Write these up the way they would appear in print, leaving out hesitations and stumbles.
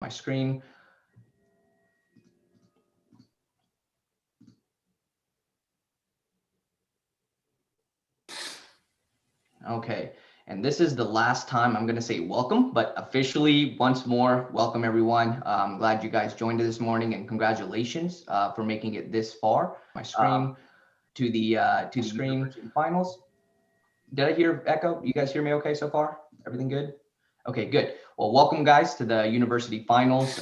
my screen. Okay, and this is the last time I'm going to say welcome, but officially once more, welcome everyone. I'm glad you guys joined this morning, and congratulations for making it this far. My screen to the screen finals. Did I hear echo? You guys hear me okay so far? Everything good? Okay, good. Well, welcome guys to the university finals,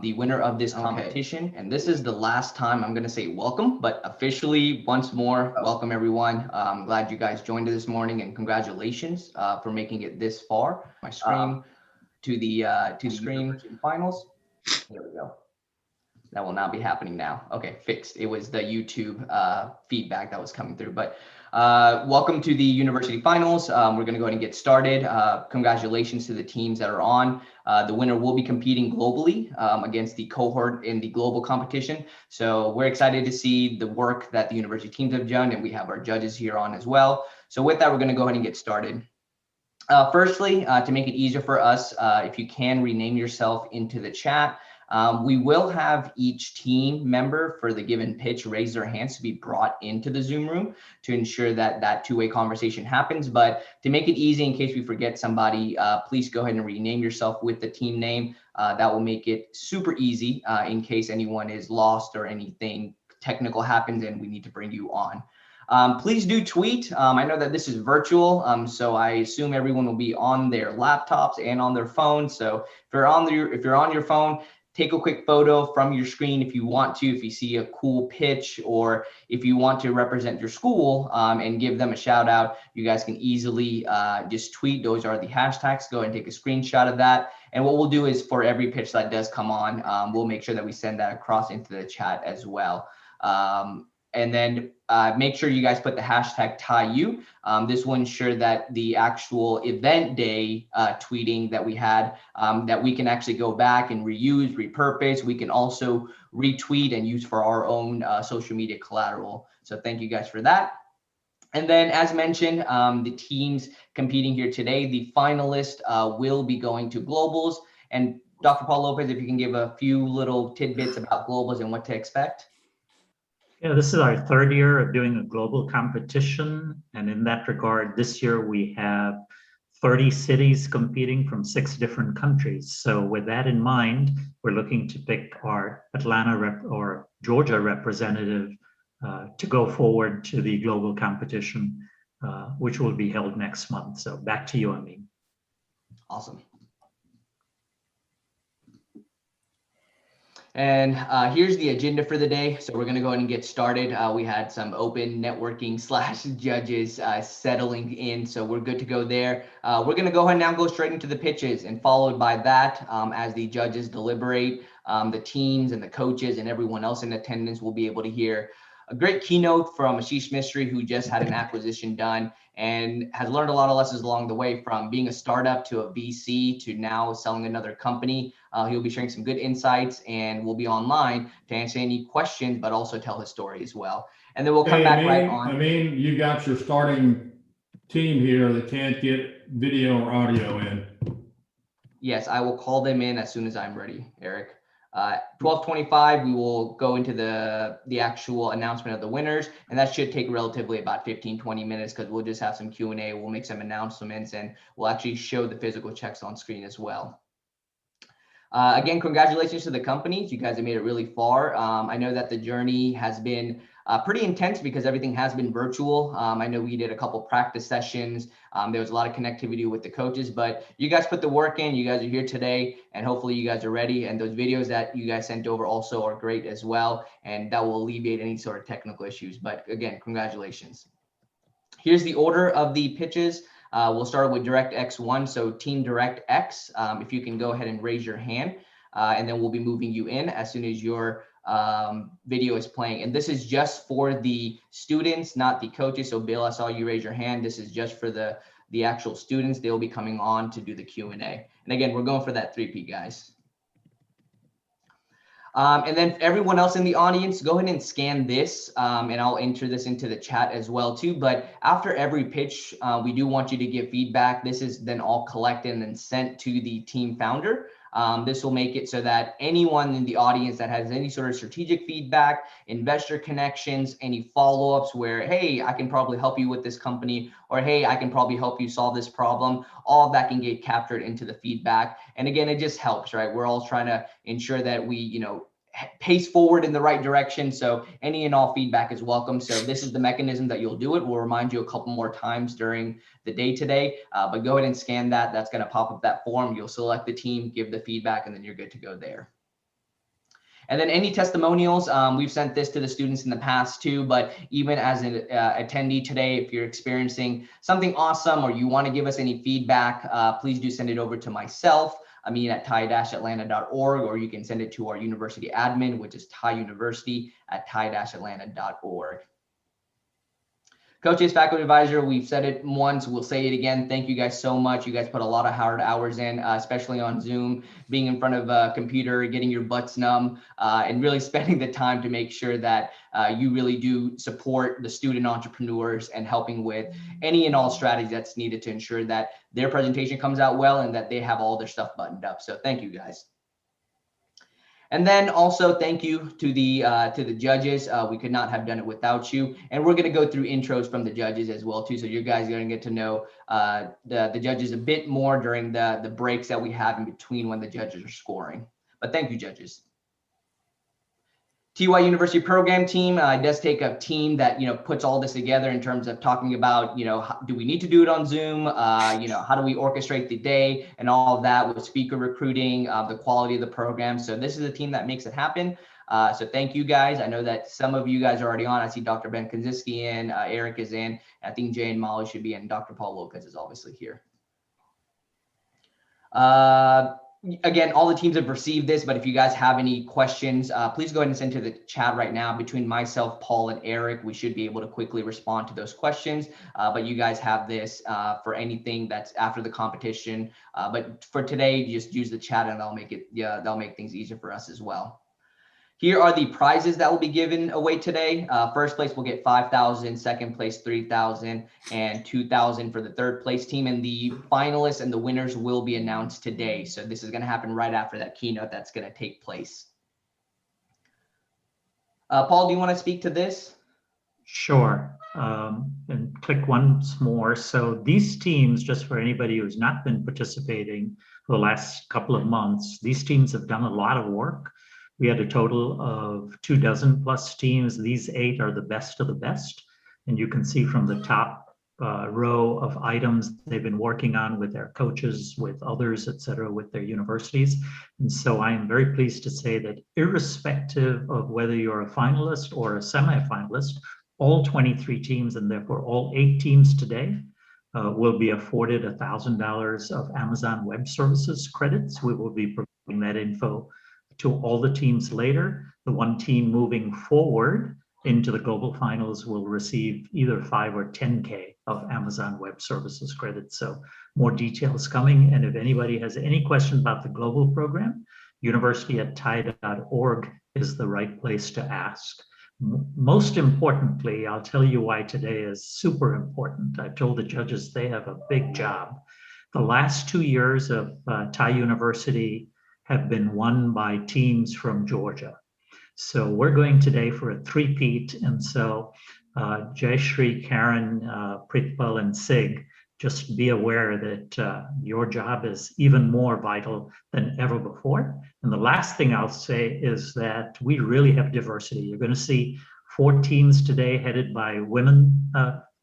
the winner of this competition. And this is the last time I'm going to say welcome, but officially once more, welcome everyone. I'm glad you guys joined this morning, and congratulations for making it this far. My screen to the screen finals. There we go. That will not be happening now. Okay, fixed. It was the YouTube feedback that was coming through. But welcome to the university finals. We're going to go ahead and get started. Congratulations to the teams that are on. The winner will be competing globally against the cohort in the global competition. So we're excited to see the work that the university teams have done, and we have our judges here on as well. So with that, we're going to go ahead and get started. Firstly, to make it easier for us, if you can rename yourself into the chat. We will have each team member for the given pitch raise their hands to be brought into the Zoom room to ensure that that two-way conversation happens. But to make it easy, in case we forget somebody, please go ahead and rename yourself with the team name. That will make it super easy in case anyone is lost or anything technical happens and we need to bring you on. Please do tweet. I know that this is virtual, so I assume everyone will be on their laptops and on their phones. So if you're on your phone, take a quick photo from your screen if you want to, if you see a cool pitch, or if you want to represent your school and give them a shout out, you guys can easily just tweet. Those are the hashtags. Go ahead and take a screenshot of that. And what we'll do is for every pitch that does come on, we'll make sure that we send that across into the chat as well. And then make sure you guys put the hashtag TiE-U. This will ensure that the actual event day tweeting that we had, that we can actually go back and reuse, repurpose. We can also retweet and use for our own social media collateral. So thank you guys for that. And then as mentioned, the teams competing here today, the finalists will be going to globals. And Dr. Paul Lopez, if you can give a few little tidbits about globals and what to expect. Yeah, this is our third year of doing a global competition. And in that regard, this year we have 30 cities competing from 6 different countries. So with that in mind, we're looking to pick our Atlanta or Georgia representative to go forward to the global competition, which will be held next month. So back to you, Amin. Awesome. And here's the agenda for the day. So we're going to go ahead and get started. We had some open networking / judges settling in. So we're good to go there. We're going to go ahead and now go straight into the pitches, and followed by that, as the judges deliberate, the teams and the coaches and everyone else in attendance will be able to hear a great keynote from Ashish Mistry, who just had an acquisition done and has learned a lot of lessons along the way, from being a startup to a VC to now selling another company. He'll be sharing some good insights, and will be online to answer any questions, but also tell his story as well. And then we'll come back right on. I mean, you got your starting team here that can't get video or audio in. Yes, I will call them in as soon as I'm ready, Eric. 12:25, we will go into the actual announcement of the winners, and that should take relatively about 15-20 minutes, because we'll just have some Q&A. We'll make some announcements, and we'll actually show the physical checks on screen as well. Again, congratulations to the companies. You guys have made it really far. I know that the journey has been pretty intense because everything has been virtual. I know we did a couple practice sessions. There was a lot of connectivity with the coaches, but you guys put the work in. You guys are here today, and hopefully you guys are ready. And those videos that you guys sent over also are great as well, and that will alleviate any sort of technical issues. But again, congratulations. Here's the order of the pitches. We'll start with Direct X1, so Team Direct X. If you can go ahead and raise your hand, and then we'll be moving you in as soon as your video is playing. And this is just for the students, not the coaches. So Bill, I saw you raise your hand. This is just for the actual students. They'll be coming on to do the Q&A. And again, we're going for that 3P, guys. And then everyone else in the audience, go ahead and scan this, and I'll enter this into the chat as well too. But after every pitch, we do want you to give feedback. This is then all collected and then sent to the team founder. This will make it so that anyone in the audience that has any sort of strategic feedback, investor connections, any follow-ups where, hey, I can probably help you with this company, or hey, I can probably help you solve this problem, all of that can get captured into the feedback. And again, it just helps, right? We're all trying to ensure that we, pace forward in the right direction. So any and all feedback is welcome. So this is the mechanism that you'll do it. We'll remind you a couple more times during the day today, but go ahead and scan that. That's going to pop up that form. You'll select the team, give the feedback, and then you're good to go there. And then any testimonials, we've sent this to the students in the past too, but even as an attendee today, if you're experiencing something awesome or you want to give us any feedback, please do send it over to myself, Amin at TiE-Atlanta.org, or you can send it to our university admin, which is TiE at TiE-Atlanta.org. Coaches, faculty advisor, we've said it once, we'll say it again. Thank you guys so much. You guys put a lot of hard hours in, especially on Zoom, being in front of a computer, getting your butts numb, and really spending the time to make sure that you really do support the student entrepreneurs and helping with any and all strategies that's needed to ensure that their presentation comes out well and that they have all their stuff buttoned up. So thank you guys. And then also thank you to the judges. We could not have done it without you. And we're going to go through intros from the judges as well too. So you guys are going to get to know the judges a bit more during the breaks that we have in between when the judges are scoring. But thank you, judges. TY University program team does take a team that puts all this together in terms of talking about do we need to do it on Zoom, how do we orchestrate the day and all of that with speaker recruiting, the quality of the program. So this is a team that makes it happen. So thank you guys. I know that some of you guys are already on. I see Dr. Ben Kanziski in, Eric is in. I think Jay and Molly should be in. Dr. Paul Lopez is obviously here. Again, all the teams have received this, but if you guys have any questions, please go ahead and send to the chat right now. Between myself, Paul, and Eric, we should be able to quickly respond to those questions. But you guys have this for anything that's after the competition. But for today, just use the chat and that'll make things easier for us as well. Here are the prizes that will be given away today. First place will get $5,000, second place $3,000, and $2,000 for the third place team. And the finalists and the winners will be announced today. So this is going to happen right after that keynote that's going to take place. Paul, do you want to speak to this? Sure. And click once more. So these teams, just for anybody who's not been participating for the last couple of months, these teams have done a lot of work. We had a total of 24+ teams. These 8 are the best of the best. And you can see from the top row of items they've been working on with their coaches, with others, et cetera, with their universities. And so I am very pleased to say that irrespective of whether you're a finalist or a semifinalist, all 23 teams, and therefore all 8 teams today, will be afforded $1,000 of Amazon Web Services credits. We will be providing that info to all the teams later. The one team moving forward into the global finals will receive either 5 or 10K of Amazon Web Services credits. So more details coming. And if anybody has any questions about the global program, university@tie.org is the right place to ask. Most importantly, I'll tell you why today is super important. I've told the judges they have a big job. The last 2 years of TiE University have been won by teams from Georgia. So we're going today for a three-peat. And so Jayashri, Karen, Pritpal, and Sig, just be aware that your job is even more vital than ever before. And the last thing I'll say is that we really have diversity. You're going to see 4 teams today headed by women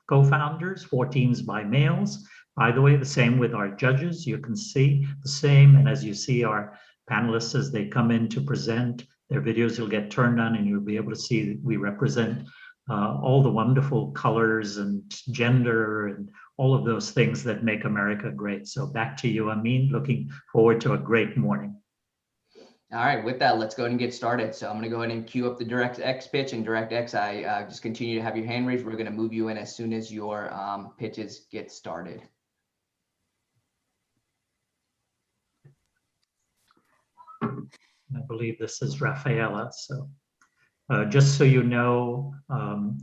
co-founders, 4 teams by males. By the way, the same with our judges. You can see the same. And as you see our panelists as they come in to present, their videos will get turned on and you'll be able to see that we represent all the wonderful colors and gender and all of those things that make America great. So back to you, Amin. Looking forward to a great morning. All right, with that, let's go ahead and get started. So I'm going to go ahead and queue up the DirectX pitch, and DirectX, I just continue to have your hand raised. We're going to move you in as soon as your pitches get started. I believe this is Rafaela. So just so you know,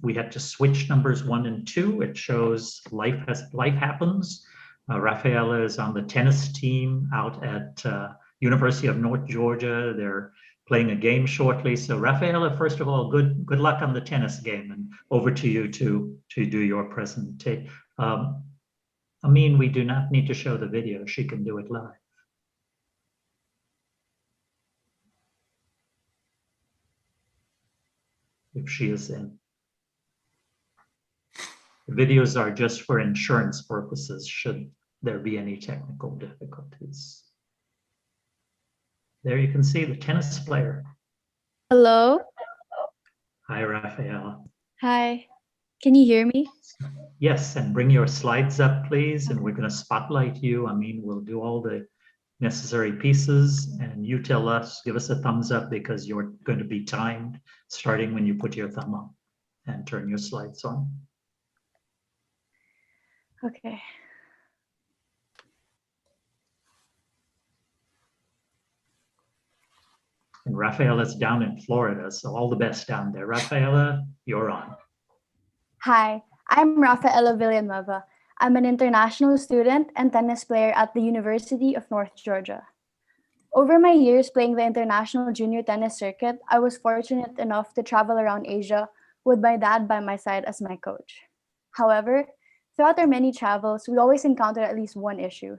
we had to switch numbers 1 and 2. It shows life happens. Rafaela is on the tennis team out at University of North Georgia. They're playing a game shortly. So Rafaela, first of all, good luck on the tennis game, and over to you to do your presentation. Amin, we do not need to show the video. She can do it live. If she is in. The videos are just for insurance purposes, should there be any technical difficulties. There you can see the tennis player. Hello. Hi, Rafaela. Hi. Can you hear me? Yes, and bring your slides up, please, and we're going to spotlight you. I mean, we'll do all the necessary pieces, and you tell us, give us a thumbs up, because you're going to be timed starting when you put your thumb up and turn your slides on. Okay. And Rafaela's down in Florida, so all the best down there. Rafaela, you're on. Hi, I'm Rafaela Villanueva. I'm an international student and tennis player at the University of North Georgia. Over my years playing the international junior tennis circuit, I was fortunate enough to travel around Asia with my dad by my side as my coach. However, throughout our many travels, we always encountered at least one issue.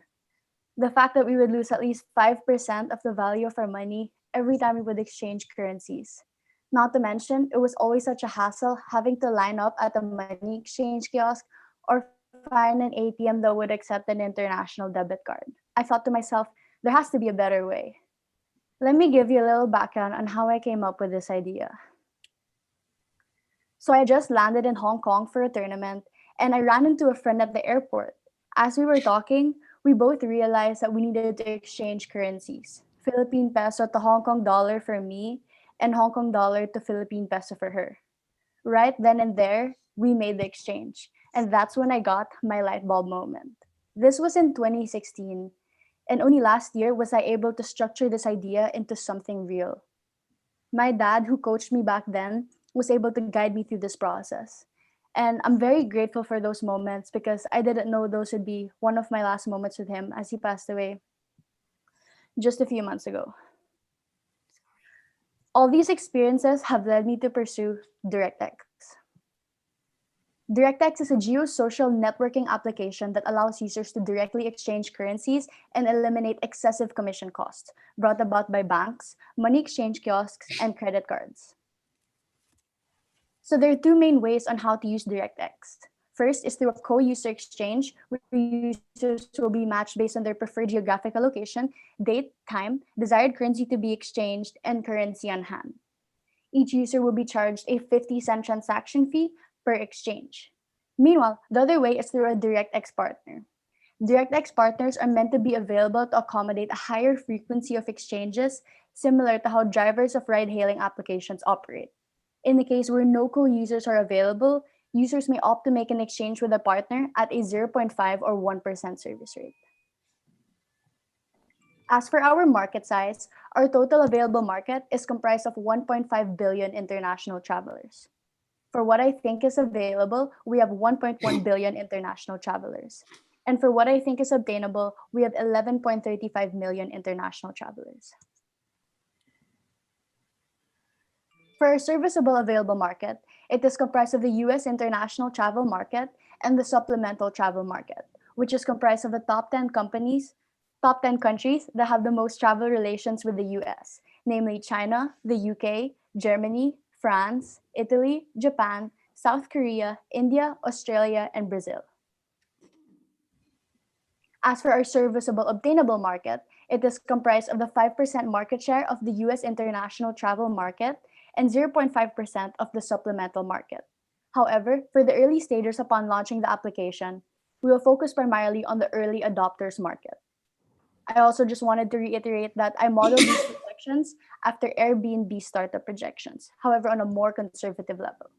The fact that we would lose at least 5% of the value of our money every time we would exchange currencies. Not to mention, it was always such a hassle having to line up at a money exchange kiosk or find an ATM that would accept an international debit card. I thought to myself, there has to be a better way. Let me give you a little background on how I came up with this idea. So I just landed in Hong Kong for a tournament, and I ran into a friend at the airport. As we were talking, we both realized that we needed to exchange currencies. Philippine peso to Hong Kong dollar for me, and Hong Kong dollar to Philippine peso for her. Right then and there, we made the exchange. And that's when I got my light bulb moment. This was in 2016. And only last year was I able to structure this idea into something real. My dad, who coached me back then, was able to guide me through this process. And I'm very grateful for those moments because I didn't know those would be one of my last moments with him as he passed away just a few months ago. All these experiences have led me to pursue DirectX. DirectX is a geosocial networking application that allows users to directly exchange currencies and eliminate excessive commission costs brought about by banks, money exchange kiosks, and credit cards. So there are two main ways on how to use DirectX. First is through a co-user exchange, where users will be matched based on their preferred geographical location, date, time, desired currency to be exchanged, and currency on hand. Each user will be charged a 50-cent transaction fee per exchange. Meanwhile, the other way is through a DirectX partner. DirectX partners are meant to be available to accommodate a higher frequency of exchanges, similar to how drivers of ride-hailing applications operate. In the case where no co-users are available, users may opt to make an exchange with a partner at a 0.5 or 1% service rate. As for our market size, our total available market is comprised of 1.5 billion international travelers. For what I think is available, we have 1.1 billion international travelers. And for what I think is obtainable, we have 11.35 million international travelers. For our serviceable available market, it is comprised of the US international travel market and the supplemental travel market, which is comprised of the top 10 countries that have the most travel relations with the US, namely China, the UK, Germany, France, Italy, Japan, South Korea, India, Australia, and Brazil. As for our serviceable obtainable market, it is comprised of the 5% market share of the US international travel market and 0.5% of the supplemental market. However, for the early stagers upon launching the application, we will focus primarily on the early adopters market. I also just wanted to reiterate that I modeled these projections after Airbnb startup projections, however, on a more conservative level.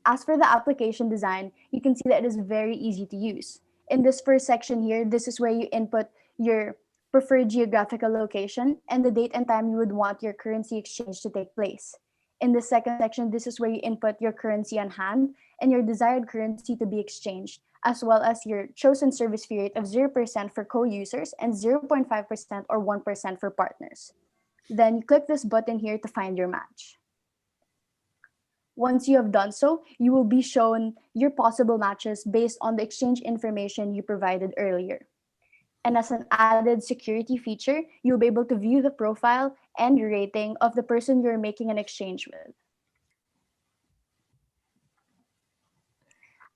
As for the application design, you can see that it is very easy to use. In this first section here, this is where you input your preferred geographical location and the date and time you would want your currency exchange to take place. In the second section, this is where you input your currency on hand and your desired currency to be exchanged, as well as your chosen service fee rate of 0% for co-users and 0.5% or 1% for partners. Then click this button here to find your match. Once you have done so, you will be shown your possible matches based on the exchange information you provided earlier. And as an added security feature, you'll be able to view the profile and rating of the person you're making an exchange with.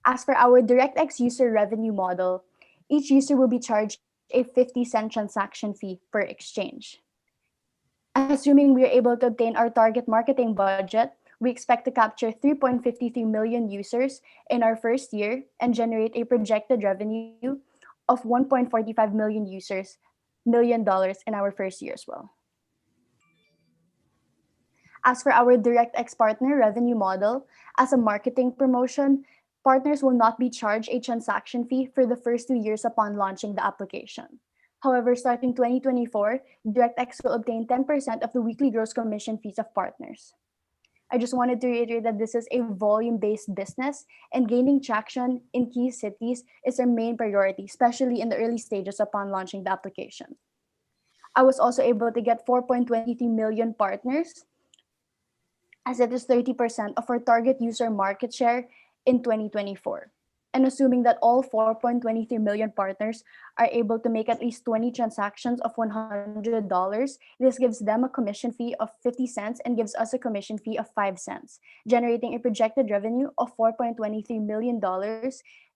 As for our DirectX user revenue model, each user will be charged a 50-cent transaction fee per exchange. Assuming we are able to obtain our target marketing budget, we expect to capture 3.53 million users in our first year and generate a projected revenue of $1.45 million in our first year as well. As for our DirectX partner revenue model, as a marketing promotion, partners will not be charged a transaction fee for the first 2 years upon launching the application. However, starting 2024, DirectX will obtain 10% of the weekly gross commission fees of partners. I just wanted to reiterate that this is a volume-based business, and gaining traction in key cities is our main priority, especially in the early stages upon launching the application. I was also able to get 4.23 million partners, as it is 30% of our target user market share in 2024. And assuming that all 4.23 million partners are able to make at least 20 transactions of $100, this gives them a commission fee of 50 cents and gives us a commission fee of 5 cents, generating a projected revenue of $4.23 million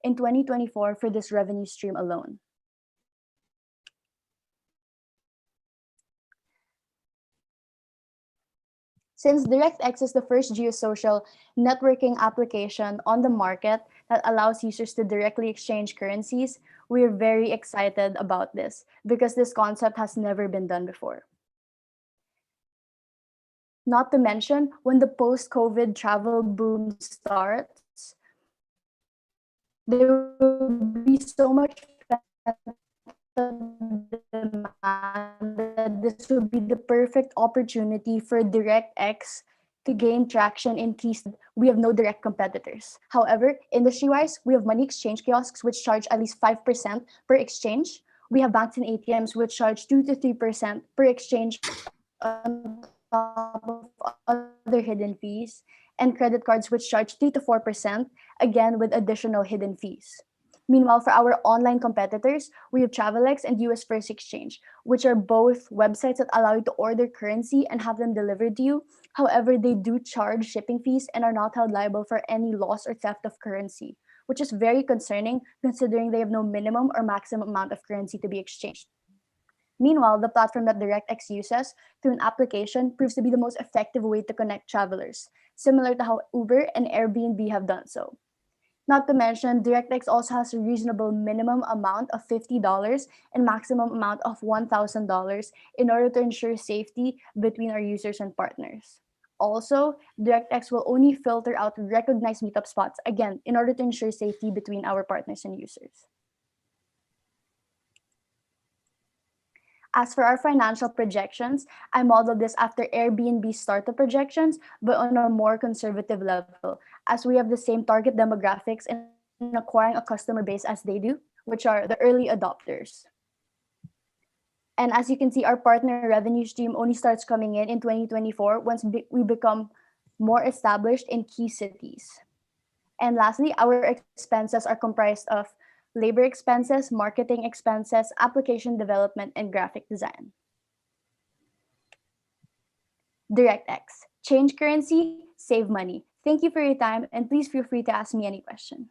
in 2024 for this revenue stream alone. Since DirectX is the first geosocial networking application on the market that allows users to directly exchange currencies, we're very excited about this because this concept has never been done before. Not to mention, when the post-COVID travel boom starts, there will be so much demand that this would be the perfect opportunity for DirectX to gain traction in key cities. We have no direct competitors. However, industry-wise, we have money exchange kiosks which charge at least 5% per exchange. We have banks and ATMs which charge 2 to 3% per exchange on top of other hidden fees, and credit cards which charge 3 to 4%, again with additional hidden fees. Meanwhile, for our online competitors, we have Travelex and US First Exchange, which are both websites that allow you to order currency and have them delivered to you. However, they do charge shipping fees and are not held liable for any loss or theft of currency, which is very concerning considering they have no minimum or maximum amount of currency to be exchanged. Meanwhile, the platform that DirectX uses through an application proves to be the most effective way to connect travelers, similar to how Uber and Airbnb have done so. Not to mention, DirectX also has a reasonable minimum amount of $50 and maximum amount of $1,000 in order to ensure safety between our users and partners. Also, DirectX will only filter out recognized meetup spots, again, in order to ensure safety between our partners and users. As for our financial projections, I modeled this after Airbnb startup projections, but on a more conservative level, as we have the same target demographics in acquiring a customer base as they do, which are the early adopters. And as you can see, our partner revenue stream only starts coming in 2024 once we become more established in key cities. And lastly, our expenses are comprised of labor expenses, marketing expenses, application development, and graphic design. DirectX, change currency, save money. Thank you for your time, and please feel free to ask me any question.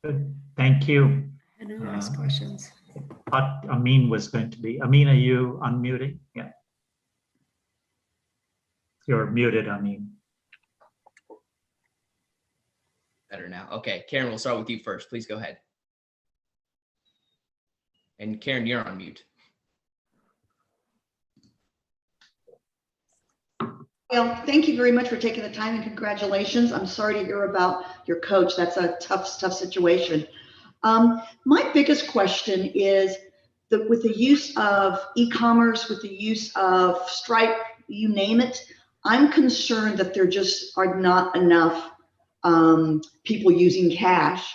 Good. Thank you. I know ask questions. Thought Amin was going to be. Amin, are you unmuting? Yeah. You're muted, Amin. Better now. Okay, Karen, we'll start with you first. Please go ahead. And Karen, you're on mute. Well, thank you very much for taking the time and congratulations. I'm sorry to hear about your coach. That's a tough situation. My biggest question is, with the use of e-commerce, with the use of Stripe, you name it, I'm concerned that there just are not enough people using cash,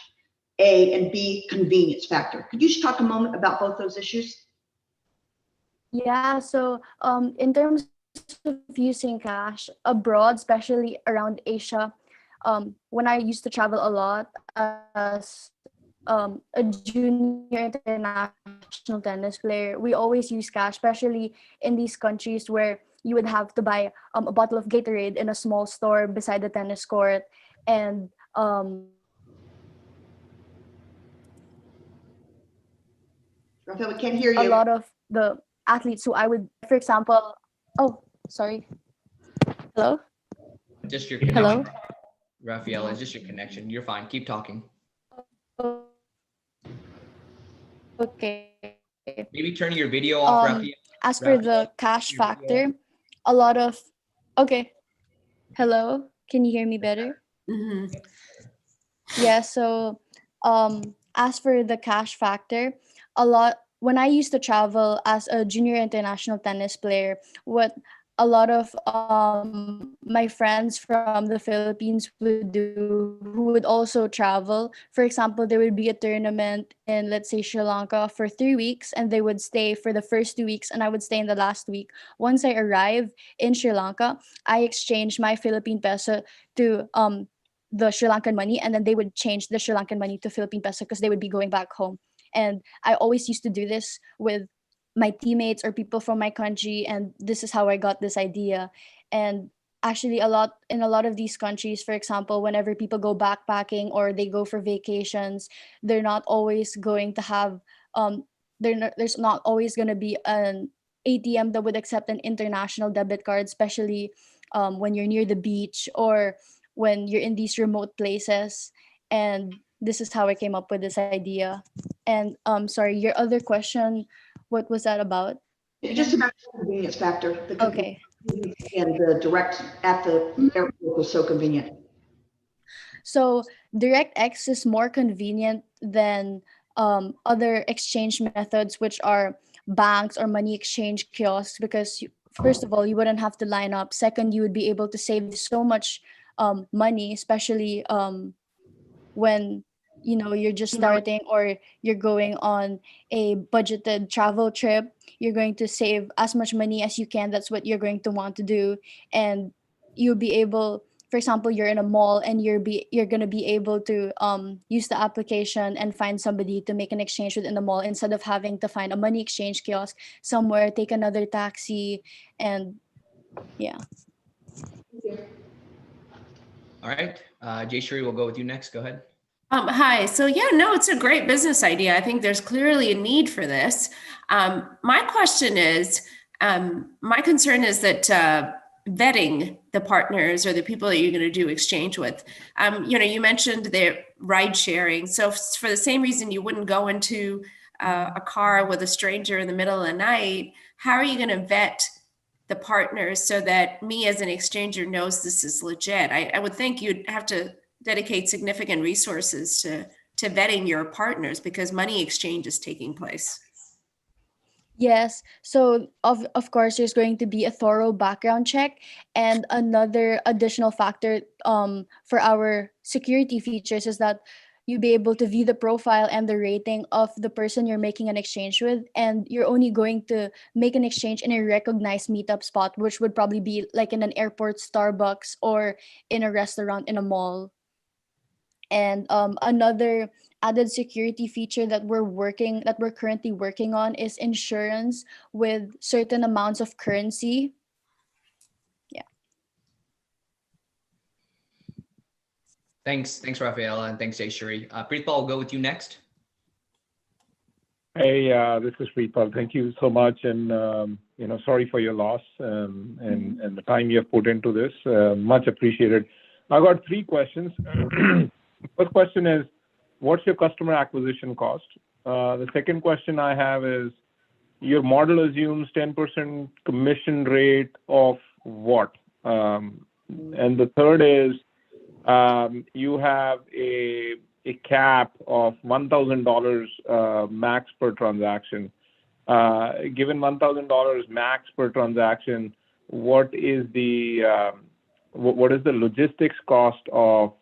A, and B, convenience factor. Could you just talk a moment about both those issues? Yeah, so in terms of using cash abroad, especially around Asia, when I used to travel a lot as a junior international tennis player, we always use cash, especially in these countries where you would have to buy a bottle of Gatorade in a small store beside the tennis court. And Rafael, we can't hear a you. lot of the athletes who I would, for example, oh, sorry. Hello? Just your Hello? connection, Rafaela, just your connection. You're fine. Keep talking. Okay. Maybe turn your video off, Rafaela. As for the cash factor, a lot of, okay. Hello? Can you hear me better? Mhm. Yeah, so as for the cash factor, a lot when I used to travel as a junior international tennis player, what a lot of my friends from the Philippines would do who would also travel. For example, there would be a tournament in, let's say, Sri Lanka for 3 weeks, and they would stay for the first 2 weeks, and I would stay in the last week. Once I arrive in Sri Lanka, I exchange my Philippine peso to the Sri Lankan money, and then they would change the Sri Lankan money to Philippine peso because they would be going back home. And I always used to do this with my teammates or people from my country, and this is how I got this idea. And actually, a lot of these countries, for example, whenever people go backpacking or they go for vacations, they're not always going to have there's not always going to be an ATM that would accept an international debit card, especially when you're near the beach or when you're in these remote places. And this is how I came up with this idea. And sorry, your other question, what was that about? Just about the convenience factor. The Okay. and the direct at the airport was so convenient. So DirectX is more convenient than other exchange methods, which are banks or money exchange kiosks, because first of all, you wouldn't have to line up. Second, you would be able to save so much money, especially when you're just starting or you're going on a budgeted travel trip. You're going to save as much money as you can. That's what you're going to want to do. And you'll be able, for example, you're in a mall and you're going to be able to use the application and find somebody to make an exchange within the mall, instead of having to find a money exchange kiosk somewhere, take another taxi. And yeah. All right. Jayshree, we'll go with you next. Go ahead. Hi. So yeah, no, it's a great business idea. I think there's clearly a need for this. My question is, my concern is that vetting the partners or the people that you're going to do exchange with. You mentioned the ride sharing. So for the same reason you wouldn't go into a car with a stranger in the middle of the night, how are you going to vet the partners so that me as an exchanger knows this is legit? I would think you'd have to dedicate significant resources to vetting your partners because money exchange is taking place. Yes. So of course there's going to be a thorough background check, and another additional factor for our security features is that you'll be able to view the profile and the rating of the person you're making an exchange with, and you're only going to make an exchange in a recognized meetup spot, which would probably be like in an airport, Starbucks, or in a restaurant in a mall. And another added security feature that we're currently working on is insurance with certain amounts of currency. Yeah. Thanks, Rafaela, and thanks, Jayshree. Preetpal, we'll go with you next. Hey, this is Preetpal. Thank you so much, and sorry for your loss and the time you have put into this. Much appreciated. I got 3 questions. First question is, what's your customer acquisition cost? The second question I have is, your model assumes 10% commission rate of what? And the third is, you have a cap of $1,000 max per transaction. given $1,000 max per transaction, what is the logistics cost of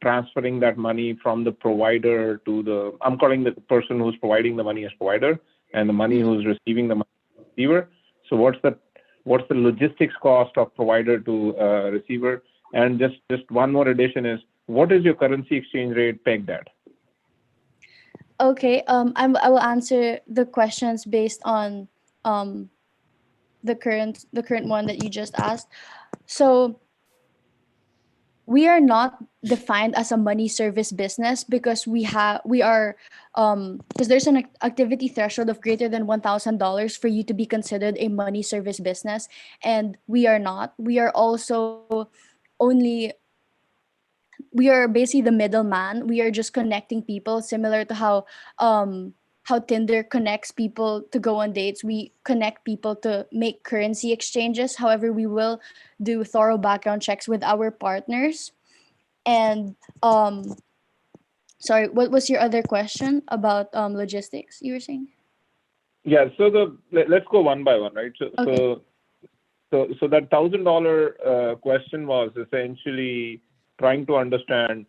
transferring that money from the provider to the, I'm calling the person who's providing the money as provider, and the money who's receiving the money as receiver. So what's the logistics cost of provider to receiver? And just one more addition is, what is your currency exchange rate pegged at? Okay, I will answer the questions based on the current one that you just asked. So we are not defined as a money service business because because there's an activity threshold of greater than $1,000 for you to be considered a money service business, and we are not. We are also only we are basically the middleman. We are just connecting people, similar to how Tinder connects people to go on dates. We connect people to make currency exchanges. However, we will do thorough background checks with our partners. And sorry, what was your other question about logistics you were saying? Yeah, so let's go one by one, right? Okay. So that $1,000 question was essentially trying to understand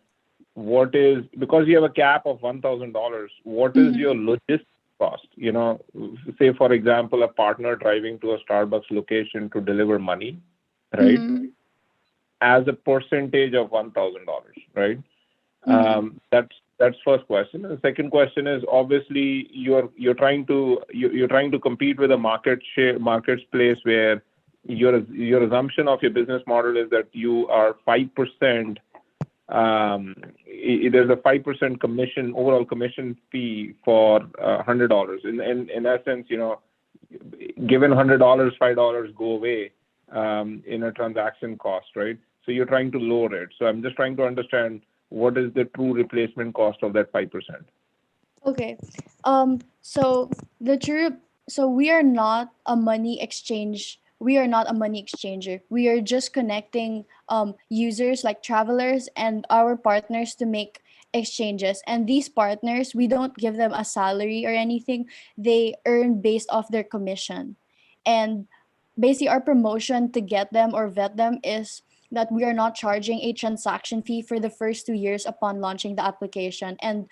what is, because you have a cap of $1,000, what is your logistics cost? You know, say for example, a partner driving to a Starbucks location to deliver money, right? As a percentage of $1,000, right? That's first question. And the second question is, obviously you're trying to compete with a marketplace where your assumption of your business model is that you are 5%. There's a 5% commission, overall commission fee for $100. In essence, you know, given $100, $5 go away in a transaction cost, right? So you're trying to lower it. So I'm just trying to understand, what is the true replacement cost of that 5%? Okay. So we are not a money exchange. We are not a money exchanger. We are just connecting users like travelers and our partners to make exchanges. And these partners, we don't give them a salary or anything. They earn based off their commission. And basically our promotion to get them or vet them is that we are not charging a transaction fee for the first 2 years upon launching the application. And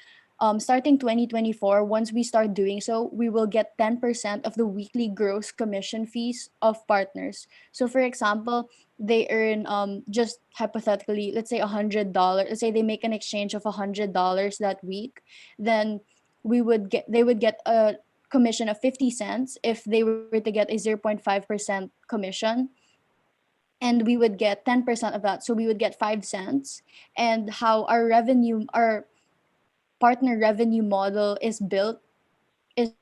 starting 2024, once we start doing so, we will get 10% of the weekly gross commission fees of partners. So for example, they earn just hypothetically, let's say $100. Let's say they make an exchange of $100 that week, then they would get a commission of 50 cents if they were to get a 0.5% commission, and we would get 10% of that, so we would get 5 cents. And how our partner revenue model is built is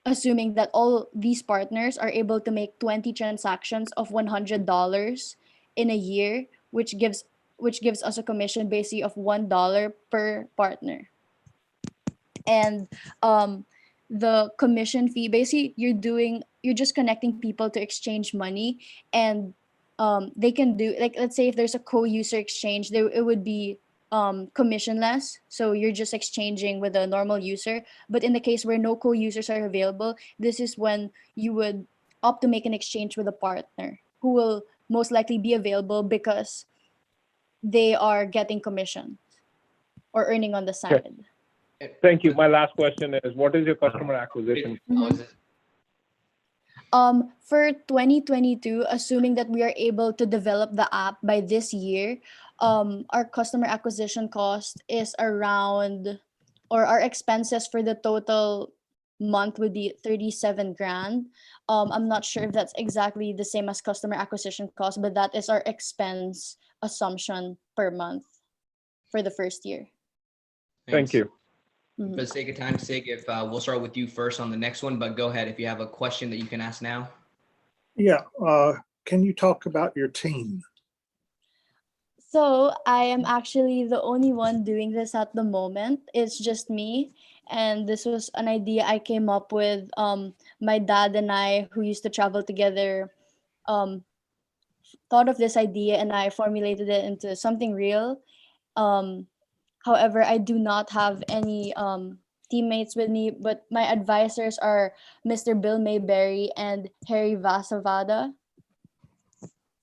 assuming that all these partners are able to make 20 transactions of $100 in a year, which gives us a commission basically of $1 per partner. And the commission fee, basically you're just connecting people to exchange money. And they can do, like, let's say if there's a co-user exchange, it would be commissionless, so you're just exchanging with a normal user. But in the case where no co-users are available, this is when you would opt to make an exchange with a partner who will most likely be available because they are getting commission or earning on the side. Thank you. My last question is, what is your customer acquisition? For 2022, assuming that we are able to develop the app by this year, our customer acquisition cost is around, or our expenses for the total month would be 37 grand. I'm not sure if that's exactly the same as customer acquisition cost, but that is our expense assumption per month for the first year. Thank you. For the sake of time's sake, if we'll start with you first on the next one, but go ahead if you have a question that you can ask now. Yeah, can you talk about your team? So I am actually the only one doing this at the moment. It's just me. And this was an idea I came up with. My dad and I, who used to travel together, thought of this idea, and I formulated it into something real. However, I do not have any teammates with me, but my advisors are Mr. Bill Mayberry and Harry Vasavada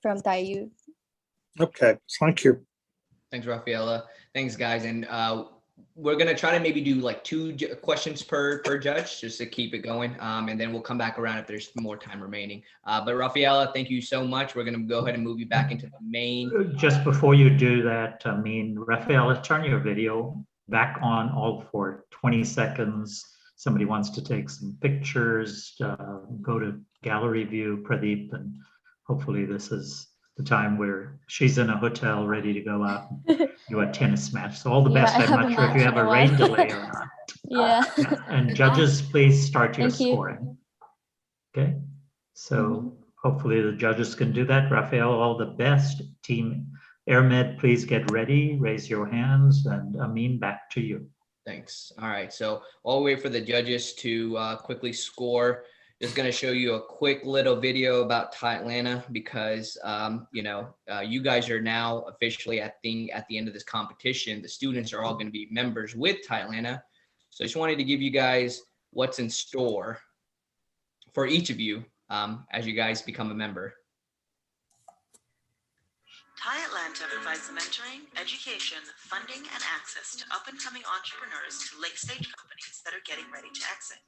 from TiE-U. Okay, thank you. Thanks, Rafaela. Thanks, guys. And we're gonna try to maybe do like two questions per judge, just to keep it going. And then we'll come back around if there's more time remaining. But Rafaela, thank you so much. We're gonna go ahead and move you back into the main. Just before you do that, I mean, Rafaela, turn your video back on all for 20 seconds. Somebody wants to take some pictures, go to gallery view, Pradeep, and hopefully this is the time where she's in a hotel ready to go out and do a tennis match. So all the best. I'm not sure if you have a rain delay or not. Yeah. And judges, please start your Thank you. scoring. Okay, so hopefully the judges can do that. Rafael, all the best. Team AirMed, please get ready. Raise your hands. And Amin, back to you. Thanks. All right. So while we wait for the judges to quickly score, just going to show you a quick little video about TiE Atlanta because, you guys are now officially at the end of this competition. The students are all going to be members with TiE Atlanta. So I just wanted to give you guys what's in store for each of you as you guys become a member. TiE Atlanta provides mentoring, education, funding, and access to up-and-coming entrepreneurs to late-stage companies that are getting ready to exit.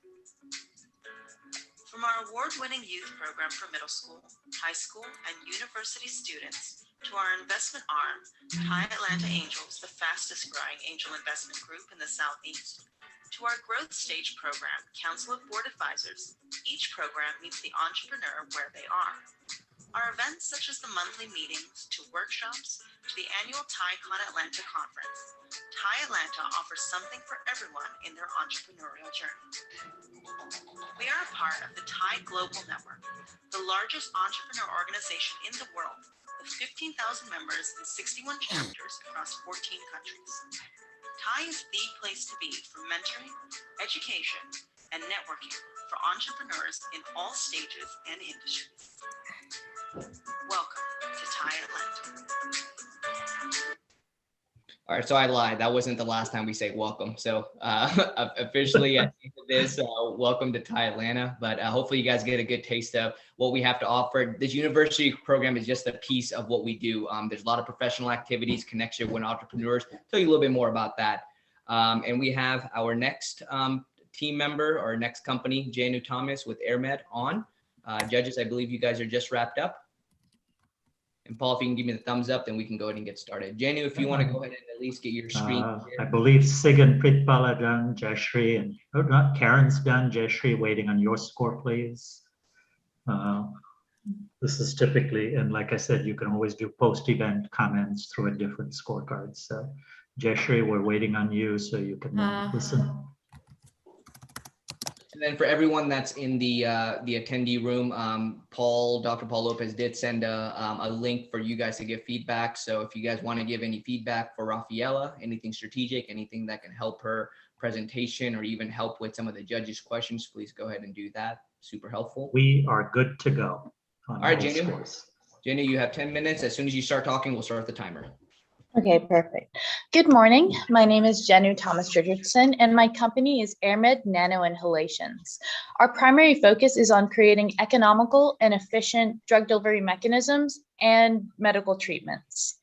From our award-winning youth program for middle school, high school, and university students, to our investment arm, TiE Atlanta Angels, the fastest-growing angel investment group in the Southeast, to our growth stage program, Council of Board Advisors, each program meets the entrepreneur where they are. Our events such as the monthly meetings to workshops to the annual TiECon Atlanta conference, TiE Atlanta offers something for everyone in their entrepreneurial journey. We are a part of the TiE Global Network, the largest entrepreneur organization in the world, with 15,000 members in 61 chapters across 14 countries. TiE is the place to be for mentoring, education, and networking for entrepreneurs in all stages and industries. Welcome to TiE Atlanta. All right, so I lied. That wasn't the last time we say welcome. So officially at the end of this, welcome to TiE Atlanta. But hopefully you guys get a good taste of what we have to offer. This university program is just a piece of what we do. There's a lot of professional activities, connection with entrepreneurs. Tell you a little bit more about that. And we have our next team member or next company, JNU Thomas with AirMed on. Judges, I believe you guys are just wrapped up. And Paul, if you can give me the thumbs up, then we can go ahead and get started. Janu, if you want to go ahead and at least get your screen. I believe Sig and Pritpal are done, Jayashree, and not Karen's done. Jayashree, waiting on your score, please. This is typically, and like I said, you can always do post-event comments through a different scorecard. So Jayashree, we're waiting on you so you can listen. And then for everyone that's in the attendee room, Dr. Paul Lopez did send a link for you guys to give feedback. So if you guys want to give any feedback for Rafaela, anything strategic, anything that can help her presentation or even help with some of the judges' questions, please go ahead and do that. Super helpful. We are good to go. All right, Janu. Janu, you have 10 minutes. As soon as you start talking, we'll start the timer. Okay, perfect. Good morning. My name is JNU Thomas Richardson, and my company is AirMed Nano Inhalations. Our primary focus is on creating economical and efficient drug delivery mechanisms and medical treatments.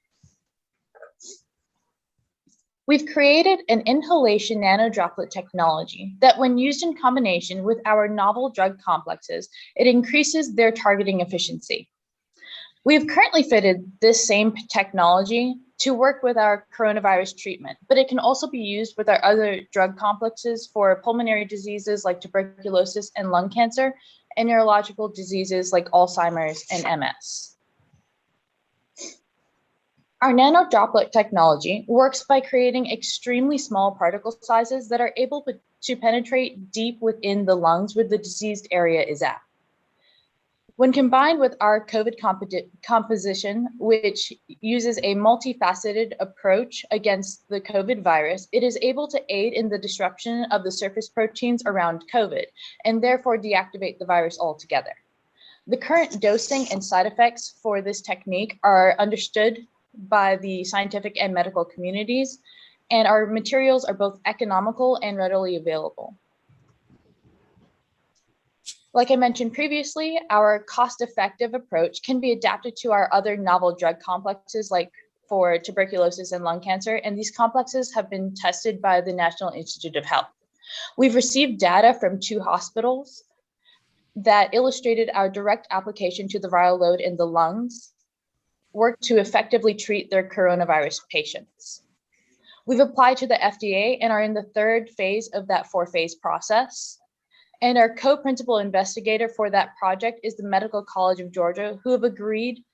We've created an inhalation nanodroplet technology that, when used in combination with our novel drug complexes, it increases their targeting efficiency. We have currently fitted this same technology to work with our coronavirus treatment, but it can also be used with our other drug complexes for pulmonary diseases like tuberculosis and lung cancer, and neurological diseases like Alzheimer's and MS. Our nanodroplet technology works by creating extremely small particle sizes that are able to penetrate deep within the lungs where the diseased area is at. When combined with our COVID composition, which uses a multifaceted approach against the COVID virus, it is able to aid in the disruption of the surface proteins around COVID and therefore deactivate the virus altogether. The current dosing and side effects for this technique are understood by the scientific and medical communities, and our materials are both economical and readily available. Like I mentioned previously, our cost-effective approach can be adapted to our other novel drug complexes like for tuberculosis and lung cancer, and these complexes have been tested by the National Institute of Health. We've received data from 2 hospitals that illustrated our direct application to the viral load in the lungs work to effectively treat their coronavirus patients. We've applied to the FDA and are in the 3rd phase of that 4-phase process. And our co-principal investigator for that project is the Medical College of Georgia, who have agreed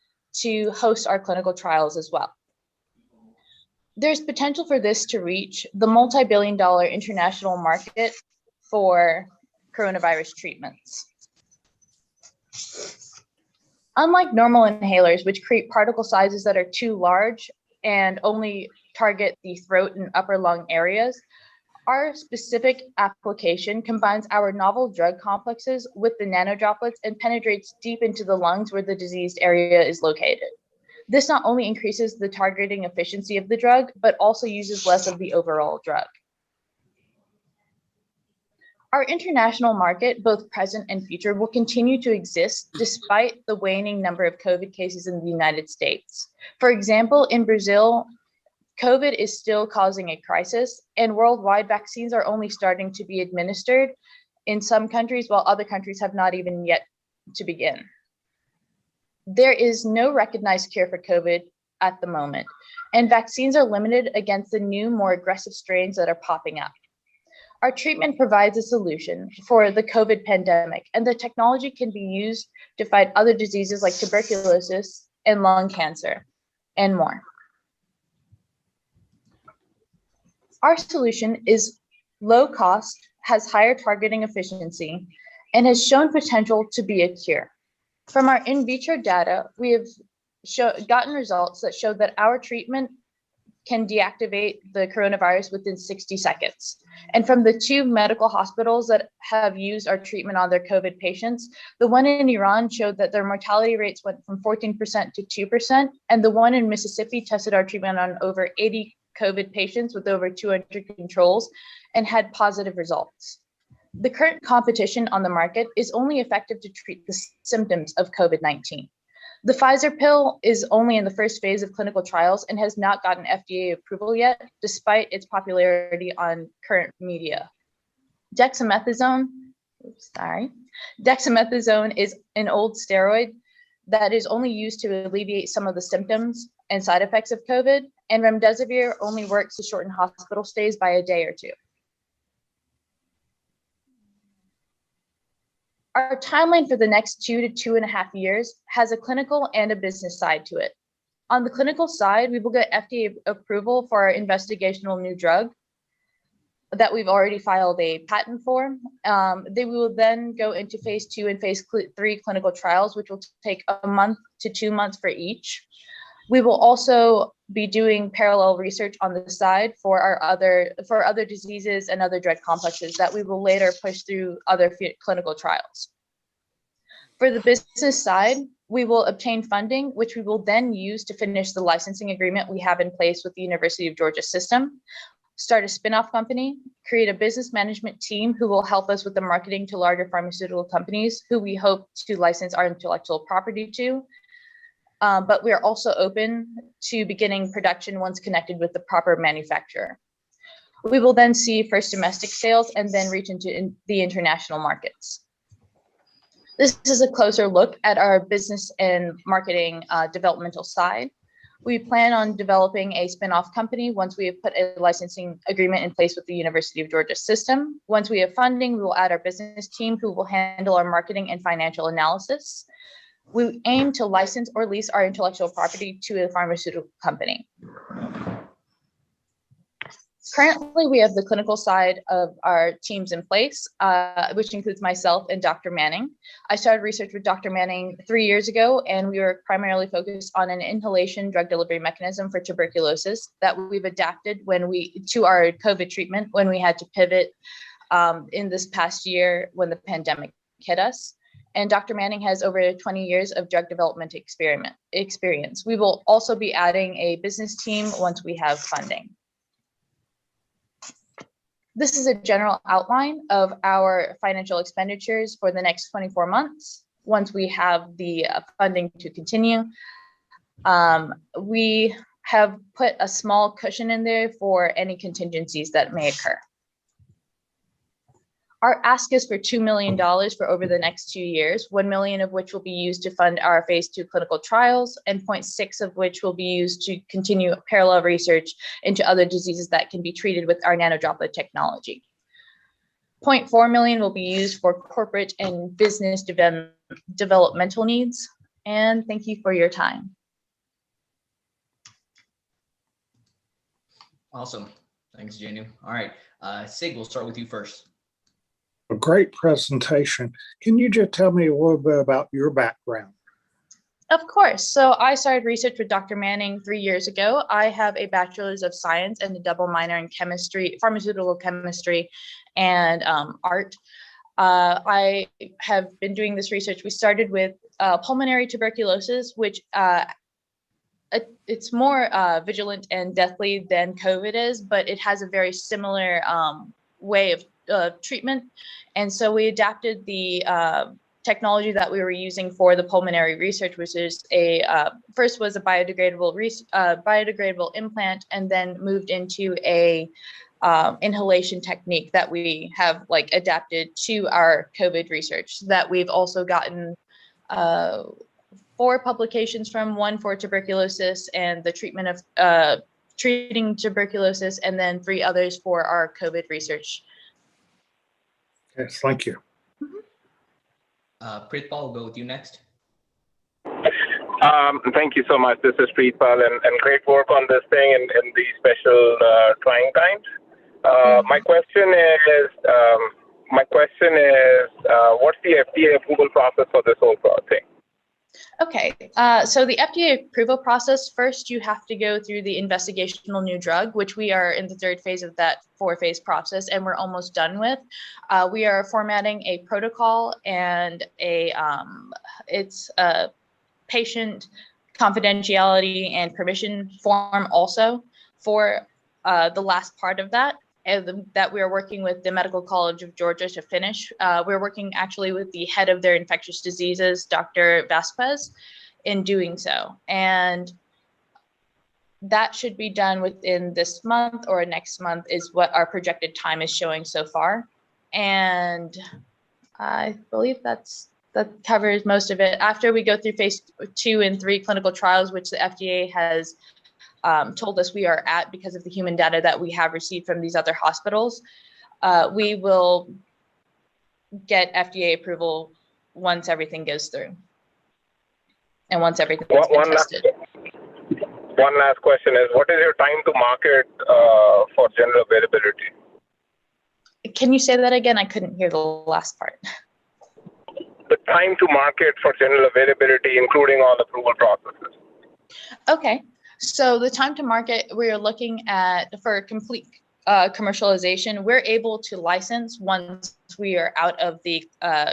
to host our clinical trials as well. There's potential for this to reach the multi-billion-dollar international market for coronavirus treatments. Unlike normal inhalers, which create particle sizes that are too large and only target the throat and upper lung areas, our specific application combines our novel drug complexes with the nanodroplets and penetrates deep into the lungs where the diseased area is located. This not only increases the targeting efficiency of the drug, but also uses less of the overall drug. Our international market, both present and future, will continue to exist despite the waning number of COVID cases in the United States. For example, in Brazil, COVID is still causing a crisis, and worldwide vaccines are only starting to be administered in some countries, while other countries have not even yet to begin. There is no recognized cure for COVID at the moment, and vaccines are limited against the new, more aggressive strains that are popping up. Our treatment provides a solution for the COVID pandemic, and the technology can be used to fight other diseases like tuberculosis and lung cancer, and more. Our solution is low cost, has higher targeting efficiency, and has shown potential to be a cure. From our in vitro data, we have gotten results that show that our treatment can deactivate the coronavirus within 60 seconds. And from the 2 medical hospitals that have used our treatment on their COVID patients, the one in Iran showed that their mortality rates went from 14% to 2%, and the one in Mississippi tested our treatment on over 80 COVID patients with over 200 controls and had positive results. The current competition on the market is only effective to treat the symptoms of COVID-19. The Pfizer pill is only in the 1st phase of clinical trials and has not gotten FDA approval yet, despite its popularity on current media. Dexamethasone is an old steroid that is only used to alleviate some of the symptoms and side effects of COVID, and remdesivir only works to shorten hospital stays by a day or 2. Our timeline for the next 2 to 2.5 years has a clinical and a business side to it. On the clinical side, we will get FDA approval for our investigational new drug that we've already filed a patent for. They will then go into phase 2 and phase 3 clinical trials, which will take 1 month to 2 months for each. We will also be doing parallel research on the side for other diseases and other drug complexes that we will later push through other clinical trials. For the business side, we will obtain funding, which we will then use to finish the licensing agreement we have in place with the University of Georgia system, start a spin-off company, create a business management team who will help us with the marketing to larger pharmaceutical companies who we hope to license our intellectual property to. But we are also open to beginning production once connected with the proper manufacturer. We will then see first domestic sales and then reach into the international markets. This is a closer look at our business and marketing developmental side. We plan on developing a spin-off company once we have put a licensing agreement in place with the University of Georgia system. Once we have funding, we will add our business team who will handle our marketing and financial analysis. We aim to license or lease our intellectual property to a pharmaceutical company. Currently, we have the clinical side of our teams in place, which includes myself and Dr. Manning. I started research with Dr. Manning 3 years ago, and we were primarily focused on an inhalation drug delivery mechanism for tuberculosis that we've adapted to our COVID treatment when we had to pivot in this past year when the pandemic hit us. And Dr. Manning has over 20 years of drug development experience. We will also be adding a business team once we have funding. This is a general outline of our financial expenditures for the next 24 months. Once we have the funding to continue, we have put a small cushion in there for any contingencies that may occur. Our ask is for $2 million for over the next 2 years, 1 million of which will be used to fund our phase 2 clinical trials, and 0.6 of which will be used to continue parallel research into other diseases that can be treated with our nanodroplet technology. 0.4 million will be used for corporate and business developmental needs. And thank you for your time. Awesome. Thanks, Janu. All right, Sig, we'll start with you first. A great presentation. Can you just tell me a little bit about your background? Of course. So I started research with Dr. Manning 3 years ago. I have a bachelor's of science and a double minor in chemistry, pharmaceutical chemistry, and art. I have been doing this research. We started with pulmonary tuberculosis, which it's more vigilant and deathly than COVID is, but it has a very similar way of treatment. And so we adapted the technology that we were using for the pulmonary research, which is first was a biodegradable implant, and then moved into a inhalation technique that we have adapted to our COVID research, that we've also gotten 4 publications from, one for tuberculosis and the treatment of treating tuberculosis, and then 3 others for our COVID research. Yes, thank you. Pritpal, we'll go with you next. Thank you so much. This is Preetpal, and great work on this thing in these special trying times. My question is, what's the FDA approval process for this whole thing? Okay, so the FDA approval process, first you have to go through the investigational new drug, which we are in the 3rd phase of that 4-phase process, and we're almost done with. We are formatting a protocol and it's a patient confidentiality and permission form also for the last part of that. That we are working with the Medical College of Georgia to finish. We're working actually with the head of their infectious diseases, Dr. Vasquez, in doing so. And that should be done within this month or next month is what our projected time is showing so far. And I believe that covers most of it. After we go through phase 2 and 3 clinical trials, which the FDA has told us we are at because of the human data that we have received from these other hospitals, we will get FDA approval once everything goes through and once everything has been tested. One last question is, what is your time to market for general availability? Can you say that again? I couldn't hear the last part. The time to market for general availability, including all approval processes. Okay. So the time to market, we are looking at for complete commercialization, we're able to license once we are out of the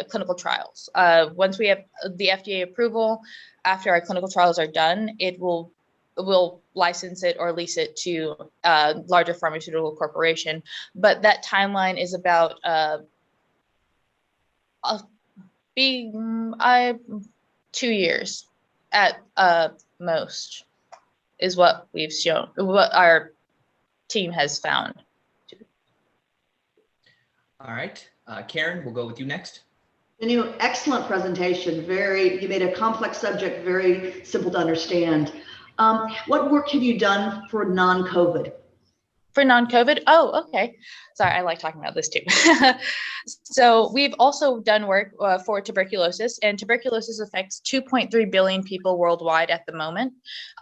clinical trials. Once we have the FDA approval, after our clinical trials are done, we'll license it or lease it to a larger pharmaceutical corporation. But that timeline is about 2 years at most. Is what we've shown, what our team has found. All right, Karen, we'll go with you next. Excellent presentation. You made a complex subject very simple to understand. What work have you done for non-COVID? For non-COVID? Oh, okay. Sorry, I like talking about this too. So we've also done work for tuberculosis, and tuberculosis affects 2.3 billion people worldwide at the moment.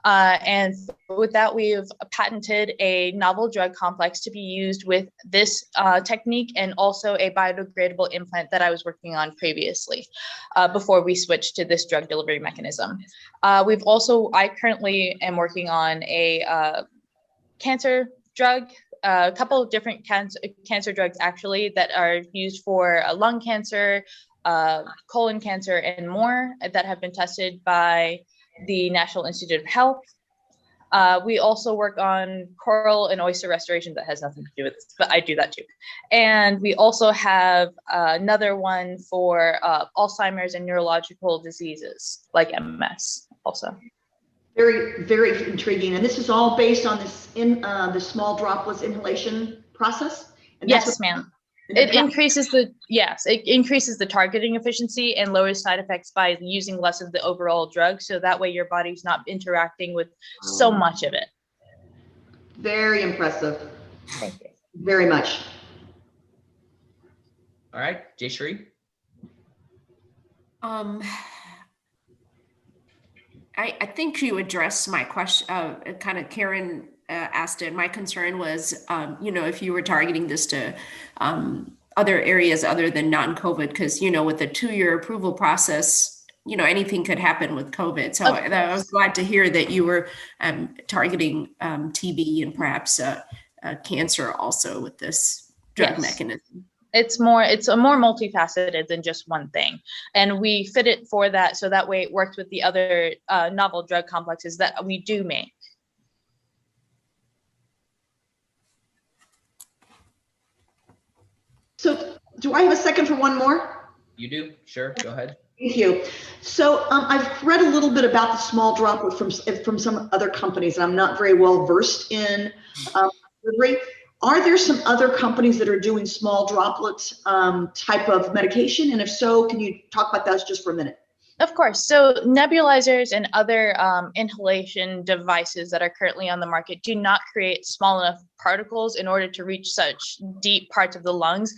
And with that, we've patented a novel drug complex to be used with this technique, and also a biodegradable implant that I was working on previously before we switched to this drug delivery mechanism. I currently am working on a cancer drug, a couple of different cancer drugs actually that are used for lung cancer, colon cancer, and more, that have been tested by the National Institute of Health. We also work on coral and oyster restoration that has nothing to do with this, but I do that too. And we also have another one for Alzheimer's and neurological diseases like MS also. Very, very intriguing. And this is all based on this the small droplets inhalation process? And that's Yes, ma'am. It increases the targeting efficiency and lowers side effects by using less of the overall drug. So that way your body's not interacting with so much of it. Very impressive. Thank you. Very much. All right, Jayshree. I think you addressed my question, kind of Karen asked it. My concern was, if you were targeting this to other areas other than non-COVID, because, with the 2-year approval process, anything could happen with COVID. So I was glad to hear that you were targeting TB and perhaps cancer also with this drug mechanism. It's more multifaceted than just one thing. And we fit it for that. So that way it worked with the other novel drug complexes that we do make. So do I have a second for one more? You do? Sure, go ahead. Thank you. So I've read a little bit about the small droplet from some other companies, and I'm not very well versed in delivery. Are there some other companies that are doing small droplets type of medication? And if so, can you talk about that just for a minute? Of course. So nebulizers and other inhalation devices that are currently on the market do not create small enough particles in order to reach such deep parts of the lungs.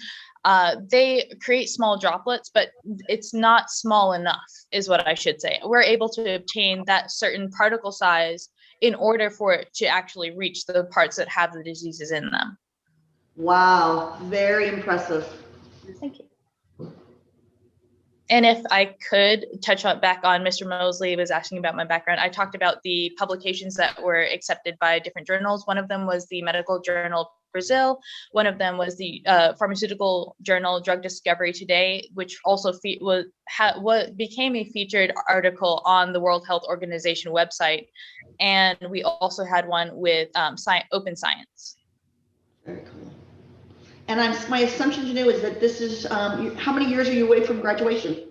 They create small droplets, but it's not small enough, is what I should say. We're able to obtain that certain particle size in order for it to actually reach the parts that have the diseases in them. Wow, very impressive. Thank you. And if I could touch back on Mr. Mosley was asking about my background, I talked about the publications that were accepted by different journals. One of them was the Medical Journal Brazil. One of them was the Pharmaceutical Journal Drug Discovery Today, which also became a featured article on the World Health Organization website. And we also had one with Open Science. Very cool. And my assumption, Janu, is that this is, how many years are you away from graduation?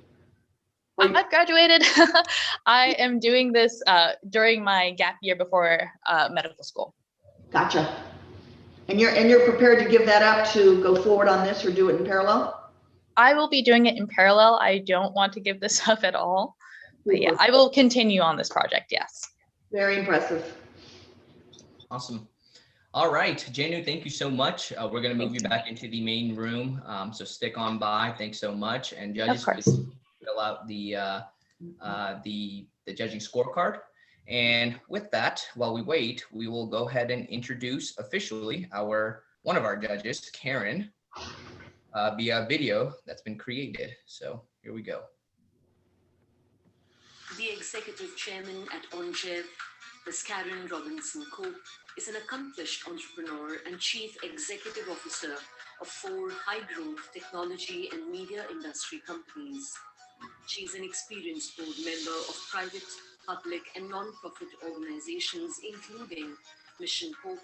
I've graduated. I am doing this during my gap year before medical school. Gotcha. And you're prepared to give that up to go forward on this or do it in parallel? I will be doing it in parallel. I don't want to give this up at all. But yeah, I will continue on this project, yes. Very impressive. Awesome. All right, Janu, thank you so much. We're going to move you back into the main room, so stick on by. Thanks so much. And judges, please fill out the judging scorecard. And with that, while we wait, we will go ahead and introduce officially one of our judges, Karen, via video that's been created. So here we go. The executive chairman at OnJev, Ms. Karen Robinson Cope, is an accomplished entrepreneur and chief executive officer of 4 high-growth technology and media industry companies. She is an experienced board member of private, public, and non-profit organizations, including Mission Hope,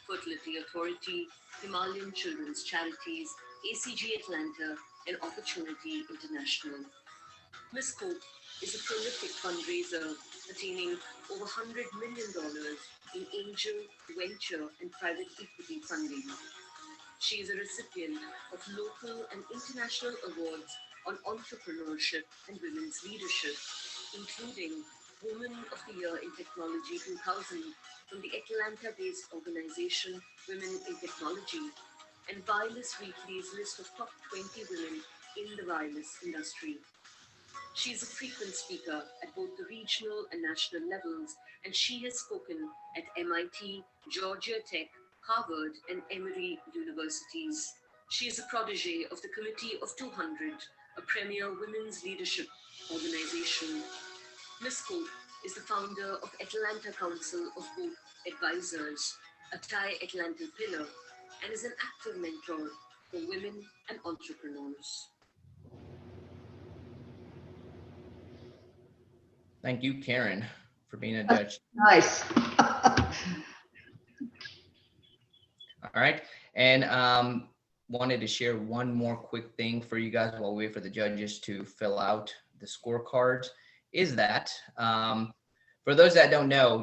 Fertility Authority, Himalayan Children's Charities, ACG Atlanta, and Opportunity International. Ms. Cope is a prolific fundraiser, attaining over $100 million in angel, venture, and private equity funding. She is a recipient of local and international awards on entrepreneurship and women's leadership, including Woman of the Year in Technology 2000 from the Atlanta-based organization Women in Technology, and Wireless Weekly's list of top 20 women in the wireless industry. She is a frequent speaker at both the regional and national levels, and she has spoken at MIT, Georgia Tech, Harvard, and Emory universities. She is a protege of the Committee of 200, a premier women's leadership organization. Ms. Cope is the founder of Atlanta Council of Both Advisors, a TiE Atlanta pillar, and is an active mentor for women and entrepreneurs. Thank you, Karen, for being a judge. Nice. All right. And wanted to share one more quick thing for you guys while we wait for the judges to fill out the scorecards, is that for those that don't know,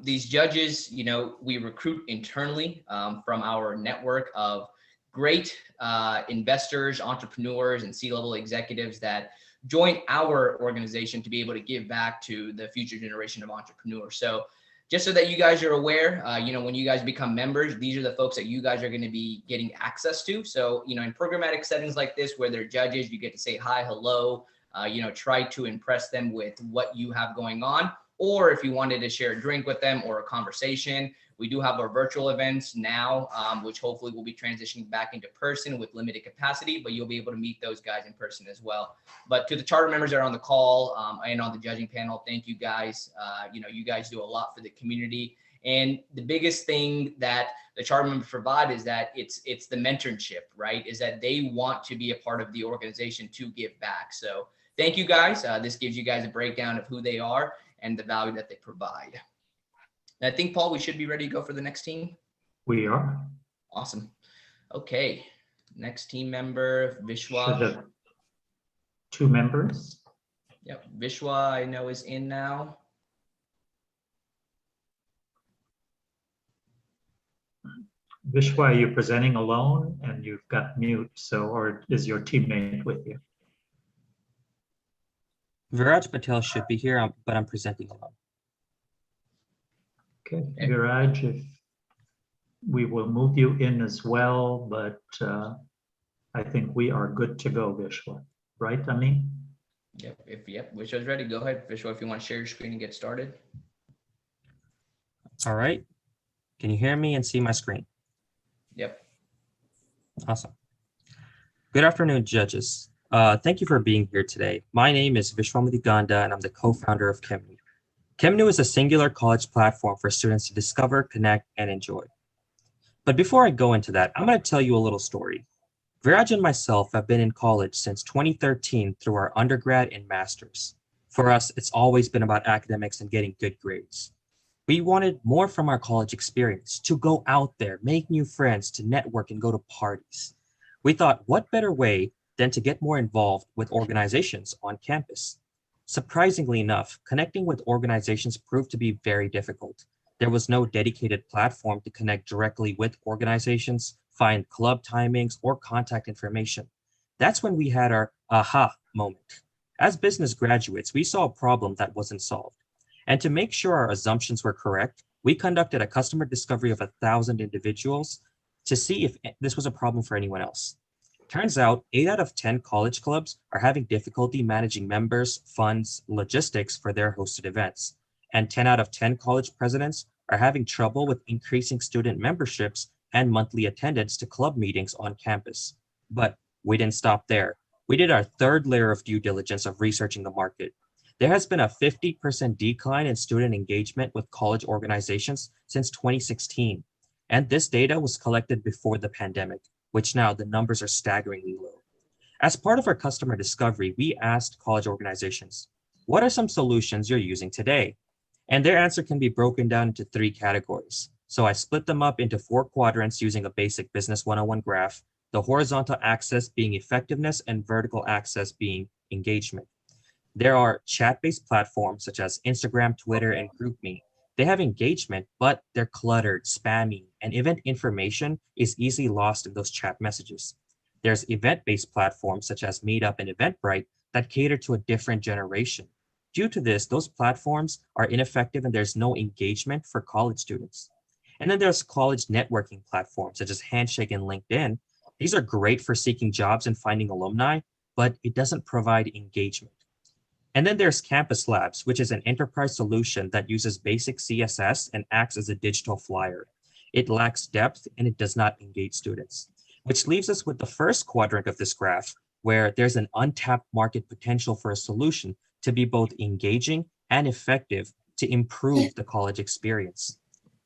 these judges, we recruit internally from our network of great investors, entrepreneurs, and C-level executives that join our organization to be able to give back to the future generation of entrepreneurs. So just so that you guys are aware, when you guys become members, these are the folks that you guys are going to be getting access to. So, in programmatic settings like this, where they're judges, you get to say hi, hello, try to impress them with what you have going on. Or if you wanted to share a drink with them or a conversation, we do have our virtual events now, which hopefully will be transitioning back into person with limited capacity, but you'll be able to meet those guys in person as well. But to the charter members that are on the call and on the judging panel, thank you guys. You guys do a lot for the community. And the biggest thing that the charter members provide is that it's the mentorship, right? Is that they want to be a part of the organization to give back. So thank you guys. This gives you guys a breakdown of who they are and the value that they provide. And I think, Paul, we should be ready to go for the next team. We are. Awesome. Okay. Next team member, Vishwa. Should have 2 members. Yep. Vishwa, I know, is in now. Vishwa, you're presenting alone and you've got mute, or is your teammate with you? Viraj Patel should be here, but I'm presenting alone. Okay, Viraj, if we will move you in as well, but I think we are good to go, Vishwa. Right, Ami? Yep. Vishwa's ready. Go ahead, Vishwa, if you want to share your screen and get started. All right. Can you hear me and see my screen? Yep. Awesome. Good afternoon, judges. Thank you for being here today. My name is Vishwamati Ganda, and I'm the co-founder of KEMNU. KEMNU is a singular college platform for students to discover, connect, and enjoy. But before I go into that, I'm going to tell you a little story. Viraj and myself have been in college since 2013 through our undergrad and master's. For us, it's always been about academics and getting good grades. We wanted more from our college experience, to go out there, make new friends, to network and go to parties. We thought, what better way than to get more involved with organizations on campus? Surprisingly enough, connecting with organizations proved to be very difficult. There was no dedicated platform to connect directly with organizations, find club timings, or contact information. That's when we had our aha moment. As business graduates, we saw a problem that wasn't solved. And to make sure our assumptions were correct, we conducted a customer discovery of 1,000 individuals to see if this was a problem for anyone else. Turns out 8 out of 10 college clubs are having difficulty managing members, funds, logistics for their hosted events. And 10 out of 10 college presidents are having trouble with increasing student memberships and monthly attendance to club meetings on campus. But we didn't stop there. We did our 3rd layer of due diligence of researching the market. There has been a 50% decline in student engagement with college organizations since 2016. And this data was collected before the pandemic, which now the numbers are staggeringly low. As part of our customer discovery, we asked college organizations, what are some solutions you're using today? And their answer can be broken down into 3 categories. So I split them up into 4 quadrants using a basic Business 101 graph, the horizontal axis being effectiveness and vertical axis being engagement. There are chat-based platforms such as Instagram, Twitter, and GroupMe. They have engagement, but they're cluttered, spammy, and event information is easily lost in those chat messages. There's event-based platforms such as Meetup and Eventbrite that cater to a different generation. Due to this, those platforms are ineffective and there's no engagement for college students. And then there's college networking platforms such as Handshake and LinkedIn. These are great for seeking jobs and finding alumni, but it doesn't provide engagement. And then there's Campus Labs, which is an enterprise solution that uses basic CSS and acts as a digital flyer. It lacks depth and it does not engage students, which leaves us with the first quadrant of this graph, where there's an untapped market potential for a solution to be both engaging and effective to improve the college experience.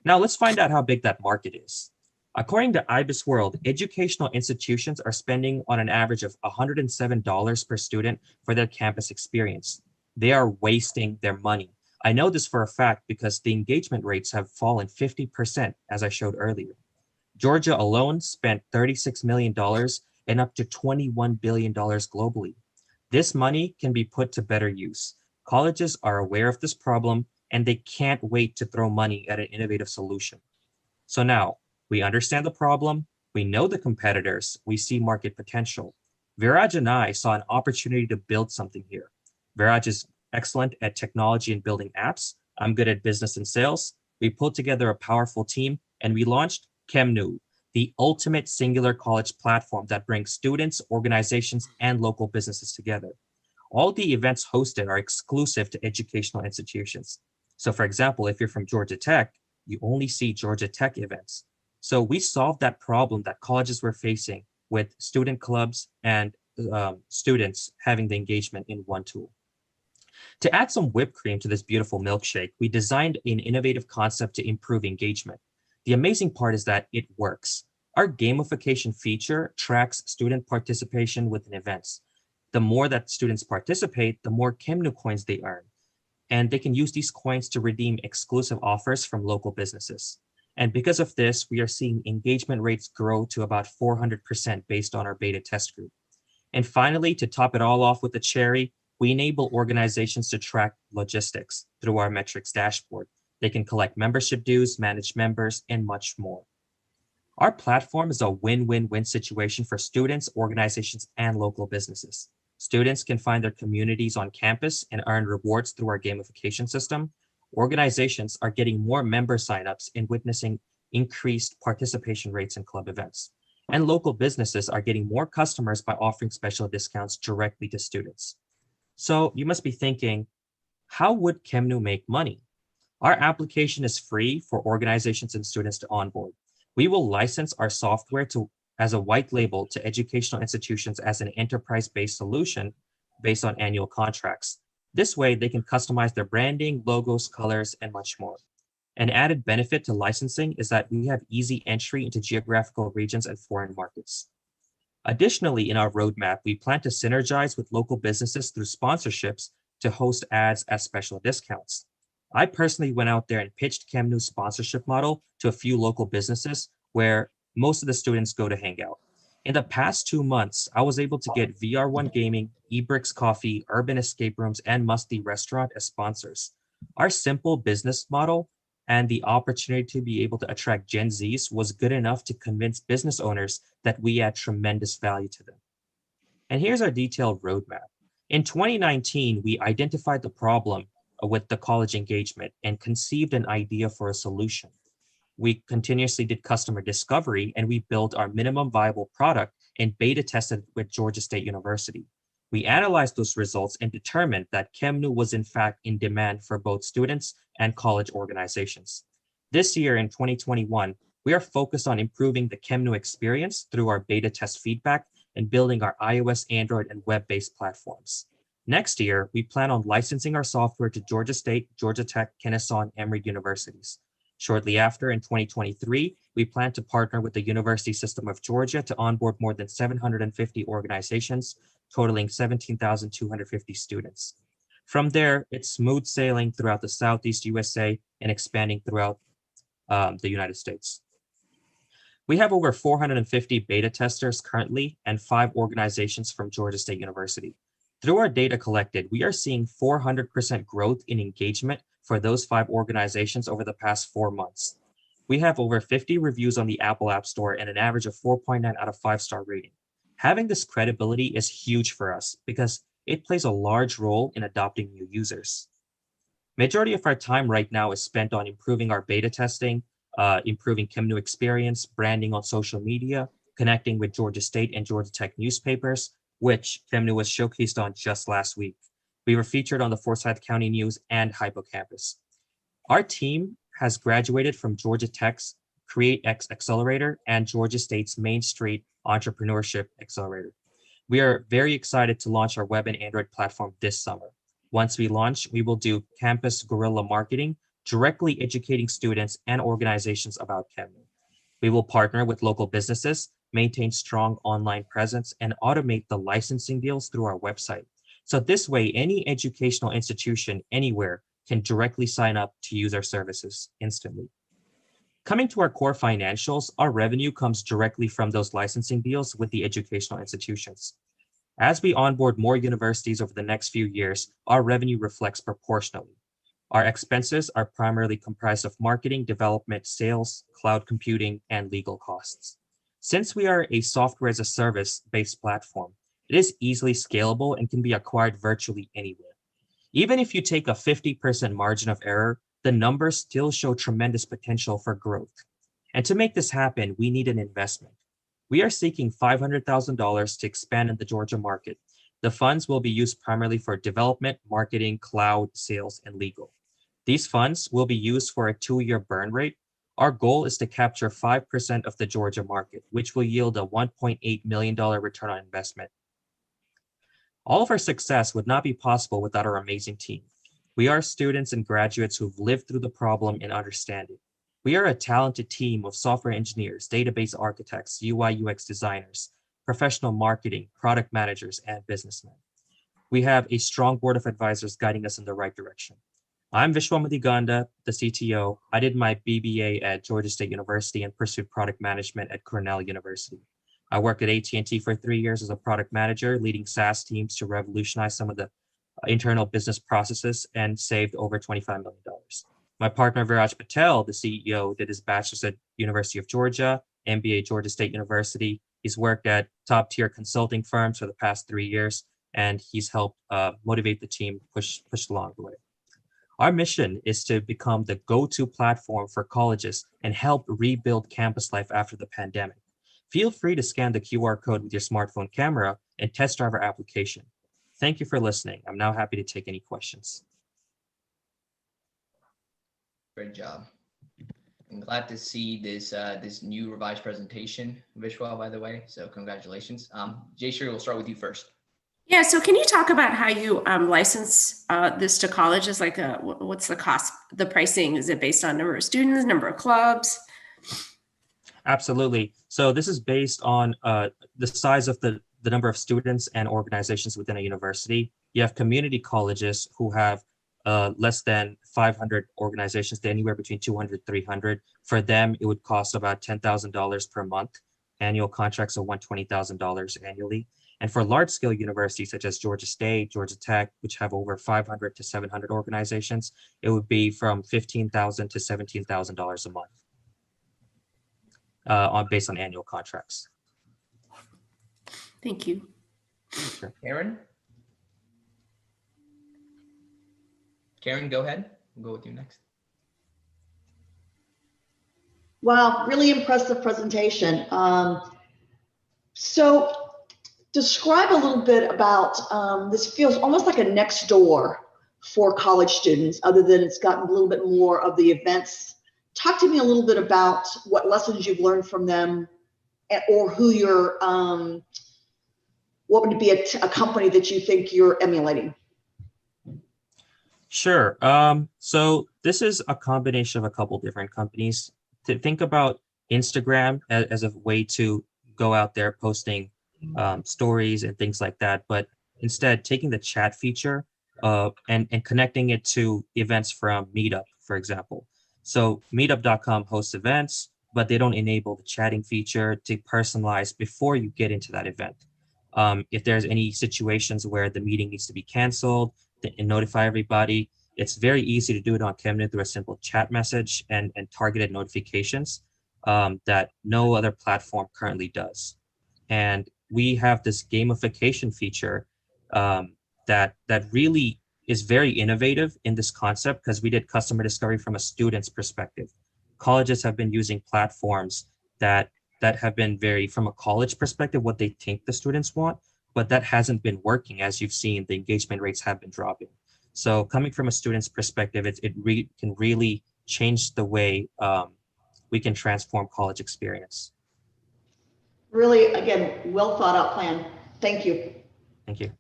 Now let's find out how big that market is. According to IBIS World, educational institutions are spending on an average of $107 per student for their campus experience. They are wasting their money. I know this for a fact because the engagement rates have fallen 50%, as I showed earlier. Georgia alone spent $36 million and up to $21 billion globally. This money can be put to better use. Colleges are aware of this problem and they can't wait to throw money at an innovative solution. So now we understand the problem, we know the competitors, we see market potential. Viraj and I saw an opportunity to build something here. Viraj is excellent at technology and building apps. I'm good at business and sales. We pulled together a powerful team and we launched TiE-U, the ultimate singular college platform that brings students, organizations, and local businesses together. All the events hosted are exclusive to educational institutions. So for example, if you're from Georgia Tech, you only see Georgia Tech events. So we solved that problem that colleges were facing with student clubs and students having the engagement in one tool. To add some whipped cream to this beautiful milkshake, we designed an innovative concept to improve engagement. The amazing part is that it works. Our gamification feature tracks student participation within events. The more that students participate, the more TiE-U coins they earn. And they can use these coins to redeem exclusive offers from local businesses. And because of this, we are seeing engagement rates grow to about 400% based on our beta test group. And finally, to top it all off with the cherry, we enable organizations to track logistics through our metrics dashboard. They can collect membership dues, manage members, and much more. Our platform is a win-win-win situation for students, organizations, and local businesses. Students can find their communities on campus and earn rewards through our gamification system. Organizations are getting more member signups and witnessing increased participation rates in club events. And local businesses are getting more customers by offering special discounts directly to students. So you must be thinking, how would TiE-U make money? Our application is free for organizations and students to onboard. We will license our software as a white label to educational institutions as an enterprise-based solution based on annual contracts. This way, they can customize their branding, logos, colors, and much more. An added benefit to licensing is that we have easy entry into geographical regions and foreign markets. Additionally, in our roadmap, we plan to synergize with local businesses through sponsorships to host ads as special discounts. I personally went out there and pitched TiE-U's sponsorship model to a few local businesses where most of the students go to hang out. In the past 2 months, I was able to get VR1 Gaming, eBricks Coffee, Urban Escape Rooms, and Musty Restaurant as sponsors. Our simple business model and the opportunity to be able to attract Gen Zs was good enough to convince business owners that we add tremendous value to them. And here's our detailed roadmap. In 2019, we identified the problem with the college engagement and conceived an idea for a solution. We continuously did customer discovery and we built our minimum viable product and beta tested with Georgia State University. We analyzed those results and determined that TiE-U was in fact in demand for both students and college organizations. This year in 2021, we are focused on improving the TiE-U experience through our beta test feedback and building our iOS, Android, and web-based platforms. Next year, we plan on licensing our software to Georgia State, Georgia Tech, Kennesaw, and Emory universities. Shortly after, in 2023, we plan to partner with the University System of Georgia to onboard more than 750 organizations, totaling 17,250 students. From there, it's smooth sailing throughout the Southeast USA and expanding throughout the United States. We have over 450 beta testers currently and 5 organizations from Georgia State University. Through our data collected, we are seeing 400% growth in engagement for those 5 organizations over the past 4 months. We have over 50 reviews on the Apple App Store and an average of 4.9 out of 5-star rating. Having this credibility is huge for us because it plays a large role in adopting new users. Majority of our time right now is spent on improving our beta testing, improving TiE-U experience, branding on social media, connecting with Georgia State and Georgia Tech newspapers, which TiE-U was showcased on just last week. We were featured on the Forsyth County News and Hippocampus. Our team has graduated from Georgia Tech's CreateX Accelerator and Georgia State's Main Street Entrepreneurship Accelerator. We are very excited to launch our web and Android platform this summer. Once we launch, we will do campus guerrilla marketing, directly educating students and organizations about TiE-U. We will partner with local businesses, maintain strong online presence, and automate the licensing deals through our website. So this way, any educational institution anywhere can directly sign up to use our services instantly. Coming to our core financials, our revenue comes directly from those licensing deals with the educational institutions. As we onboard more universities over the next few years, our revenue reflects proportionally. Our expenses are primarily comprised of marketing, development, sales, cloud computing, and legal costs. Since we are a software as a service based platform, it is easily scalable and can be acquired virtually anywhere. Even if you take a 50% margin of error, the numbers still show tremendous potential for growth. And to make this happen, we need an investment. We are seeking $500,000 to expand in the Georgia market. The funds will be used primarily for development, marketing, cloud, sales, and legal. These funds will be used for a 2-year burn rate. Our goal is to capture 5% of the Georgia market, which will yield a $1.8 million return on investment. All of our success would not be possible without our amazing team. We are students and graduates who've lived through the problem and understand it. We are a talented team of software engineers, database architects, UI UX designers, professional marketing, product managers, and businessmen. We have a strong board of advisors guiding us in the right direction. I'm Vishwamati Ganda, the CTO. I did my BBA at Georgia State University and pursued product management at Cornell University. I worked at AT&T for 3 years as a product manager, leading SaaS teams to revolutionize some of the internal business processes and saved over $25 million. My partner, Viraj Patel, the CEO, did his bachelor's at University of Georgia, MBA at Georgia State University. He's worked at top tier consulting firms for the past 3 years, and he's helped motivate the team push along the way. Our mission is to become the go-to platform for colleges and help rebuild campus life after the pandemic. Feel free to scan the QR code with your smartphone camera and test drive our application. Thank you for listening. I'm now happy to take any questions. Great job. I'm glad to see this this new revised presentation, Vishwa, by the way. So congratulations. Jayshree, we'll start with you first. Yeah, so can you talk about how you license this to colleges? Like, what's the cost, the pricing? Is it based on number of students, number of clubs? Absolutely. So this is based on the size of the number of students and organizations within a university. You have community colleges who have less than 500 organizations, anywhere between 200, 300. For them, it would cost about $10,000 per month. Annual contracts of $120,000 annually. And for large scale universities such as Georgia State, Georgia Tech, which have over 500 to 700 organizations, it would be from $15,000 to $17,000 a month based on annual contracts. Thank you. Sure. Karen, go ahead. We'll go with you next. Wow, really impressive presentation. So describe a little bit about, this feels almost like a next door for college students, other than it's gotten a little bit more of the events. Talk to me a little bit about what lessons you've learned from them, or who you're, what would be a company that you think you're emulating? Sure. So this is a combination of a couple different companies. To think about Instagram as a way to go out there posting stories and things like that, but instead taking the chat feature and connecting it to events from Meetup, for example. So meetup.com hosts events, but they don't enable the chatting feature to personalize before you get into that event. If there's any situations where the meeting needs to be canceled and notify everybody, it's very easy to do it on Chemnu through a simple chat message and targeted notifications that no other platform currently does. And we have this gamification feature that really is very innovative in this concept, because we did customer discovery from a student's perspective. Colleges have been using platforms that have been very, from a college perspective, what they think the students want, but that hasn't been working. As you've seen, the engagement rates have been dropping. So coming from a student's perspective, it can really change the way we can transform college experience. Really, again, well thought out plan. Thank you. Thank you.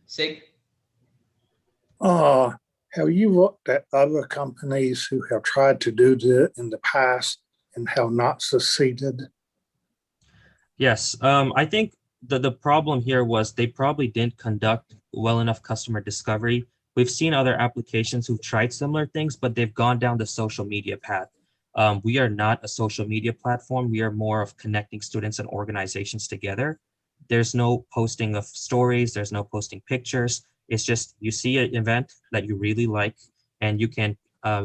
Sig? Have you looked at other companies who have tried to do that in the past and have not succeeded? Yes, I think the problem here was they probably didn't conduct well enough customer discovery We've seen other applications who've tried similar things, but they've gone down the social media path. We are not a social media platform. We are more of connecting students and organizations together. There's no posting of stories. There's no posting pictures. It's just you see an event that you really like, and you can,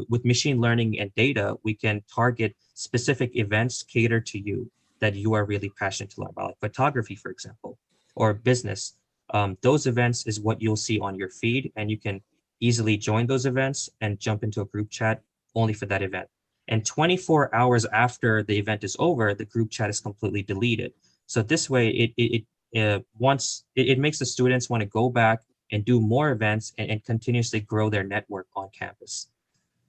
with machine learning and data, we can target specific events catered to you that you are really passionate to learn about, like photography, for example, or business. Those events is what you'll see on your feed, and you can easily join those events and jump into a group chat only for that event. And 24 hours after the event is over, the group chat is completely deleted. So this way, it makes the students want to go back and do more events and continuously grow their network on campus.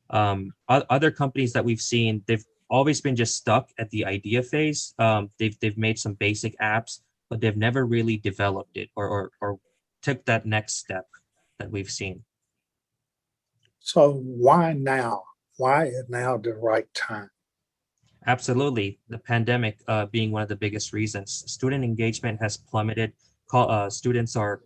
Other companies that we've seen, they've always been just stuck at the idea phase. They've made some basic apps, but they've never really developed it or took that next step that we've seen. So why now? Why is now the right time? Absolutely. The pandemic being one of the biggest reasons. Student engagement has plummeted. Students are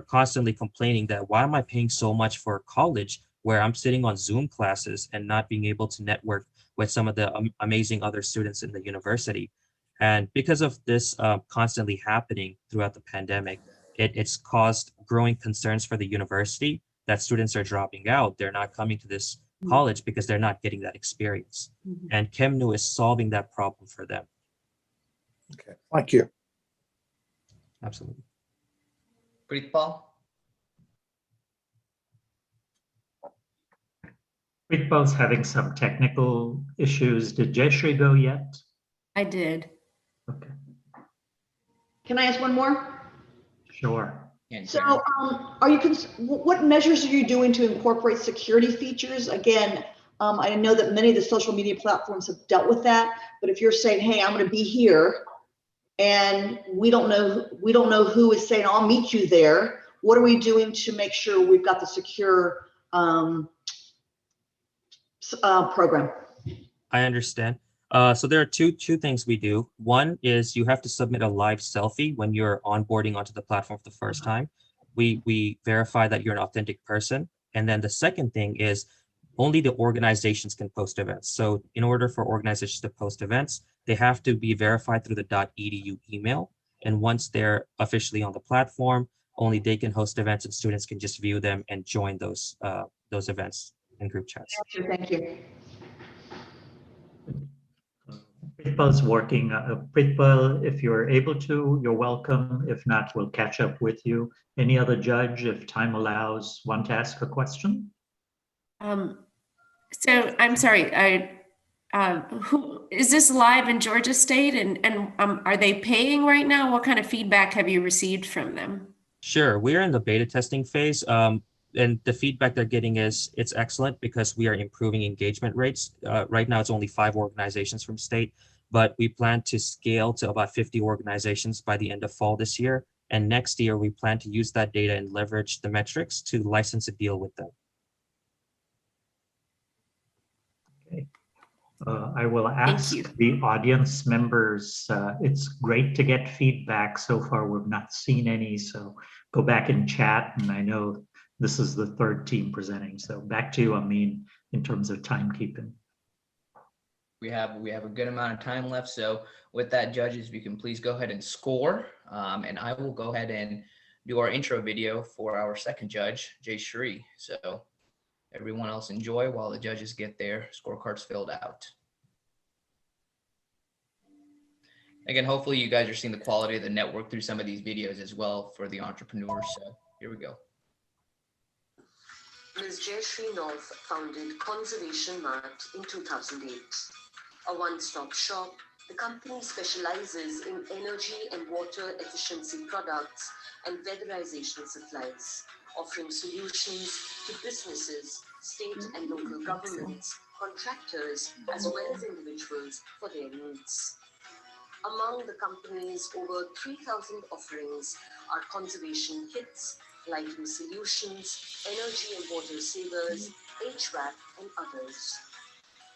constantly complaining that why am I paying so much for college where I'm sitting on Zoom classes and not being able to network with some of the amazing other students in the university. And because of this constantly happening throughout the pandemic, it's caused growing concerns for the university that students are dropping out. They're not coming to this college because they're not getting that experience. And ChemNu is solving that problem for them. Okay, thank you. Absolutely. Preetpal? Preetpal's having some technical issues. Did Jayashree go yet? I did. Okay, Can I ask one more? sure. So what measures are you doing to incorporate security features? Again, I know that many of the social media platforms have dealt with that, but if you're saying, hey, I'm going to be here and we don't know who is saying, I'll meet you there. What are we doing to make sure we've got the secure program? I understand. So there are two things we do. One is you have to submit a live selfie when you're onboarding onto the platform for the first time. We verify that you're an authentic person. And then the second thing is only the organizations can post events. So in order for organizations to post events, they have to be verified through the .edu email. And once they're officially on the platform, only they can host events and students can just view them and join those events and group chats. Thank you. Preetpal's working. Preetpal, if you're able to, you're welcome. If not, we'll catch up with you. Any other judge, if time allows, want to ask a question? So I'm sorry, who is this live in Georgia State, and are they paying right now? What kind of feedback have you received from them? Sure, we're in the beta testing phase. And the feedback they're getting is it's excellent because we are improving engagement rates. Right now, it's only 5 organizations from state, but we plan to scale to about 50 organizations by the end of fall this year. And next year, we plan to use that data and leverage the metrics to license a deal with them. Okay. I will ask the audience members. It's great to get feedback. So far, we've not seen any, so go back and chat. And I know this is the third team presenting. So back to you, Amin, in terms of timekeeping. We have a good amount of time left. So with that, judges, we can please go ahead and score. And I will go ahead and do our intro video for our second judge, Jayashree. So everyone else enjoy while the judges get their scorecards filled out. Again, hopefully you guys are seeing the quality of the network through some of these videos as well for the entrepreneurs. So here we go. Ms. Jayashree North founded Conservation Mart in 2008. A one-stop shop, the company specializes in energy and water efficiency products and weatherization supplies, offering solutions to businesses, state and local governments, contractors, as well as individuals for their needs. Among the company's over 3,000 offerings are conservation kits, lighting solutions, energy and water savers, HVAC, and others.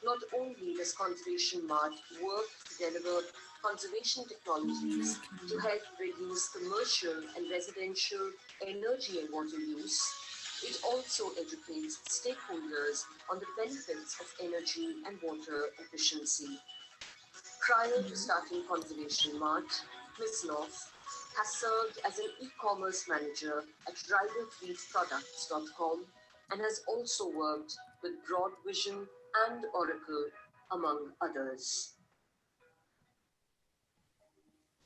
Not only does Conservation Mart work to deliver conservation technologies to help reduce commercial and residential energy and water use, It also educates stakeholders on the benefits of energy and water efficiency. Prior to starting Conservation Mart, Ms. North has served as an e-commerce manager at riderfleetproducts.com and has also worked with Broad Vision and Oracle, among others.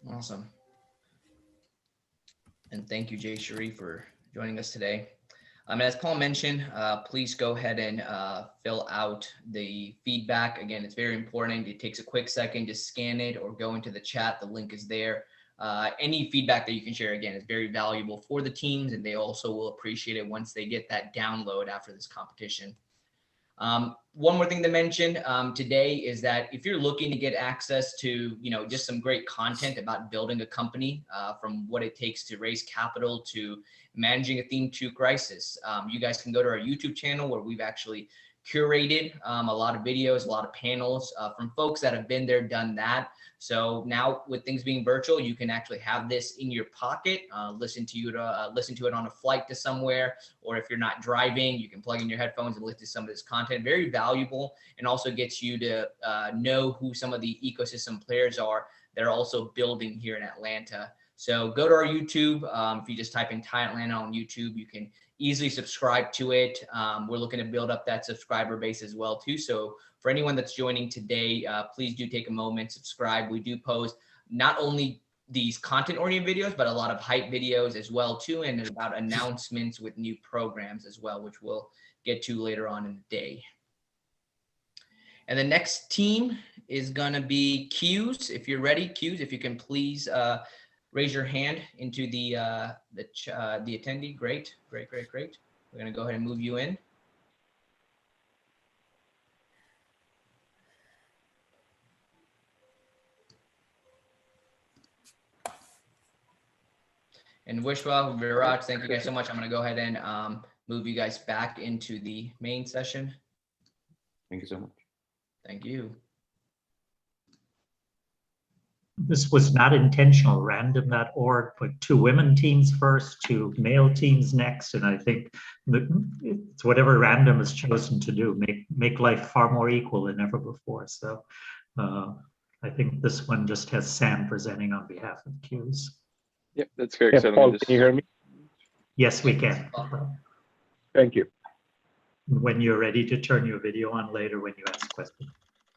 Awesome. And thank you, Jay Sharif, for joining us today. As Paul mentioned, please go ahead and fill out the feedback. Again, it's very important. It takes a quick second, just scan it or go into the chat. The link is there. Any feedback that you can share, again, is very valuable for the teams, and they also will appreciate it once they get that download after this competition. One more thing to mention today is that if you're looking to get access to, just some great content about building a company, from what it takes to raise capital to managing a Theme 2 crisis, you guys can go to our YouTube channel where we've actually curated a lot of videos, a lot of panels from folks that have been there, done that. So now with things being virtual, you can actually have this in your pocket, listen to it on a flight to somewhere, or if you're not driving, you can plug in your headphones and listen to some of this content. Very valuable, and also gets you to know who some of the ecosystem players are that are also building here in Atlanta. So go to our YouTube. If you just type in TiE Atlanta on YouTube, you can easily subscribe to it. We're looking to build up that subscriber base as well too. So for anyone that's joining today, please do take a moment, subscribe. We do post not only these content-oriented videos, but a lot of hype videos as well too, and about announcements with new programs as well, which we'll get to later on in the day. And the next team is gonna be Q's. If you're ready, Q's, if you can please raise your hand into the attendee. Great. We're gonna go ahead and move you in. And Wishwa, Viraj, thank you guys so much. I'm gonna go ahead and move you guys back into the main session. Thank you so much. Thank you. This was not intentional. Random.org put 2 women teams first, 2 male teams next, and I think it's whatever random has chosen to do, make life far more equal than ever before. So I think this one just has Sam presenting on behalf of Q's. Yep, that's very Yes, Paul, can you hear me? Yes, we can. Thank you. When you're ready to turn your video on later when you ask questions.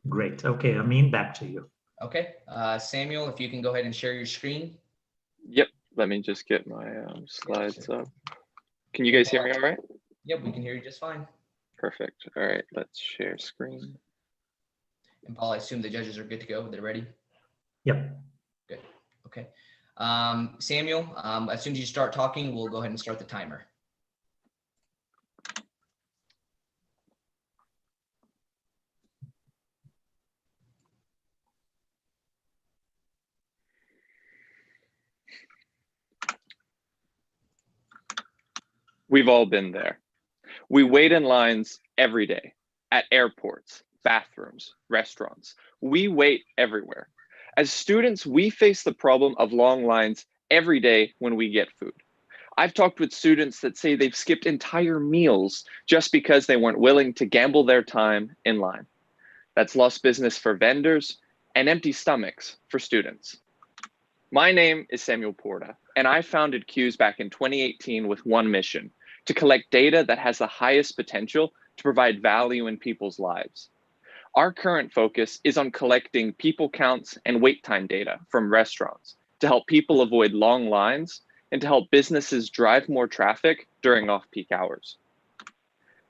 Great. Okay, Amin, back to you. Okay, Samuel, if you can go ahead and share your screen. Yep, let me just get my slides up. Can you guys hear me all right? Yep, we can hear you just fine. Perfect. All right, let's share screen. And Paul, I assume the judges are good to go. They're ready? Yep. Good. Okay. Samuel, as soon as you start talking, we'll go ahead and start the timer. We've all been there. We wait in lines every day, at airports, bathrooms, restaurants. We wait everywhere. As students, we face the problem of long lines every day when we get food. I've talked with students that say they've skipped entire meals just because they weren't willing to gamble their time in line. That's lost business for vendors and empty stomachs for students. My name is Samuel Porta, and I founded Q's back in 2018 with one mission: to collect data that has the highest potential to provide value in people's lives. Our current focus is on collecting people counts and wait time data from restaurants to help people avoid long lines and to help businesses drive more traffic during off-peak hours.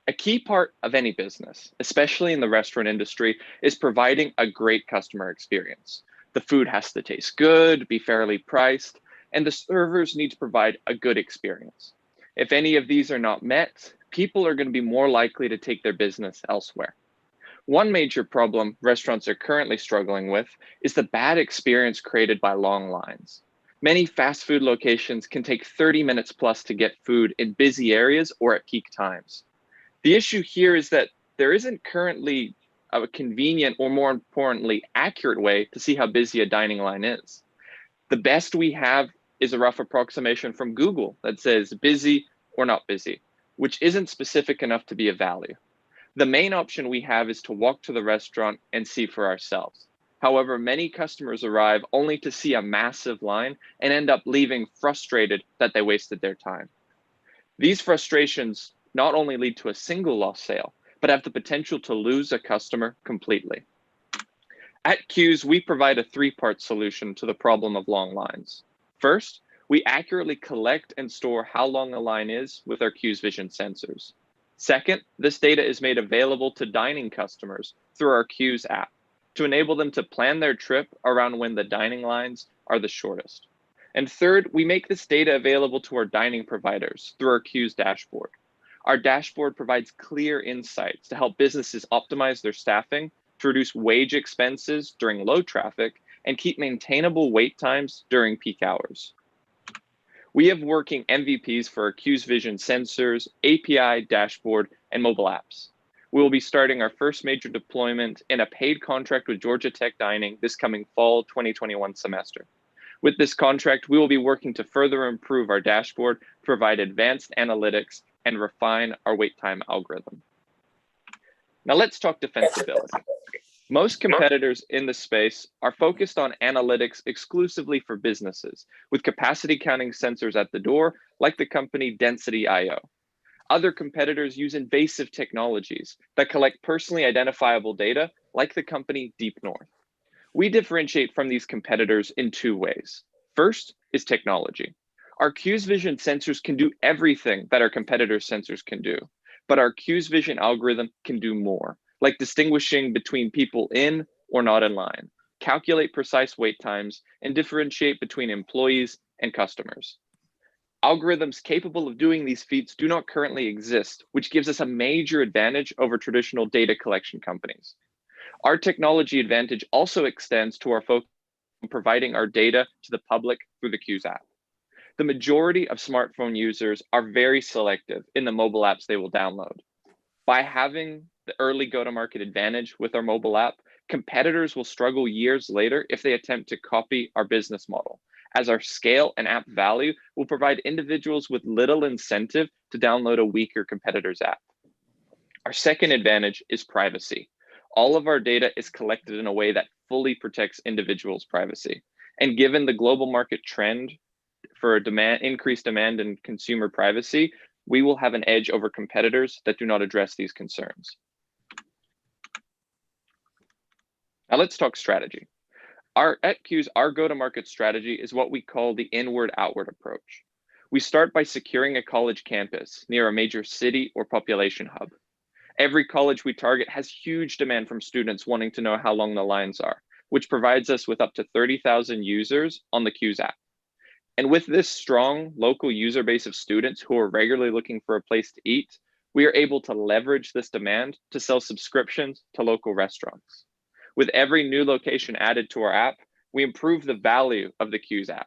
A key part of any business, especially in the restaurant industry, is providing a great customer experience. The food has to taste good, be fairly priced, and the servers need to provide a good experience. If any of these are not met, people are going to be more likely to take their business elsewhere. One major problem restaurants are currently struggling with is the bad experience created by long lines. Many fast food locations can take 30 minutes plus to get food in busy areas or at peak times. The issue here is that there isn't currently a convenient, or more importantly, accurate way to see how busy a dining line is. The best we have is a rough approximation from Google that says busy or not busy. which isn't specific enough to be of value. The main option we have is to walk to the restaurant and see for ourselves. However, many customers arrive only to see a massive line and end up leaving frustrated that they wasted their time. These frustrations not only lead to a single lost sale, but have the potential to lose a customer completely. At CUES, we provide a three-part solution to the problem of long lines. First, we accurately collect and store how long a line is with our CUES Vision sensors. Second, this data is made available to dining customers through our CUES app to enable them to plan their trip around when the dining lines are the shortest. And third, we make this data available to our dining providers through our CUES dashboard. Our dashboard provides clear insights to help businesses optimize their staffing, to reduce wage expenses during low traffic, and keep maintainable wait times during peak hours. We have working MVPs for our CUES Vision sensors, API, dashboard, and mobile apps. We will be starting our first major deployment in a paid contract with Georgia Tech Dining this coming fall 2021 semester. With this contract, we will be working to further improve our dashboard, provide advanced analytics, and refine our wait time algorithm. Now let's talk defensibility. Most competitors in the space are focused on analytics exclusively for businesses, with capacity counting sensors at the door, like the company Density.io. Other competitors use invasive technologies that collect personally identifiable data, like the company Deep North. We differentiate from these competitors in two ways. First is technology. Our CUES Vision sensors can do everything that our competitors' sensors can do, but our CUES Vision algorithm can do more, like distinguishing between people in or not in line, calculate precise wait times, and differentiate between employees and customers. Algorithms capable of doing these feats do not currently exist, which gives us a major advantage over traditional data collection companies. Our technology advantage also extends to our focus on providing our data to the public through the CUES app. The majority of smartphone users are very selective in the mobile apps they will download. By having the early go-to-market advantage with our mobile app, competitors will struggle years later if they attempt to copy our business model, as our scale and app value will provide individuals with little incentive to download a weaker competitor's app. Our second advantage is privacy. All of our data is collected in a way that fully protects individuals' privacy. And given the global market trend for increased demand in consumer privacy, we will have an edge over competitors that do not address these concerns. Now let's talk strategy. At CUES, our go-to-market strategy is what we call the inward-outward approach. We start by securing a college campus near a major city or population hub. Every college we target has huge demand from students wanting to know how long the lines are, which provides us with up to 30,000 users on the CUES app. And with this strong local user base of students who are regularly looking for a place to eat, we are able to leverage this demand to sell subscriptions to local restaurants. With every new location added to our app, we improve the value of the CUES app,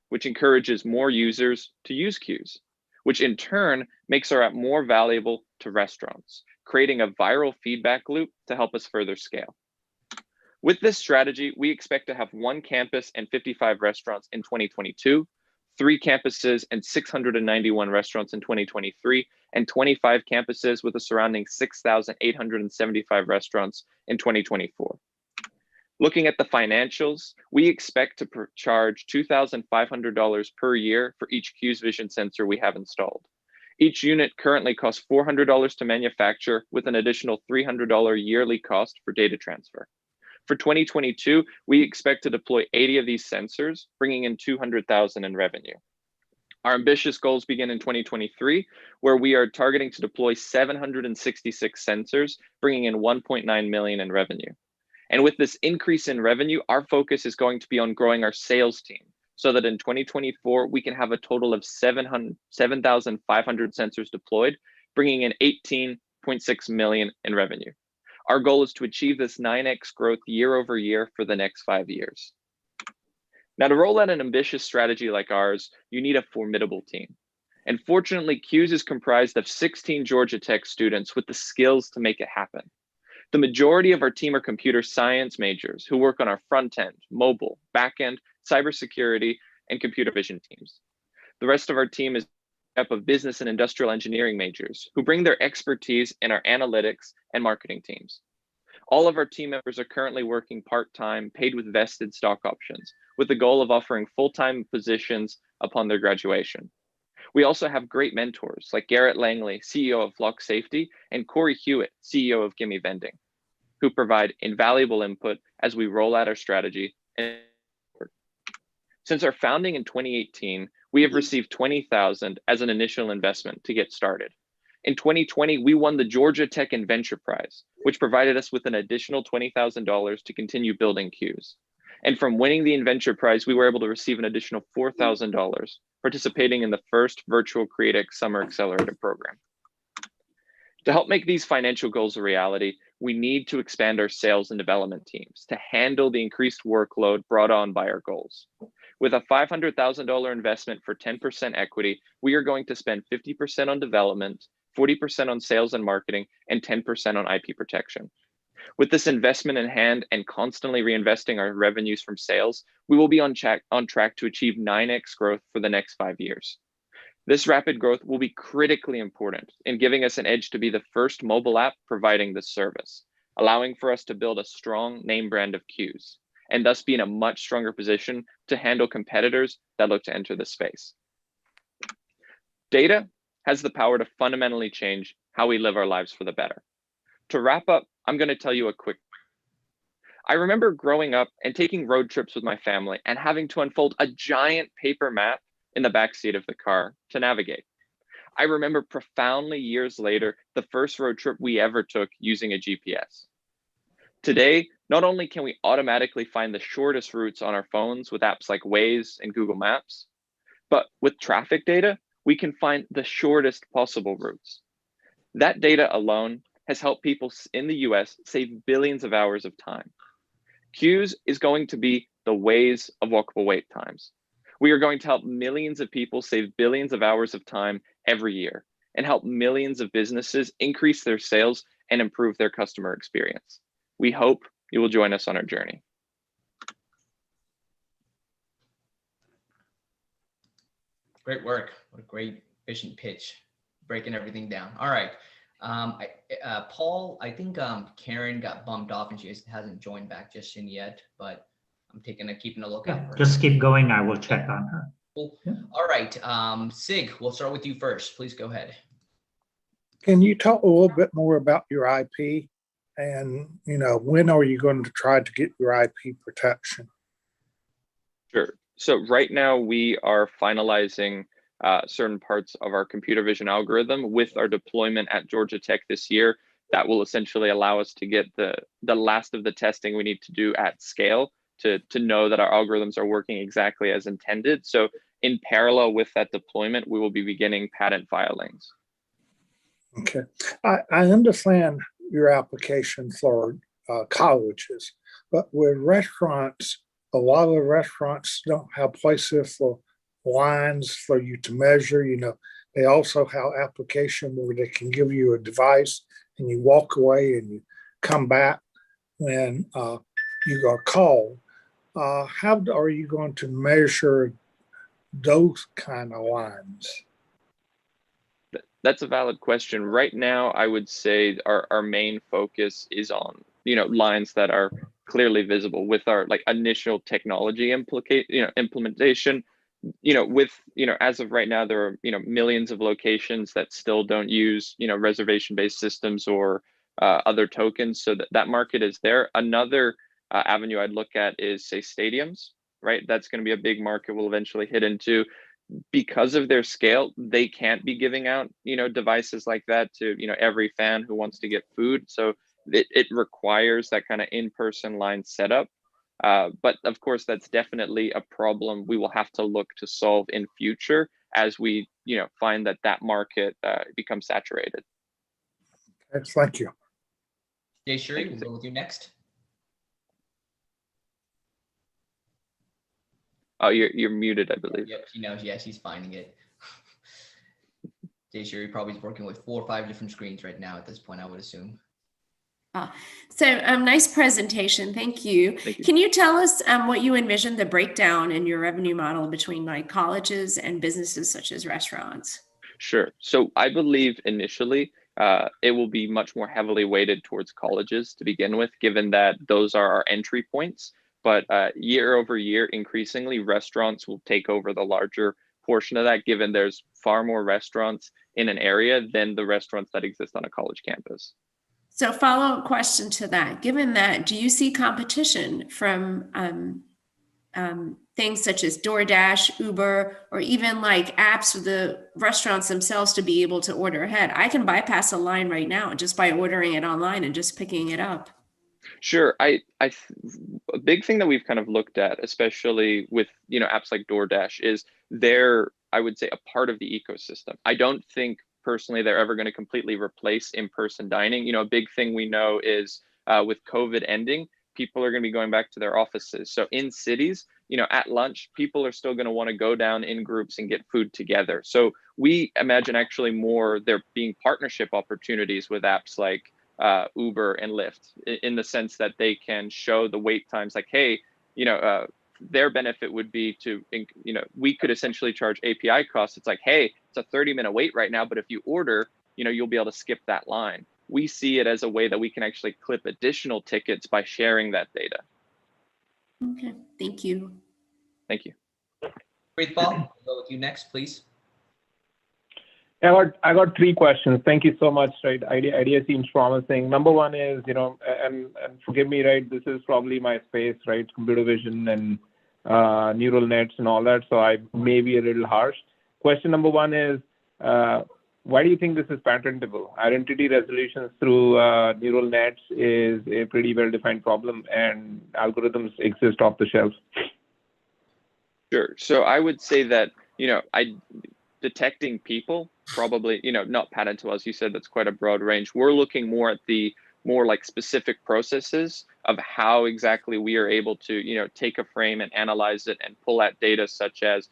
which encourages more users to use CUES, which in turn makes our app more valuable to restaurants, creating a viral feedback loop to help us further scale. With this strategy, we expect to have 1 campus and 55 restaurants in 2022, 3 campuses and 691 restaurants in 2023, and 25 campuses with a surrounding 6,875 restaurants in 2024. Looking at the financials, we expect to charge $2,500 per year for each CUES Vision sensor we have installed. Each unit currently costs $400 to manufacture, with an additional $300 yearly cost for data transfer. For 2022, we expect to deploy 80 of these sensors, bringing in $200,000 in revenue. Our ambitious goals begin in 2023, where we are targeting to deploy 766 sensors, bringing in $1.9 million in revenue. And with this increase in revenue, our focus is going to be on growing our sales team, so that in 2024, we can have a total of 7,500 sensors deployed, bringing in $18.6 million in revenue. Our goal is to achieve this 9x growth year over year for the next 5 years. Now, to roll out an ambitious strategy like ours, you need a formidable team. And fortunately, CUES is comprised of 16 Georgia Tech students with the skills to make it happen. The majority of our team are computer science majors who work on our front end, mobile, back end, cybersecurity, and computer vision teams. The rest of our team is up of business and industrial engineering majors who bring their expertise in our analytics and marketing teams. All of our team members are currently working part-time, paid with vested stock options, with the goal of offering full-time positions upon their graduation. We also have great mentors like Garrett Langley, CEO of Flock Safety, and Corey Hewitt, CEO of Gimme Vending, who provide invaluable input as we roll out our strategy. Since our founding in 2018, we have received $20,000 as an initial investment to get started. In 2020, we won the Georgia Tech and Venture Prize, which provided us with an additional $20,000 to continue building queues. And from winning the Venture Prize, we were able to receive an additional $4,000, participating in the first virtual CreateX Summer Accelerator program. To help make these financial goals a reality, we need to expand our sales and development teams to handle the increased workload brought on by our goals. With a $500,000 investment for 10% equity, we are going to spend 50% on development, 40% on sales and marketing, and 10% on IP protection. With this investment in hand and constantly reinvesting our revenues from sales, we will be on track to achieve 9x growth for the next 5 years. This rapid growth will be critically important in giving us an edge to be the first mobile app providing this service, allowing for us to build a strong name brand of queues, and thus be in a much stronger position to handle competitors that look to enter the space. Data has the power to fundamentally change how we live our lives for the better. To wrap up, I'm going to tell you a quick. I remember growing up and taking road trips with my family and having to unfold a giant paper map in the backseat of the car to navigate. I remember profoundly years later the first road trip we ever took using a GPS. Today, not only can we automatically find the shortest routes on our phones with apps like Waze and Google Maps, but with traffic data, we can find the shortest possible routes. That data alone has helped people in the US save billions of hours of time. Queues is going to be the Waze of walkable wait times. We are going to help millions of people save billions of hours of time every year and help millions of businesses increase their sales and improve their customer experience. We hope you will join us on our journey. Great work. What a great efficient pitch, breaking everything down. All right. Paul, I think Karen got bumped off and she hasn't joined back just in yet, but I'm keeping a lookout for her. Just keep going. I will check on her. Cool. Yeah. All right. Sig, we'll start with you first. Please go ahead. Can you talk a little bit more about your IP and, when are you going to try to get your IP protection? Sure. So right now we are finalizing certain parts of our computer vision algorithm with our deployment at Georgia Tech this year. That will essentially allow us to get the last of the testing we need to do at scale to know that our algorithms are working exactly as intended. So in parallel with that deployment, we will be beginning patent filings. Okay. I understand your application for colleges, but with restaurants, a lot of restaurants don't have places for lines for you to measure. They also have application where they can give you a device and you walk away and you come back when you are called. How are you going to measure those kind of lines? That's a valid question. Right now, I would say our main focus is on lines that are clearly visible with our initial technology implementation. As of right now, there are millions of locations that still don't use reservation-based systems or other tokens, so that market is there. Another avenue I'd look at is, say, stadiums, right? That's going to be a big market we'll eventually hit into. Because of their scale, they can't be giving out devices like that to every fan who wants to get food. So it requires that kind of in-person line setup. But of course, that's definitely a problem we will have to look to solve in future as we find that market becomes saturated. Thank you. Jay Shuri, we'll go with you next. Oh, you're muted, I believe. Yep, he knows. Yes, he's finding it. Jay Shuri probably is working with 4 or 5 different screens right now at this point, I would assume. Nice presentation. Thank you. Can you tell us what you envision the breakdown in your revenue model between colleges and businesses such as restaurants? Sure. So I believe initially it will be much more heavily weighted towards colleges to begin with, given that those are our entry points. But year over year, increasingly, restaurants will take over the larger portion of that, given there's far more restaurants in an area than the restaurants that exist on a college campus. So follow-up question to that, given that, do you see competition from things such as DoorDash, Uber, or even like apps for the restaurants themselves to be able to order ahead? I can bypass a line right now just by ordering it online and just picking it up. Sure. A big thing that we've kind of looked at, especially with, apps like DoorDash, is they're, I would say, a part of the ecosystem. I don't think personally they're ever going to completely replace in-person dining. A big thing we know is with COVID ending, people are going to be going back to their offices. So in cities, at lunch, people are still going to want to go down in groups and get food together. So we imagine actually more there being partnership opportunities with apps like Uber and Lyft, in the sense that they can show the wait times, like, hey, their benefit would be to, we could essentially charge API costs. It's like, hey, it's a 30-minute wait right now, but if you order, you'll be able to skip that line. We see it as a way that we can actually clip additional tickets by sharing that data. Okay, thank you. Thank you. Great, Paul. I'll go with you next, please. I got 3 questions. Thank you so much. Right, idea seems promising. Number one is, and forgive me, right, this is probably my space, right, computer vision and neural nets and all that, so I may be a little harsh. Question number one is, why do you think this is patentable? Identity resolutions through neural nets is a pretty well-defined problem, and algorithms exist off the shelf. Sure. So I would say that, detecting people, probably, not patentable, as you said, that's quite a broad range. We're looking more at the more like specific processes of how exactly we are able to, take a frame and analyze it and pull out data such as,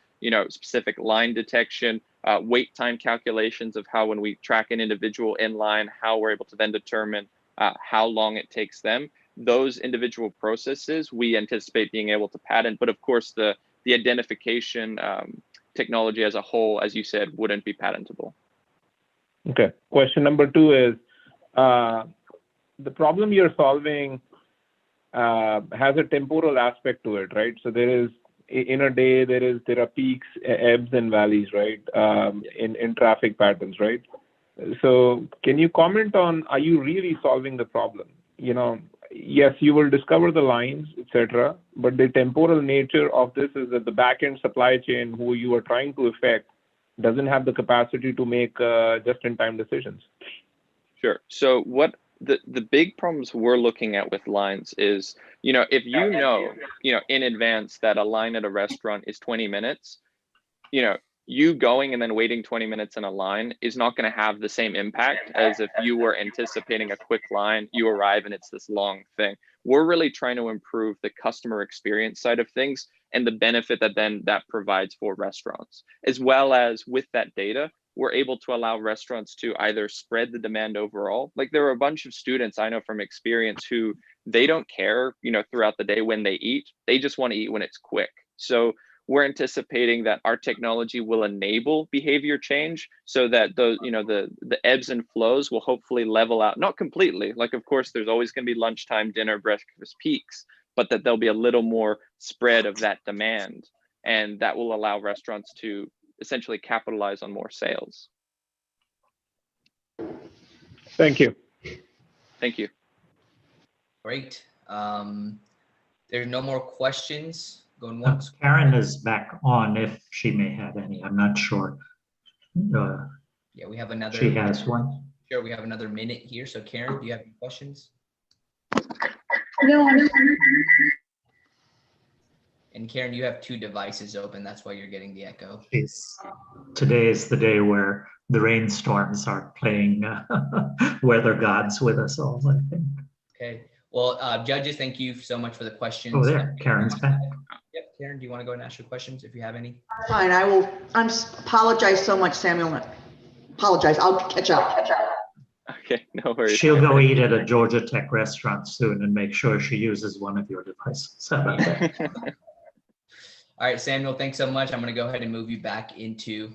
specific line detection, wait time calculations of how when we track an individual in line, how we're able to then determine how long it takes them. Those individual processes we anticipate being able to patent, but of course the identification technology as a whole, as you said, wouldn't be patentable. Okay. Question number 2 is, the problem you're solving has a temporal aspect to it, right? So there is, in a day, there are peaks, ebbs and valleys, right? In traffic patterns, right? So can you comment on, are you really solving the problem? Yes, you will discover the lines, etc., but the temporal nature of this is that the back-end supply chain who you are trying to affect doesn't have the capacity to make just-in-time decisions. Sure. So what the big problems we're looking at with lines is, if in advance that a line at a restaurant is 20 minutes, you going and then waiting 20 minutes in a line is not going to have the same impact as if you were anticipating a quick line, you arrive and it's this long thing. We're really trying to improve the customer experience side of things and the benefit that provides for restaurants, as well as with that data, we're able to allow restaurants to either spread the demand overall. Like there are a bunch of students I know from experience who they don't care, throughout the day when they eat, they just want to eat when it's quick. So we're anticipating that our technology will enable behavior change so that those, the ebbs and flows will hopefully level out, not completely. Like, of course, there's always going to be lunchtime, dinner, breakfast peaks, but that there'll be a little more spread of that demand. And that will allow restaurants to essentially capitalize on more sales. Thank you. Thank you. Great. There's no more questions. Going once. Karen is back on if she may have any. I'm not sure. Yeah, we have another. She has one. Sure, we have another minute here. So Karen, do you have any questions? No. And Karen, you have 2 devices open. That's why you're getting the echo. Today is the day where the rainstorms are playing weather gods with us all, I think. Okay. Well, judges, thank you so much for the questions. Oh, there, Karen's back. Yep, Karen, do you want to go and ask your questions if you have any? Fine, I will. Apologize so much, Samuel. Apologize. I'll catch up. Okay, no worries. She'll go eat at a Georgia Tech restaurant soon and make sure she uses one of your devices. How about that? All right, Samuel, thanks so much. I'm going to go ahead and move you back into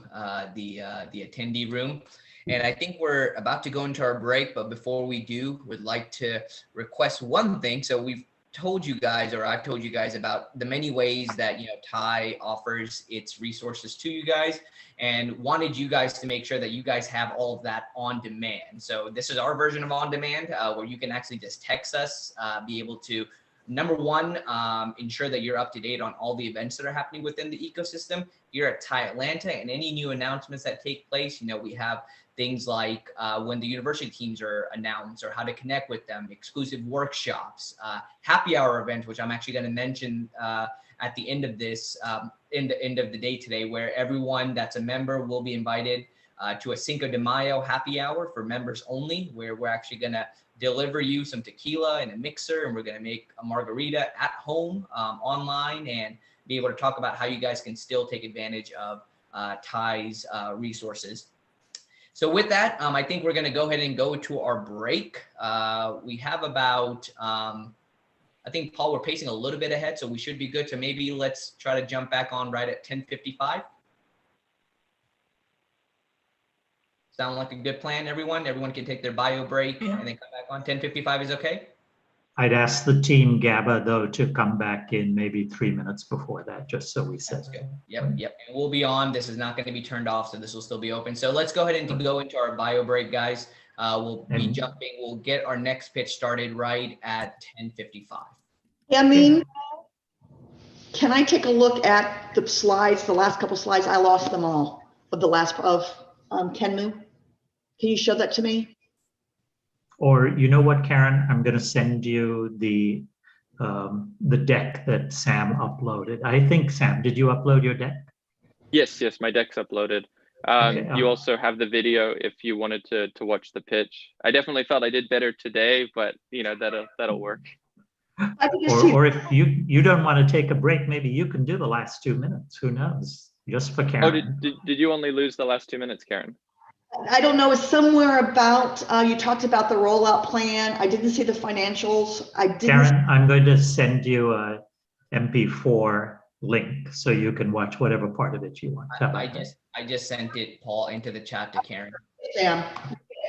the attendee room. And I think we're about to go into our break, but before we do, we'd like to request one thing. So we've told you guys, or I've told you guys about the many ways that, TiE offers its resources to you guys, and wanted you guys to make sure that you guys have all of that on demand. So this is our version of on demand, where you can actually just text us, be able to, number one, ensure that you're up to date on all the events that are happening within the ecosystem here at TiE Atlanta, and any new announcements that take place. We have things like when the university teams are announced, or how to connect with them, exclusive workshops, happy hour events, which I'm actually going to mention at the end of this, in the end of the day today, where everyone that's a member will be invited to a Cinco de Mayo happy hour for members only, where we're actually going to deliver you some tequila and a mixer, and we're going to make a margarita at home, online, and be able to talk about how you guys can still take advantage of TiE's resources. So with that, I think we're going to go ahead and go to our break. We have about, I think, Paul, we're pacing a little bit ahead, so we should be good. So maybe let's try to jump back on right at 10:55. Sound like a good plan, everyone? Everyone can take their bio break and then come back on. 10:55 is okay? I'd ask the team GABA, though, to come back in maybe 3 minutes before that, just so we said. That's good. Yep. And we'll be on. This is not going to be turned off, so this will still be open. So let's go ahead and go into our bio break, guys. We'll be jumping. We'll get our next pitch started right at 10:55. Yeah, I mean, can I take a look at the slides, the last couple slides? I lost them all of the last of Kenmu. Can you show that to me? Or you know what, Karen, I'm going to send you the deck that Sam uploaded. I think, Sam, did you upload your deck? Yes, my deck's uploaded. You also have the video if you wanted to watch the pitch. I definitely felt I did better today, but that'll work. Or if you don't want to take a break, maybe you can do the last 2 minutes. Who knows? Just for Karen. Oh, did you only lose the last 2 minutes, Karen? I don't know. It's somewhere about, you talked about the rollout plan. I didn't see the financials. Karen, I'm going to send you a MP4 link so you can watch whatever part of it you want. I just sent it, Paul, into the chat to Karen. Sam,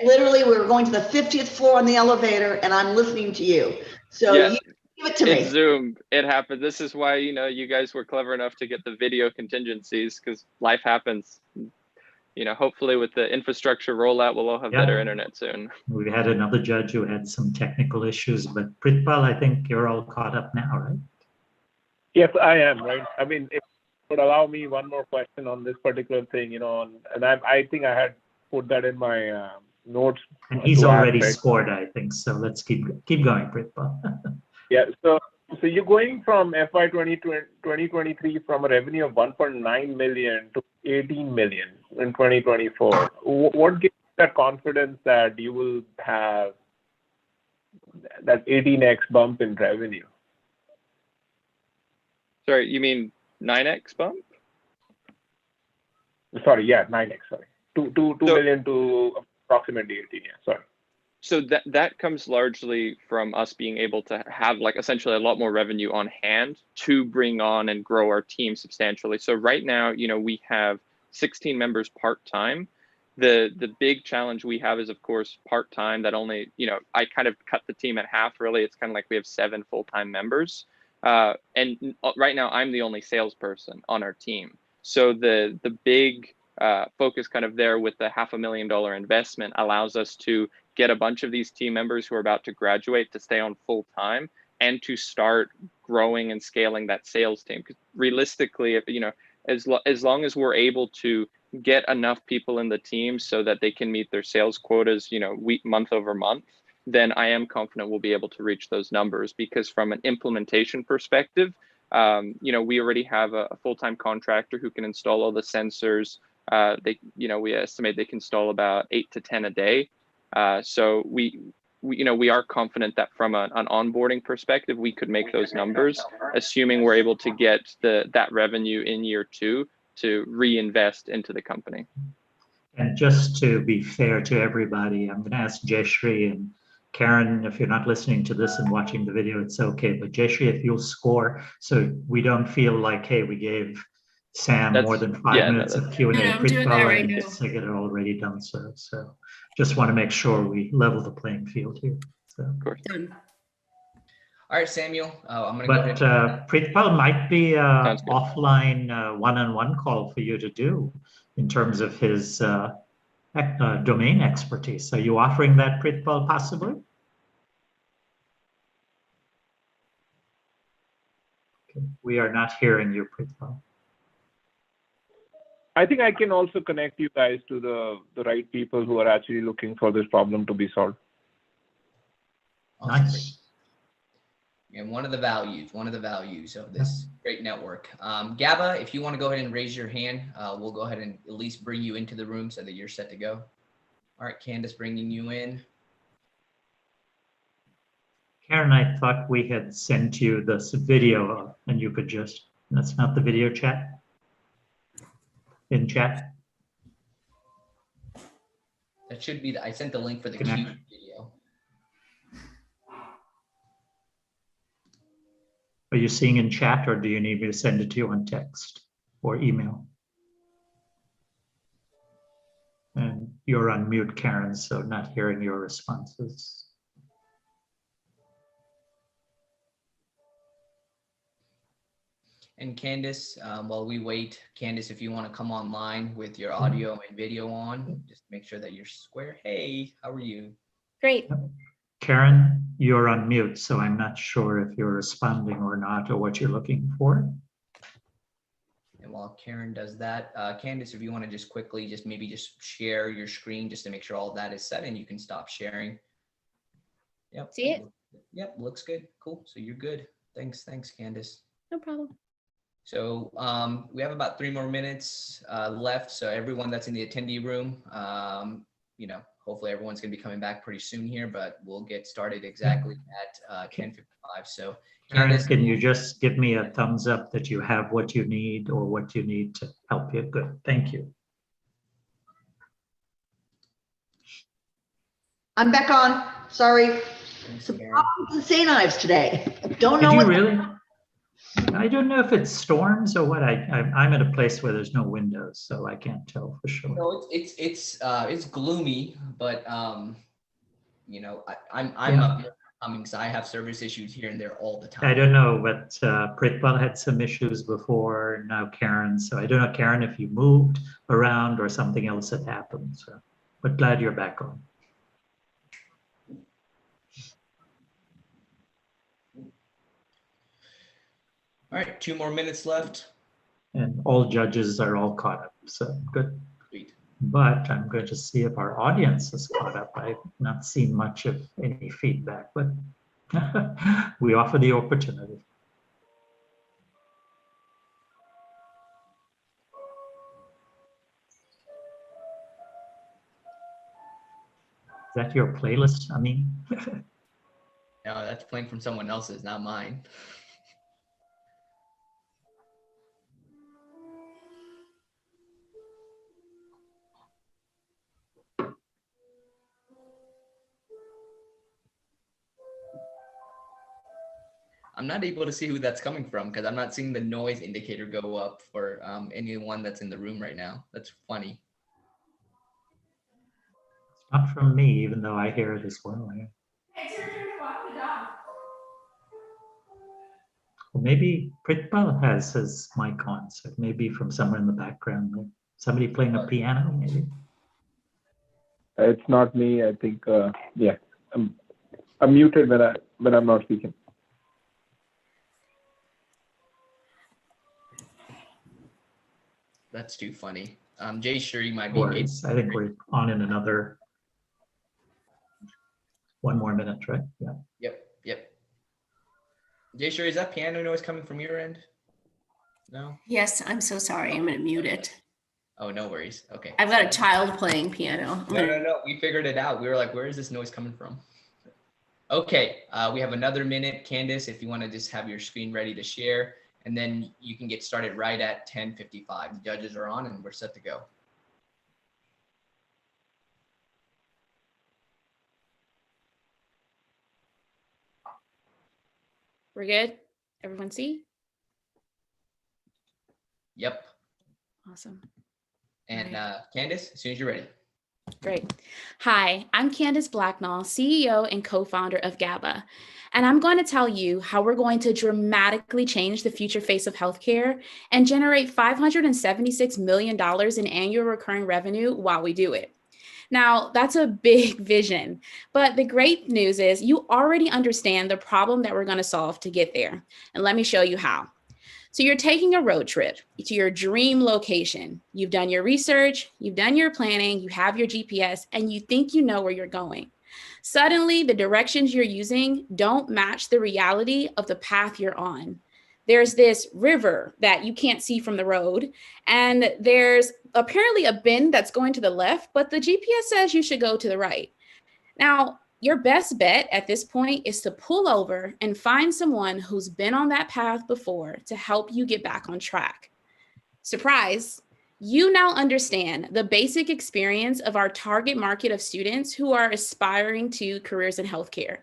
literally, we were going to the 50th floor on the elevator, and I'm listening to you. So yeah, you give it to me. It's Zoom. It happened. This is why you guys were clever enough to get the video contingencies, because life happens. Hopefully with the infrastructure rollout, we'll all have better internet soon. We had another judge who had some technical issues, but Pritpal, I think you're all caught up now, right? Yes, I am, right? I mean, if you would allow me one more question on this particular thing, and I think I had put that in my notes. And he's already scored, I think. So let's keep going, Pritpal. Yeah, so you're going from FY 2023 from a revenue of 1.9 million to 18 million in 2024. What gives you that confidence that you will have that 18x bump in revenue? Sorry, you mean 9x bump? Sorry, yeah, 9x, sorry. 2 million to approximately 18, yeah, sorry. So that comes largely from us being able to have essentially a lot more revenue on hand to bring on and grow our team substantially. So right now, we have 16 members part-time. The big challenge we have is, of course, part-time. That only, I kind of cut the team at half, really. It's kind of like we have 7 full-time members. And right now I'm the only salesperson on our team. So the big focus kind of there with the $500,000 investment allows us to get a bunch of these team members who are about to graduate to stay on full-time and to start growing and scaling that sales team. Because realistically, as long as we're able to get enough people in the team so that they can meet their sales quotas, month over month, then I am confident we'll be able to reach those numbers. Because from an implementation perspective, we already have a full-time contractor who can install all the sensors. We estimate they can install about 8 to 10 a day. So we are confident that from an onboarding perspective, we could make those numbers, assuming we're able to get that revenue in year 2 to reinvest into the company. And just to be fair to everybody, I'm going to ask Jayashree and Karen, if you're not listening to this and watching the video, it's okay. But Jayshree, if you'll score, so we don't feel like, hey, we gave Sam more than 5 minutes of Q&A. I'm doing that right now. Sig had already done so. So just want to make sure we level the playing field here. So. Done. All right, Samuel, I'm going to go ahead. But Pritpal might be an offline one-on-one call for you to do in terms of his domain expertise. Are you offering that, Pritpal, possibly? Okay. We are not hearing you, Pritpal. I think I can also connect you guys to the right people who are actually looking for this problem to be solved. Nice. And one of the values of this great network. Gaba, if you want to go ahead and raise your hand, we'll go ahead and at least bring you into the room so that you're set to go. All right, Candace, bringing you in. Karen, I thought we had sent you this video and you could just, that's not the video chat? In chat? That should be, I sent the link for the Q video. Are you seeing in chat or do you need me to send it to you on text or email? And you're on mute, Karen, so not hearing your responses. And Candace, while we wait, Candace, if you want to come online with your audio and video on, just make sure that you're square. Hey, how are you? Great. Karen, you're on mute, so I'm not sure if you're responding or not or what you're looking for. And while Karen does that, Candace, if you want to just quickly, maybe just share your screen just to make sure all of that is set and you can stop sharing. Yep. See it? Yep, looks good. Cool. So you're good. Thanks, Candace. No problem. So we have about 3 more minutes left. So everyone that's in the attendee room, you know, hopefully everyone's going to be coming back pretty soon here, but we'll get started exactly at 10:55. So Karen, Candace, can you just give me a thumbs up that you have what you need or what you need to help you? Good. Thank you. I'm back on. Sorry. Some problems with St. Ives today. Don't know. Did you what really? I don't know if it's storms or what. I'm at a place where there's no windows, so I can't tell for sure. no, it's gloomy, but you know, I'm up here coming because I have service issues here and there all the time. I don't know, but Pritpal had some issues before. Now Karen, so I don't know, Karen, if you moved around or something else had happened. So, but glad you're back on. All right, 2 more minutes left. And all judges are all caught up, so good. Sweet. But I'm going to see if our audience is caught up. I've not seen much of any feedback, but we offer the opportunity. Is that your playlist? I mean, No, that's playing from someone else's, not mine. I'm not able to see who that's coming from because I'm not seeing the noise indicator go up for anyone that's in the room right now. That's funny. it's not from me, even though I hear it as well. Yeah. It's your turn to walk the dog. Well, maybe Pritpal has his mic on, so it may be from somewhere in the background. Like somebody playing a piano, maybe. It's not me. I think, yeah, I'm muted when I'm not speaking. That's too funny. Jay, sure you might Or be. I think we're on in another 1 more minute, right? Yeah. Yep. Jay, sure, is that piano noise coming from your end? No? Yes, I'm so sorry. I'm going to mute it. Oh, no worries. Okay. I've got a child playing piano. No. We figured it out. We were like, where is this noise coming from? Okay. We have another minute. Candace, if you want to just have your screen ready to share, and then you can get started right at 10:55. The judges are on and we're set to go. We're good? Everyone see? Yep. Awesome. And Candace, as soon as you're ready. Great. Hi, I'm Candace Blacknall, CEO and co-founder of GABA, and I'm going to tell you how we're going to dramatically change the future face of healthcare and generate $576 million in annual recurring revenue while we do it. Now, that's a big vision, but the great news is you already understand the problem that we're going to solve to get there, and let me show you how. So you're taking a road trip to your dream location. You've done your research, you've done your planning, you have your GPS, and you think you know where you're going. Suddenly, the directions you're using don't match the reality of the path you're on. There's this river that you can't see from the road, and there's apparently a bend that's going to the left, but the GPS says you should go to the right. Now, your best bet at this point is to pull over and find someone who's been on that path before to help you get back on track. Surprise, you now understand the basic experience of our target market of students who are aspiring to careers in healthcare.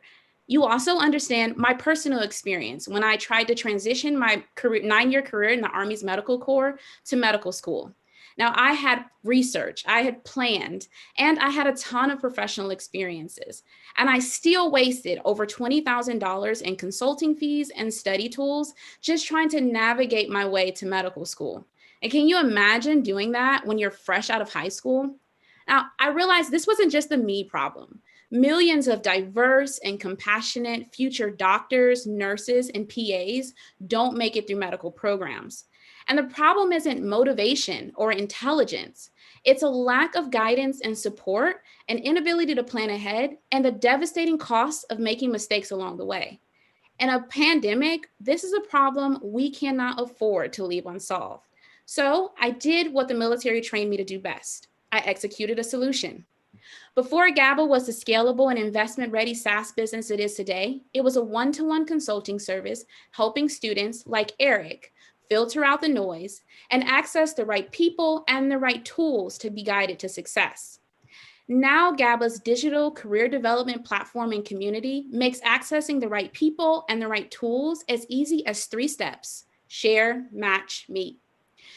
You also understand my personal experience when I tried to transition my 9-year career in the Army's Medical Corps to medical school. Now, I had research, I had planned, and I had a ton of professional experiences. And I still wasted over $20,000 in consulting fees and study tools just trying to navigate my way to medical school. And can you imagine doing that when you're fresh out of high school? Now, I realized this wasn't just a me problem. Millions of diverse and compassionate future doctors, nurses, and PAs don't make it through medical programs. And the problem isn't motivation or intelligence. It's a lack of guidance and support, an inability to plan ahead, and the devastating costs of making mistakes along the way. In a pandemic, this is a problem we cannot afford to leave unsolved. So I did what the military trained me to do best. I executed a solution. Before GABA was the scalable and investment-ready SaaS business it is today, it was a one-to-one consulting service helping students like Eric filter out the noise and access the right people and the right tools to be guided to success. Now GABA's digital career development platform and community makes accessing the right people and the right tools as easy as 3 steps: share, match, meet.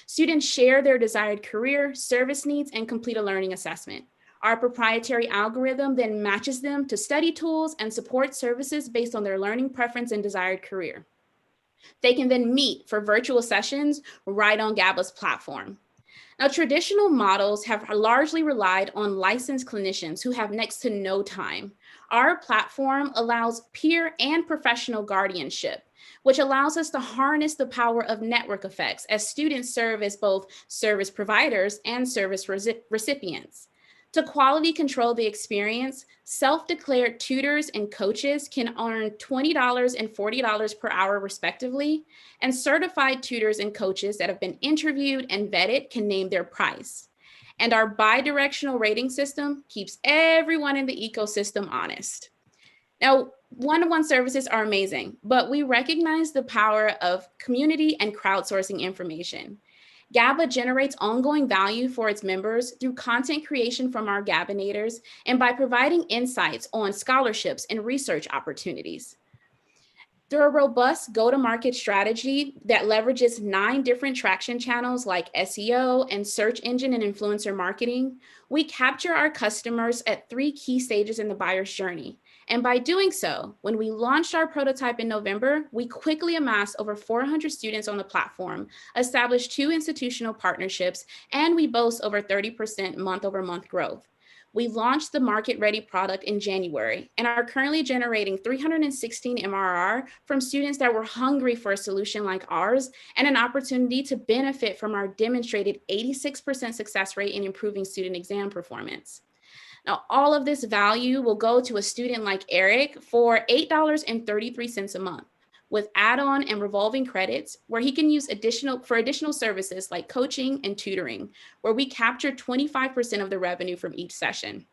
Students share their desired career, service needs, and complete a learning assessment. Our proprietary algorithm then matches them to study tools and support services based on their learning preference and desired career. They can then meet for virtual sessions right on GABA's platform. Now, traditional models have largely relied on licensed clinicians who have next to no time. Our platform allows peer and professional guardianship, which allows us to harness the power of network effects as students serve as both service providers and service recipients. To quality control the experience, self-declared tutors and coaches can earn $20 and $40 per hour respectively, and certified tutors and coaches that have been interviewed and vetted can name their price. And our bi-directional rating system keeps everyone in the ecosystem honest. Now, one-to-one services are amazing, but we recognize the power of community and crowdsourcing information. GABA generates ongoing value for its members through content creation from our GABinators and by providing insights on scholarships and research opportunities. Through a robust go-to-market strategy that leverages 9 different traction channels like SEO and search engine and influencer marketing, we capture our customers at 3 key stages in the buyer's journey. And by doing so, when we launched our prototype in November, we quickly amassed over 400 students on the platform, established 2 institutional partnerships, and we boast over 30% month-over-month growth. We launched the market-ready product in January and are currently generating 316 MRR from students that were hungry for a solution like ours and an opportunity to benefit from our demonstrated 86% success rate in improving student exam performance. Now, all of this value will go to a student like Eric for $8.33 a month with add-on and revolving credits where he can use additional services like coaching and tutoring, where we capture 25% of the revenue from each session.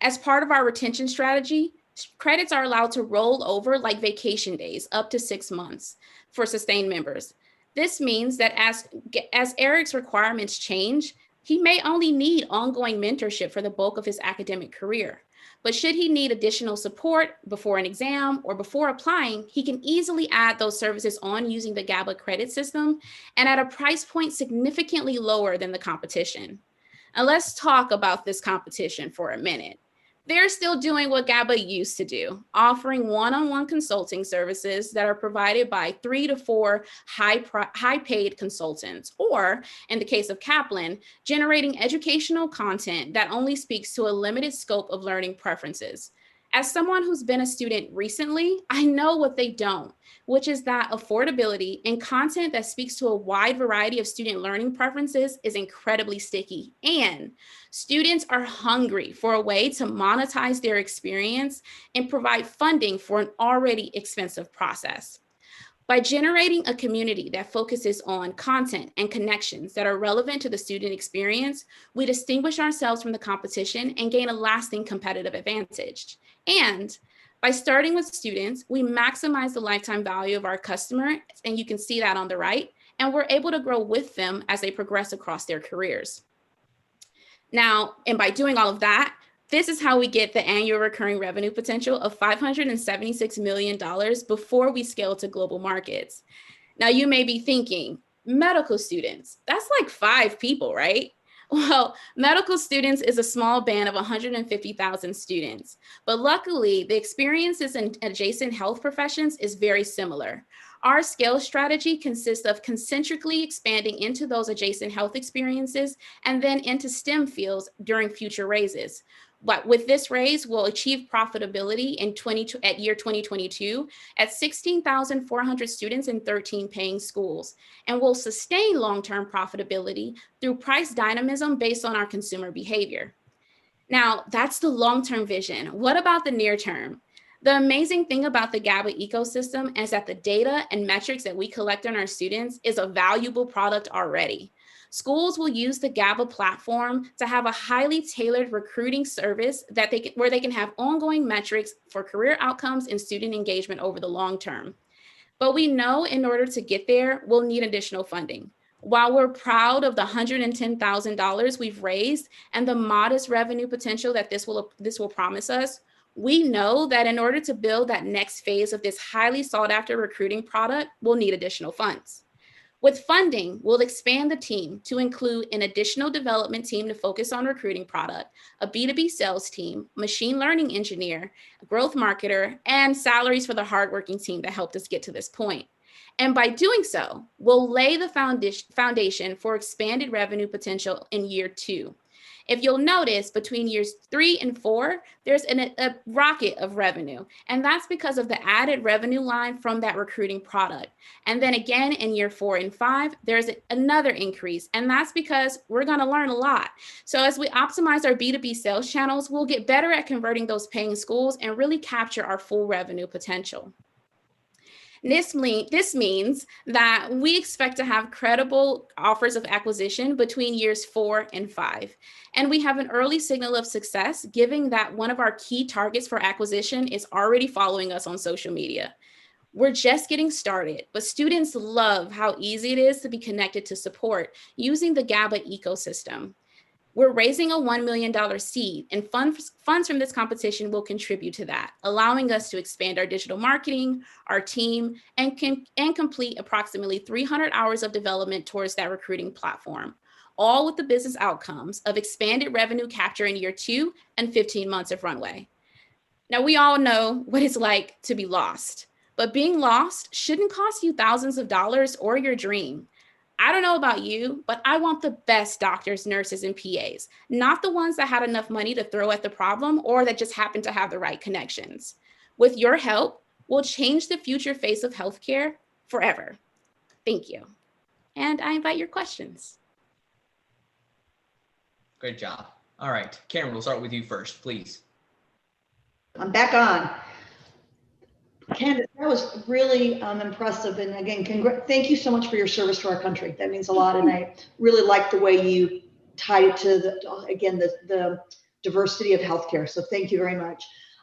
As part of our retention strategy, credits are allowed to roll over like vacation days up to 6 months for sustained members. This means that as Eric's requirements change, he may only need ongoing mentorship for the bulk of his academic career. But should he need additional support before an exam or before applying, he can easily add those services on using the GABA credit system and at a price point significantly lower than the competition. Now let's talk about this competition for a minute. They're still doing what GABA used to do, offering one-on-one consulting services that are provided by 3 to 4 high-paid consultants, or in the case of Kaplan, generating educational content that only speaks to a limited scope of learning preferences. As someone who's been a student recently, I know what they don't, which is that affordability and content that speaks to a wide variety of student learning preferences is incredibly sticky. And students are hungry for a way to monetize their experience and provide funding for an already expensive process. By generating a community that focuses on content and connections that are relevant to the student experience, we distinguish ourselves from the competition and gain a lasting competitive advantage. And by starting with students, we maximize the lifetime value of our customer, and you can see that on the right, and we're able to grow with them as they progress across their careers. Now, and by doing all of that, this is how we get the annual recurring revenue potential of $576 million before we scale to global markets. Now, you may be thinking, medical students, that's like 5 people, right? Well, medical students is a small band of 150,000 students, but luckily the experiences in adjacent health professions is very similar. Our scale strategy consists of concentrically expanding into those adjacent health experiences and then into STEM fields during future raises. But with this raise, we'll achieve profitability at year 2022 at 16,400 students in 13 paying schools, and we'll sustain long-term profitability through price dynamism based on our consumer behavior. Now, that's the long-term vision. What about the near term? The amazing thing about the GABA ecosystem is that the data and metrics that we collect on our students is a valuable product already. Schools will use the GABA platform to have a highly tailored recruiting service where they can have ongoing metrics for career outcomes and student engagement over the long term. But we know in order to get there, we'll need additional funding. While we're proud of the $110,000 we've raised and the modest revenue potential that this will promise us, we know that in order to build that next phase of this highly sought after recruiting product, we'll need additional funds. With funding, we'll expand the team to include an additional development team to focus on recruiting product, a B2B sales team, machine learning engineer, a growth marketer, and salaries for the hardworking team that helped us get to this point. And by doing so, we'll lay the foundation for expanded revenue potential in year 2. If you'll notice, between years 3 and 4, there's a rocket of revenue. And that's because of the added revenue line from that recruiting product. And then again, in year 4 and 5, there's another increase. And that's because we're going to learn a lot. So as we optimize our B2B sales channels, we'll get better at converting those paying schools and really capture our full revenue potential. This means that we expect to have credible offers of acquisition between years 4 and 5. And we have an early signal of success, given that one of our key targets for acquisition is already following us on social media. We're just getting started, but students love how easy it is to be connected to support using the GABA ecosystem. We're raising a $1 million seed, and funds from this competition will contribute to that, allowing us to expand our digital marketing, our team, and complete approximately 300 hours of development towards that recruiting platform, all with the business outcomes of expanded revenue capture in year 2 and 15 months of runway. Now, we all know what it's like to be lost, but being lost shouldn't cost you thousands of dollars or your dream. I don't know about you, but I want the best doctors, nurses, and PAs, not the ones that had enough money to throw at the problem or that just happened to have the right connections. With your help, we'll change the future face of healthcare forever. Thank you. And I invite your questions. Great job. All right, Cameron, we'll start with you first, please. I'm back on. Candace, that was really impressive. And again, thank you so much for your service to our country. That means a lot. And I really like the way you tied it to the diversity of healthcare. So thank you very much.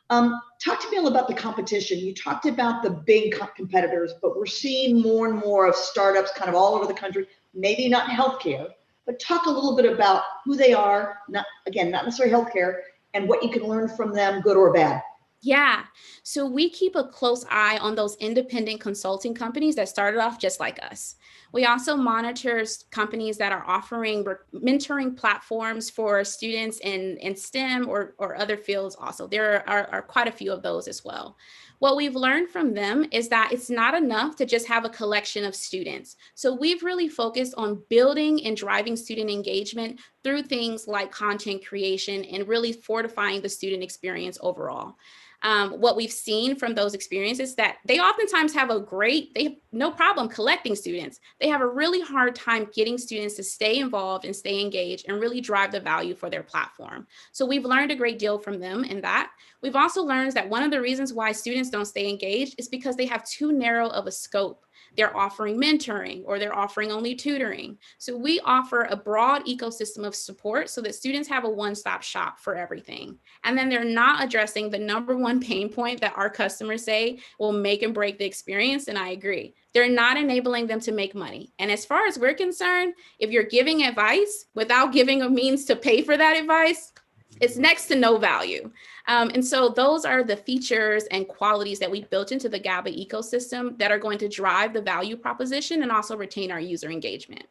Talk to me a little about the competition. You talked about the big competitors, but we're seeing more and more of startups kind of all over the country, maybe not healthcare, but talk a little bit about who they are, not necessarily healthcare, and what you can learn from them, good or bad? Yeah, so we keep a close eye on those independent consulting companies that started off just like us. We also monitor companies that are offering mentoring platforms for students in STEM or other fields also. There are quite a few of those as well. What we've learned from them is that it's not enough to just have a collection of students. So we've really focused on building and driving student engagement through things like content creation and really fortifying the student experience overall. What we've seen from those experiences that they oftentimes have they have no problem collecting students. They have a really hard time getting students to stay involved and stay engaged and really drive the value for their platform. So we've learned a great deal from them in that. We've also learned that one of the reasons why students don't stay engaged is because they have too narrow of a scope. They're offering mentoring or they're offering only tutoring. So we offer a broad ecosystem of support so that students have a one-stop shop for everything. And then they're not addressing the number one pain point that our customers say will make and break the experience. And I agree. They're not enabling them to make money. And as far as we're concerned, if you're giving advice without giving a means to pay for that advice, it's next to no value. And so those are the features and qualities that we built into the GABA ecosystem that are going to drive the value proposition and also retain our user engagement.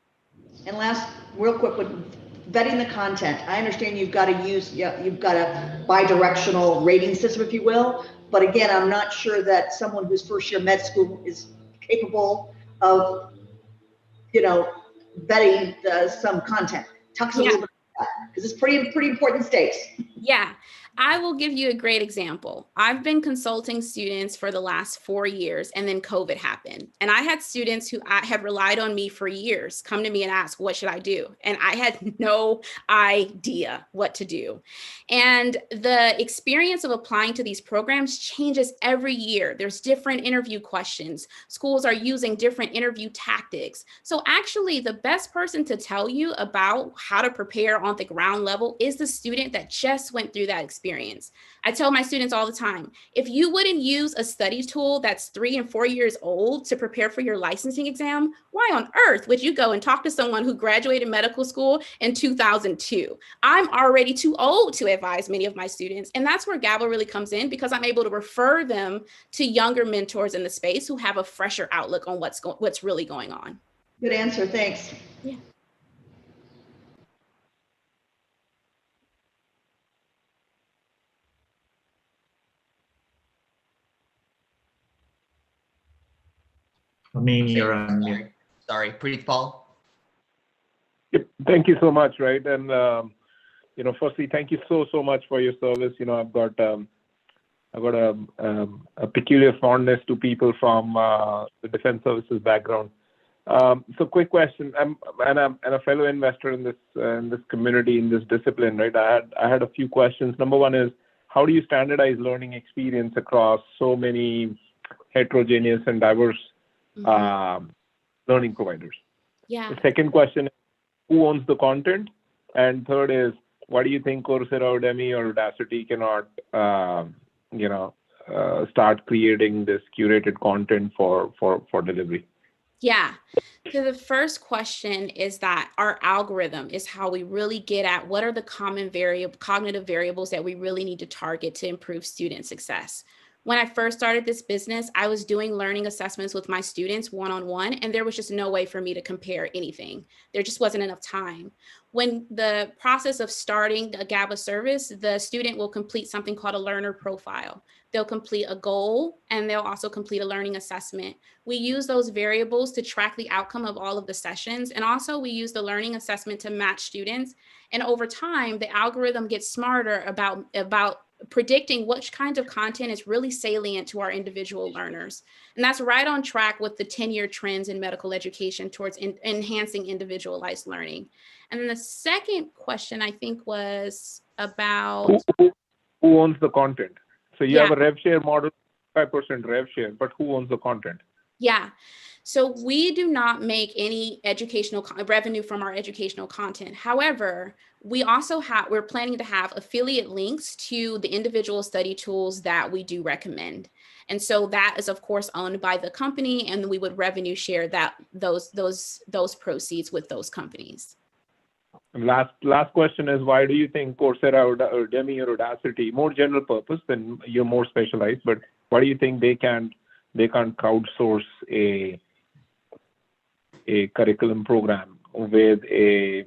And last, real quick, with vetting the content, I understand you've got a bi-directional rating system, if you will. But again, I'm not sure that someone who's first year med school is capable of, vetting some content. Talk to us a little bit about that, because it's pretty important stakes. Yeah, I will give you a great example. I've been consulting students for the last 4 years, and then COVID happened. And I had students who have relied on me for years come to me and ask, what should I do? And I had no idea what to do. And the experience of applying to these programs changes every year. There's different interview questions. Schools are using different interview tactics. So actually, the best person to tell you about how to prepare on the ground level is the student that just went through that experience. I tell my students all the time, if you wouldn't use a study tool that's 3 and 4 years old to prepare for your licensing exam, why on earth would you go and talk to someone who graduated medical school in 2002? I'm already too old to advise many of my students. And that's where GABA really comes in, because I'm able to refer them to younger mentors in the space who have a fresher outlook on what's really going on. Good answer, thanks. Yeah. You're on mute. Sorry, Preet Paul. Yep. Thank you so much, right? And firstly, thank you so much for your service. I've got a peculiar fondness to people from the defense services background. So, quick question. I'm a fellow investor in this community, in this discipline, right? I had a few questions. Number one is, how do you standardize learning experience across so many heterogeneous and diverse learning providers? Yeah. The second question is, who owns the content? And third is, why do you think Coursera, Udemy, or Udacity cannot, start creating this curated content for delivery? Yeah. So the first question is that our algorithm is how we really get at what are the common cognitive variables that we really need to target to improve student success. When I first started this business, I was doing learning assessments with my students one-on-one, and there was just no way for me to compare anything. There just wasn't enough time. When the process of starting a GABA service, the student will complete something called a learner profile. They'll complete a goal, and they'll also complete a learning assessment. We use those variables to track the outcome of all of the sessions. And also we use the learning assessment to match students. And over time, the algorithm gets smarter about predicting which kinds of content is really salient to our individual learners. And that's right on track with the 10-year trends in medical education towards enhancing individualized learning. And then the second question, I think, was about who owns the content. So you have a rev share model, 5% rev share, but who owns the content? Yeah. So we do not make any educational revenue from our educational content. However, we're planning to have affiliate links to the individual study tools that we do recommend. And so that is, of course, owned by the company, and we would revenue share those proceeds with those companies. Last question is, why do you think Coursera or Udemy or Audacity, more general purpose, then you're more specialized, but why do you think they can't crowdsource a curriculum program with a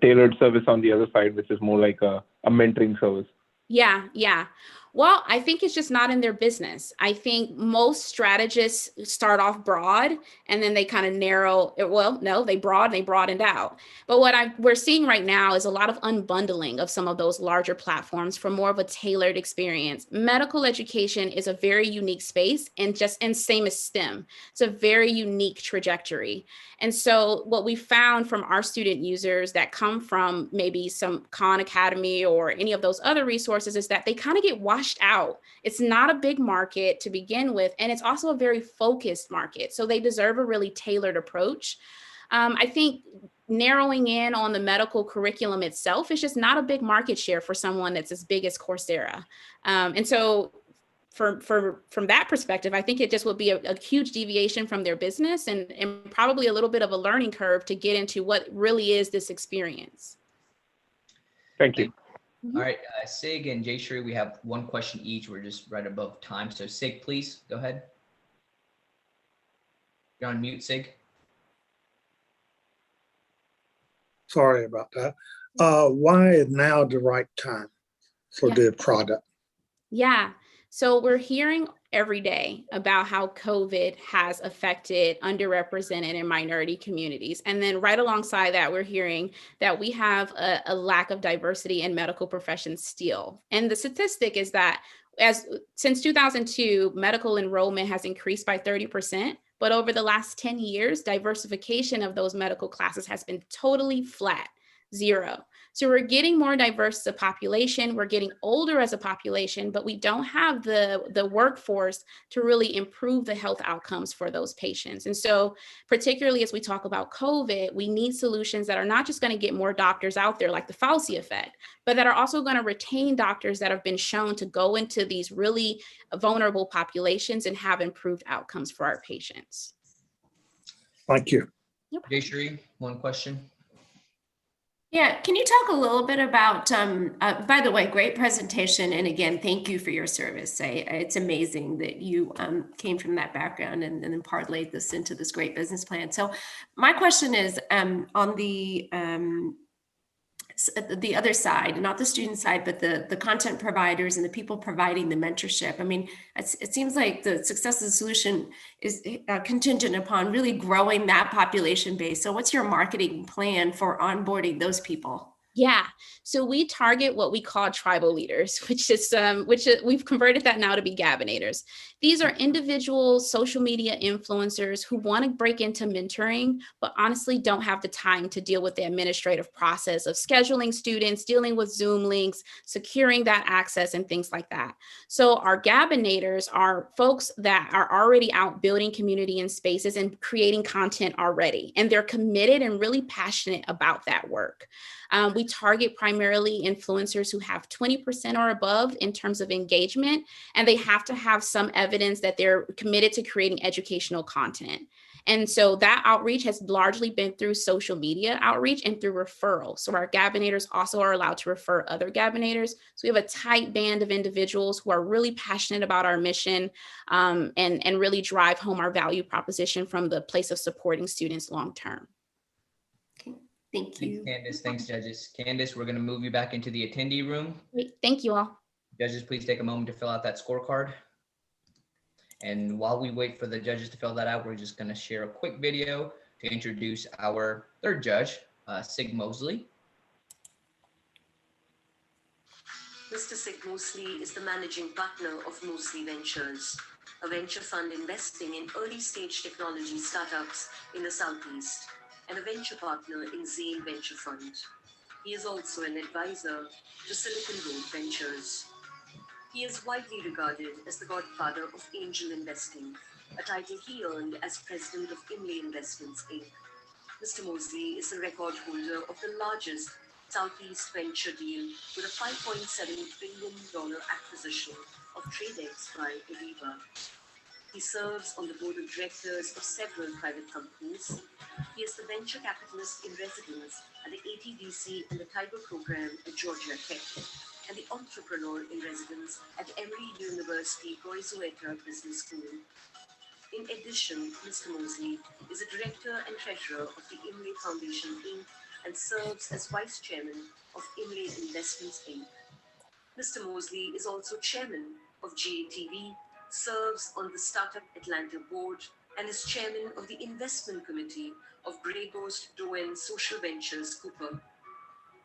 tailored service on the other side, which is more like a mentoring service? Yeah. Well, I think it's just not in their business. I think most strategists start off broad and then they kind of narrow it. Well, no, they broadened out. But what we're seeing right now is a lot of unbundling of some of those larger platforms for more of a tailored experience. Medical education is a very unique space, and same as STEM. It's a very unique trajectory. And so what we found from our student users that come from maybe some Khan Academy or any of those other resources is that they kind of get washed out. It's not a big market to begin with, and it's also a very focused market. So they deserve a really tailored approach. I think narrowing in on the medical curriculum itself is just not a big market share for someone that's as big as Coursera. And so from that perspective, I think it just would be a huge deviation from their business and probably a little bit of a learning curve to get into what really is this experience. Thank you. All right, Sig and Jayshree, we have one question each. We're just right above time. So Sig, please go ahead. You're on mute, Sig. Sorry about that. Why is now the right time for the product? Yeah. So we're hearing every day about how COVID has affected underrepresented and minority communities. And then right alongside that, we're hearing that we have a lack of diversity in medical professions still. And the statistic is that since 2002, medical enrollment has increased by 30%. But over the last 10 years, diversification of those medical classes has been totally flat, 0. So we're getting more diverse as a population, we're getting older as a population, but we don't have the workforce to really improve the health outcomes for those patients. And so particularly as we talk about COVID, we need solutions that are not just going to get more doctors out there like the Fauci effect, but that are also going to retain doctors that have been shown to go into these really vulnerable populations and have improved outcomes for our patients. Thank you. Jayshree, one question. Yeah, can you talk a little bit about, by the way, great presentation. And again, thank you for your service. It's amazing that you came from that background and then parlayed this into this great business plan. So my question is on the other side, not the student side, but the content providers and the people providing the mentorship. I mean, it seems like the success of the solution is contingent upon really growing that population base. So what's your marketing plan for onboarding those people? Yeah, so we target what we call tribal leaders, which we've converted that now to be Gabinators. These are individual social media influencers who want to break into mentoring, but honestly don't have the time to deal with the administrative process of scheduling students, dealing with Zoom links, securing that access and things like that. So our Gabinators are folks that are already out building community and spaces and creating content already, and they're committed and really passionate about that work. We target primarily influencers who have 20% or above in terms of engagement, and they have to have some evidence that they're committed to creating educational content. And so that outreach has largely been through social media outreach and through referral. So our Gabinators also are allowed to refer other Gabinators. So we have a tight band of individuals who are really passionate about our mission and really drive home our value proposition from the place of supporting students long-term. Thank you. Thanks, Candace. Thanks, judges. Candace, we're going to move you back into the attendee room. Great. Thank you all. Judges, please take a moment to fill out that scorecard. And while we wait for the judges to fill that out, we're just going to share a quick video to introduce our third judge, Sig Mosley. Mr. Sig Mosley is the managing partner of Mosley Ventures, a venture fund investing in early-stage technology startups in the Southeast, and a venture partner in Zane Venture Fund. He is also an advisor to Silicon Road Ventures. He is widely regarded as the godfather of angel investing, a title he earned as president of Imlay Investments, Inc. Mr. Mosley is the record holder of the largest Southeast venture deal with a $5.7 billion acquisition of TradeX by Aviva. He serves on the board of directors of several private companies. He is the venture capitalist in residence at the ATDC and the Tiger program at Georgia Tech, and the entrepreneur in residence at Emory University Goizueta Business School. In addition, Mr. Mosley is a director and treasurer of the Imlay Foundation, Inc., and serves as vice chairman of Imlay Investments, Inc. Mr. Mosley is also chairman of GATV, serves on the Startup Atlanta board, and is chairman of the investment committee of Grey Ghost Doen Social Ventures Cooper.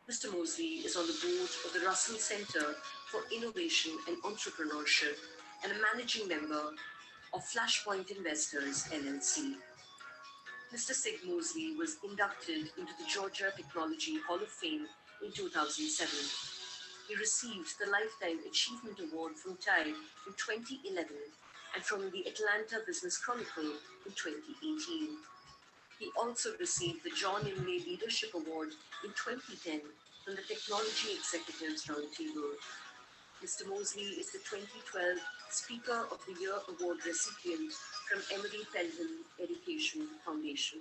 Mr. Mosley is on the board of the Russell Center for Innovation and Entrepreneurship and a managing member of Flashpoint Investors, LLC. Mr. Sig Mosley was inducted into the Georgia Technology Hall of Fame in 2007. He received the Lifetime Achievement Award from TiE in 2011 and from the Atlanta Business Chronicle in 2018. He also received the John Imlay Leadership Award in 2010 from the Technology Executives Roundtable. Mr. Mosley is the 2012 Speaker of the Year Award recipient from Emory Pelham Education Foundation.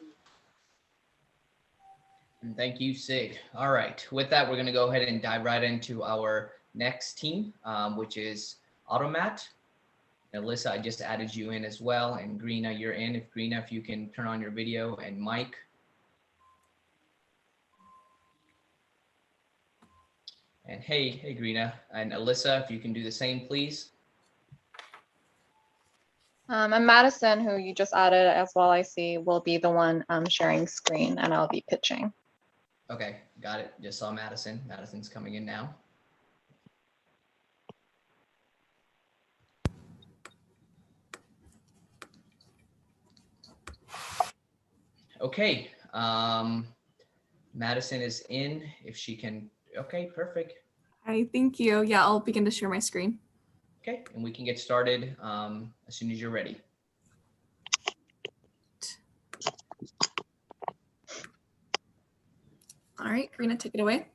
And thank you, Sig. All right, with that, we're going to go ahead and dive right into our next team, which is Automat. Alyssa, I just added you in as well, and Greena, you're in. If you can turn on your video, and Mike. And hey, Greena, and Alyssa, if you can do the same, please. And Madison, who you just added as well, I see, will be the one sharing screen, and I'll be pitching. Okay, got it. Just saw Madison. Madison's coming in now. Okay, Madison is in. If she can, okay, perfect. Hi, thank you. Yeah, I'll begin to share my screen. Okay, and we can get started as soon as you're ready. All right, Greena, take it away.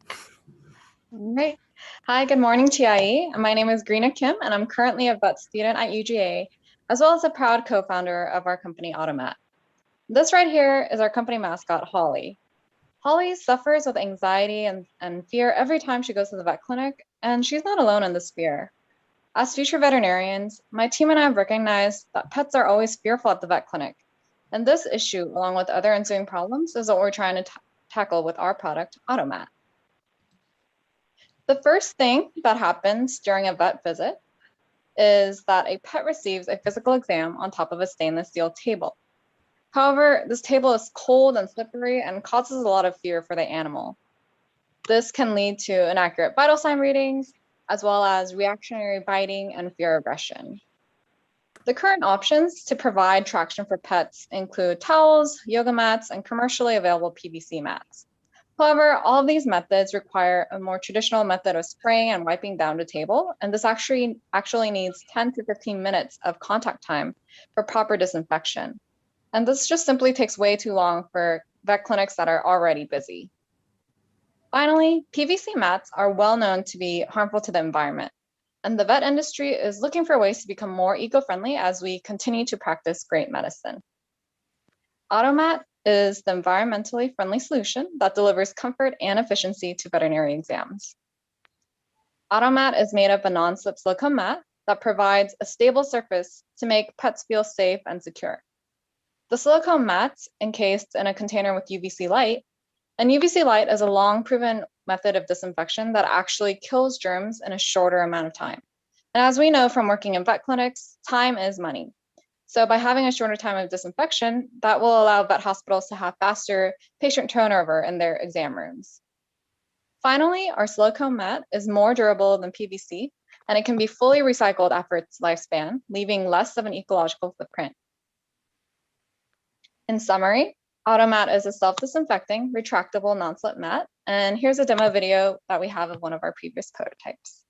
All right. Hi, good morning, TiE. My name is Greena Kim, and I'm currently a vet student at UGA, as well as a proud co-founder of our company, Automat. This right here is our company mascot, Holly. Holly suffers with anxiety and fear every time she goes to the vet clinic, and she's not alone in this fear. As future veterinarians, my team and I have recognized that pets are always fearful at the vet clinic. And this issue, along with other ensuing problems, is what we're trying to tackle with our product, Automat. The first thing that happens during a vet visit is that a pet receives a physical exam on top of a stainless steel table. However, this table is cold and slippery and causes a lot of fear for the animal. This can lead to inaccurate vital sign readings, as well as reactionary biting and fear aggression. The current options to provide traction for pets include towels, yoga mats, and commercially available PVC mats. However, all of these methods require a more traditional method of spraying and wiping down the table, and this actually needs 10 to 15 minutes of contact time for proper disinfection. And this just simply takes way too long for vet clinics that are already busy. Finally, PVC mats are well known to be harmful to the environment, and the vet industry is looking for ways to become more eco-friendly as we continue to practice great medicine. Automat is the environmentally friendly solution that delivers comfort and efficiency to veterinary exams. Automat is made of a non-slip silicone mat that provides a stable surface to make pets feel safe and secure. The silicone mat's encased in a container with UVC light, and UVC light is a long proven method of disinfection that actually kills germs in a shorter amount of time. And as we know from working in vet clinics, time is money. So by having a shorter time of disinfection, that will allow vet hospitals to have faster patient turnover in their exam rooms. Finally, our silicone mat is more durable than PVC, and it can be fully recycled after its lifespan, leaving less of an ecological footprint. In summary, Automat is a self-disinfecting, retractable non-slip mat, and here's a demo video that we have of one of our previous prototypes.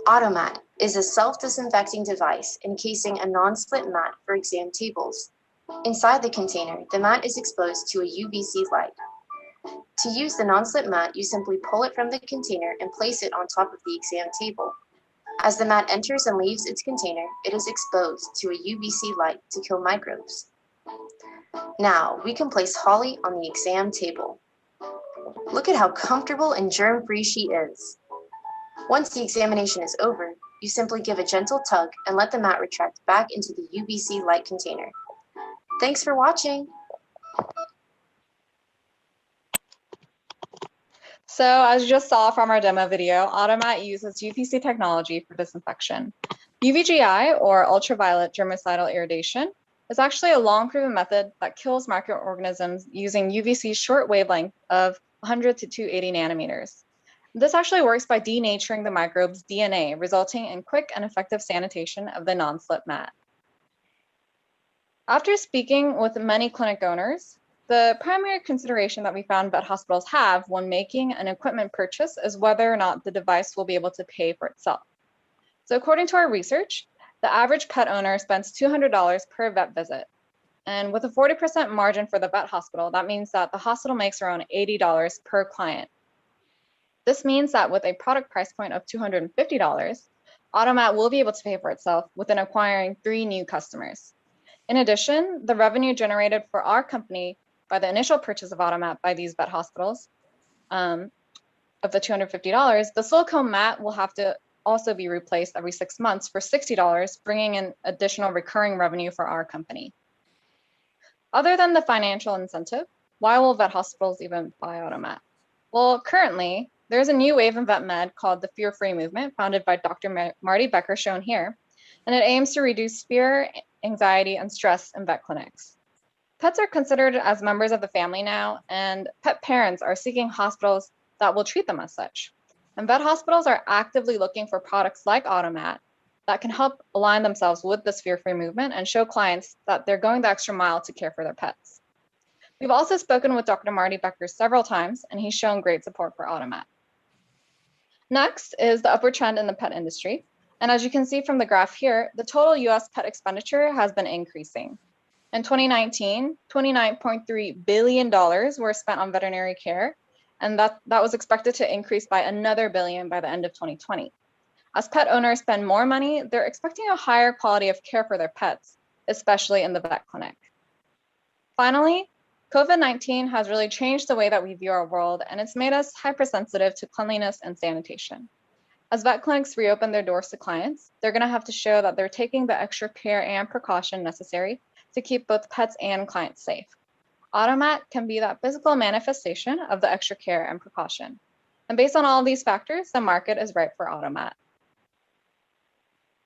Automat is a self-disinfecting device encasing a non-slip mat for exam tables. Inside the container, the mat is exposed to a UVC light. To use the non-slip mat, you simply pull it from the container and place it on top of the exam table. As the mat enters and leaves its container, it is exposed to a UVC light to kill microbes. Now, we can place Holly on the exam table. Look at how comfortable and germ-free she is. Once the examination is over, you simply give a gentle tug and let the mat retract back into the UVC light container. Thanks for watching. So as you just saw from our demo video, Automat uses UVC technology for disinfection. UVGI, or ultraviolet germicidal irradiation, is actually a long-proven method that kills microorganisms using UVC's short wavelength of 100 to 280 nanometers. This actually works by denaturing the microbe's DNA, resulting in quick and effective sanitation of the non-slip mat. After speaking with many clinic owners, the primary consideration that we found vet hospitals have when making an equipment purchase is whether or not the device will be able to pay for itself. So according to our research, the average pet owner spends $200 per vet visit. And with a 40% margin for the vet hospital, that means that the hospital makes around $80 per client. This means that with a product price point of $250, Automat will be able to pay for itself within acquiring 3 new customers. In addition, the revenue generated for our company by the initial purchase of Automat by these vet hospitals of the $250, the silicone mat will have to also be replaced every 6 months for $60, bringing in additional recurring revenue for our company. Other than the financial incentive, why will vet hospitals even buy Automat? Well, currently, there's a new wave in vet med called the Fear-Free Movement, founded by Dr. Marty Becker, shown here, and it aims to reduce fear, anxiety, and stress in vet clinics. Pets are considered as members of the family now, and pet parents are seeking hospitals that will treat them as such. And vet hospitals are actively looking for products like Automat that can help align themselves with this fear-free movement and show clients that they're going the extra mile to care for their pets. We've also spoken with Dr. Marty Becker several times, and he's shown great support for Automat. Next is the upward trend in the pet industry. And as you can see from the graph here, the total US pet expenditure has been increasing. In 2019, $29.3 billion were spent on veterinary care, and that was expected to increase by another billion by the end of 2020. As pet owners spend more money, they're expecting a higher quality of care for their pets, especially in the vet clinic. Finally, COVID-19 has really changed the way that we view our world, and it's made us hypersensitive to cleanliness and sanitation. As vet clinics reopen their doors to clients, they're going to have to show that they're taking the extra care and precaution necessary to keep both pets and clients safe. Automat can be that physical manifestation of the extra care and precaution. And based on all of these factors, the market is ripe for Automat.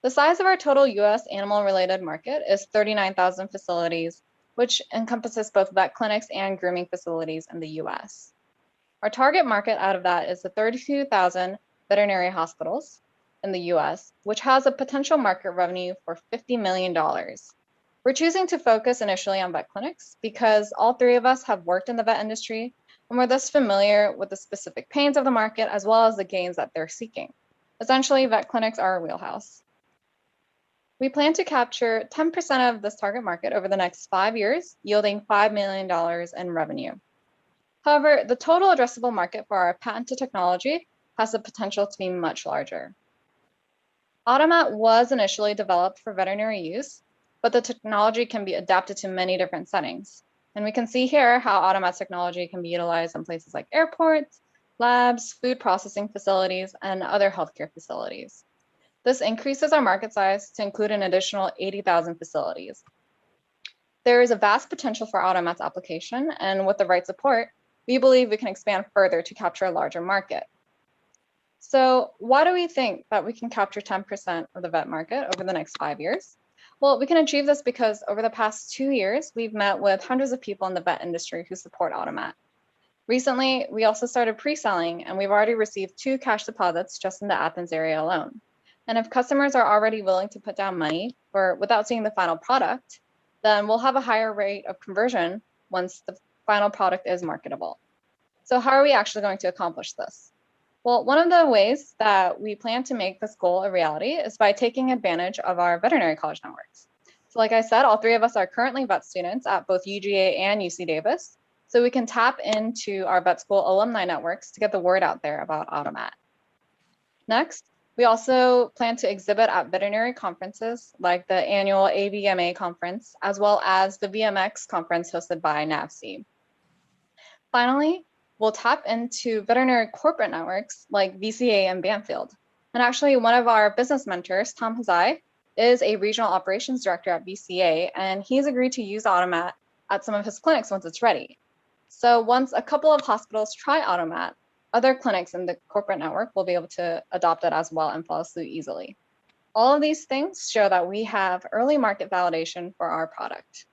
The size of our total US animal-related market is 39,000 facilities, which encompasses both vet clinics and grooming facilities in the US. Our target market out of that is the 32,000 veterinary hospitals in the US, which has a potential market revenue for $50 million. We're choosing to focus initially on vet clinics because all 3 of us have worked in the vet industry, and we're thus familiar with the specific pains of the market as well as the gains that they're seeking. Essentially, vet clinics are our wheelhouse. We plan to capture 10% of this target market over the next 5 years, yielding $5 million in revenue. However, the total addressable market for our patented technology has the potential to be much larger. Automat was initially developed for veterinary use, but the technology can be adapted to many different settings. And we can see here how Automat technology can be utilized in places like airports, labs, food processing facilities, and other healthcare facilities. This increases our market size to include an additional 80,000 facilities. There is a vast potential for Automat's application, and with the right support, we believe we can expand further to capture a larger market. So why do we think that we can capture 10% of the vet market over the next 5 years? Well, we can achieve this because over the past 2 years, we've met with hundreds of people in the vet industry who support Automat. Recently, we also started pre-selling, and we've already received 2 cash deposits just in the Athens area alone. And if customers are already willing to put down money without seeing the final product, then we'll have a higher rate of conversion once the final product is marketable. So how are we actually going to accomplish this? Well, one of the ways that we plan to make this goal a reality is by taking advantage of our veterinary college networks. So like I said, all 3 of us are currently vet students at both UGA and UC Davis, so we can tap into our vet school alumni networks to get the word out there about Automat. Next, We also plan to exhibit at veterinary conferences like the annual AVMA conference, as well as the VMX conference hosted by NAVC. Finally, we'll tap into veterinary corporate networks like VCA and Banfield. And actually, one of our business mentors, Tom Hazai, is a regional operations director at VCA, and he's agreed to use Automat at some of his clinics once it's ready. So once a couple of hospitals try Automat, other clinics in the corporate network will be able to adopt it as well and follow suit easily. All of these things show that we have early market validation for our product.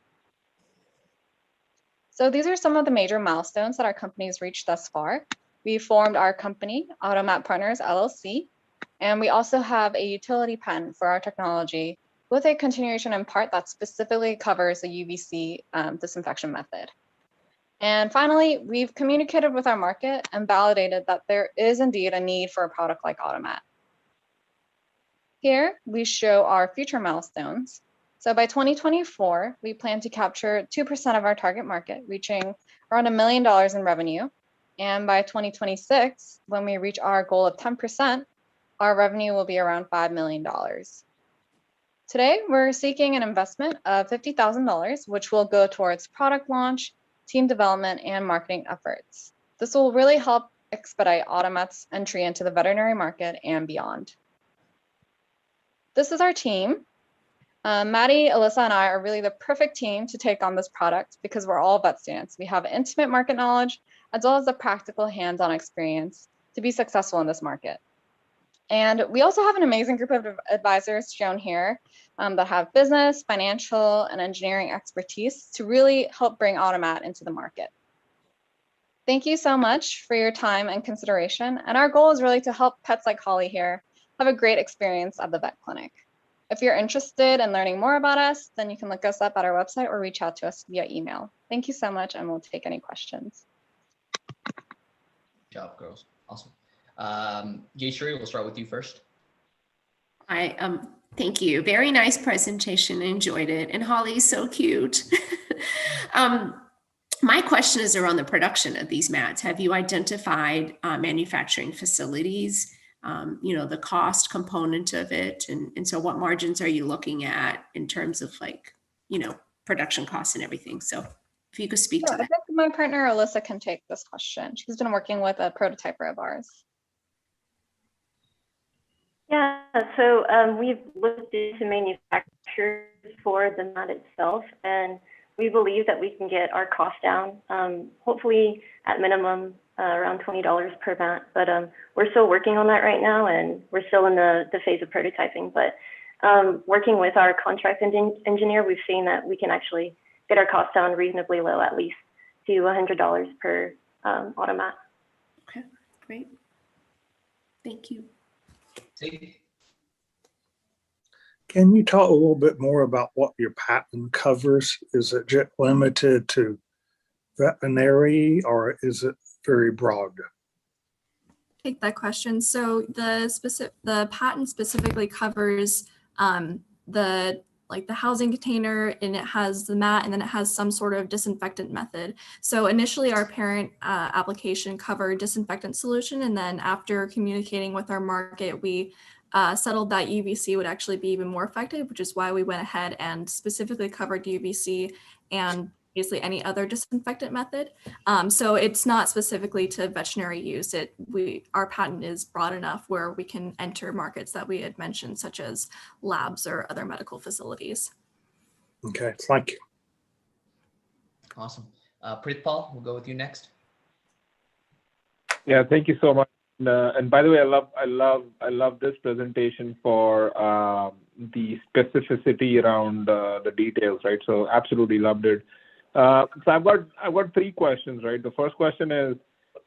So these are some of the major milestones that our company has reached thus far. We formed our company, Automat Partners LLC, and we also have a utility patent for our technology with a continuation in part that specifically covers the UVC disinfection method. And finally, we've communicated with our market and validated that there is indeed a need for a product like Automat. Here, we show our future milestones. So by 2024, we plan to capture 2% of our target market, reaching around $1 million in revenue. And by 2026, when we reach our goal of 10%, our revenue will be around $5 million. Today, we're seeking an investment of $50,000, which will go towards product launch, team development, and marketing efforts. This will really help expedite Automat's entry into the veterinary market and beyond. This is our team. Maddie, Alyssa, and I are really the perfect team to take on this product because we're all vet students. We have intimate market knowledge as well as the practical hands-on experience to be successful in this market. And we also have an amazing group of advisors shown here that have business, financial, and engineering expertise to really help bring Automat into the market. Thank you so much for your time and consideration. And our goal is really to help pets like Holly here have a great experience at the vet clinic. If you're interested in learning more about us, then you can look us up at our website or reach out to us via email. Thank you so much, and we'll take any questions. Good job, girls. Awesome. Jayshree, we'll start with you first. Thank you. Very nice presentation. Enjoyed it. And Holly's so cute. My question is around the production of these mats. Have you identified manufacturing facilities? The cost component of it, and so what margins are you looking at in terms of production costs and everything? So if you could speak to that. I think my partner Alyssa can take this question. She's been working with a prototyper of ours. Yeah, so we've looked into manufacturers for the mat itself, and we believe that we can get our cost down, hopefully at minimum around $20 per mat. But we're still working on that right now, and we're still in the phase of prototyping. But working with our contract engineer, we've seen that we can actually get our cost down reasonably low, at least to $100 per Automat. Okay, great. Thank you. Can you talk a little bit more about what your patent covers? Is it just limited to veterinary, or is it very broad? Take that question. So the patent specifically covers the housing container, and it has the mat, and then it has some sort of disinfectant method. So initially our parent application covered disinfectant solution, and then after communicating with our market, we settled that UVC would actually be even more effective, which is why we went ahead and specifically covered UVC and basically any other disinfectant method. So it's not specifically to veterinary use. Our patent is broad enough where we can enter markets that we had mentioned, such as labs or other medical facilities. Okay, thank you. Awesome. Pritpal, we'll go with you next. Yeah, thank you so much. And by the way, I love this presentation for the specificity around the details, right? So absolutely loved it. So I've got three questions, right? The first question is,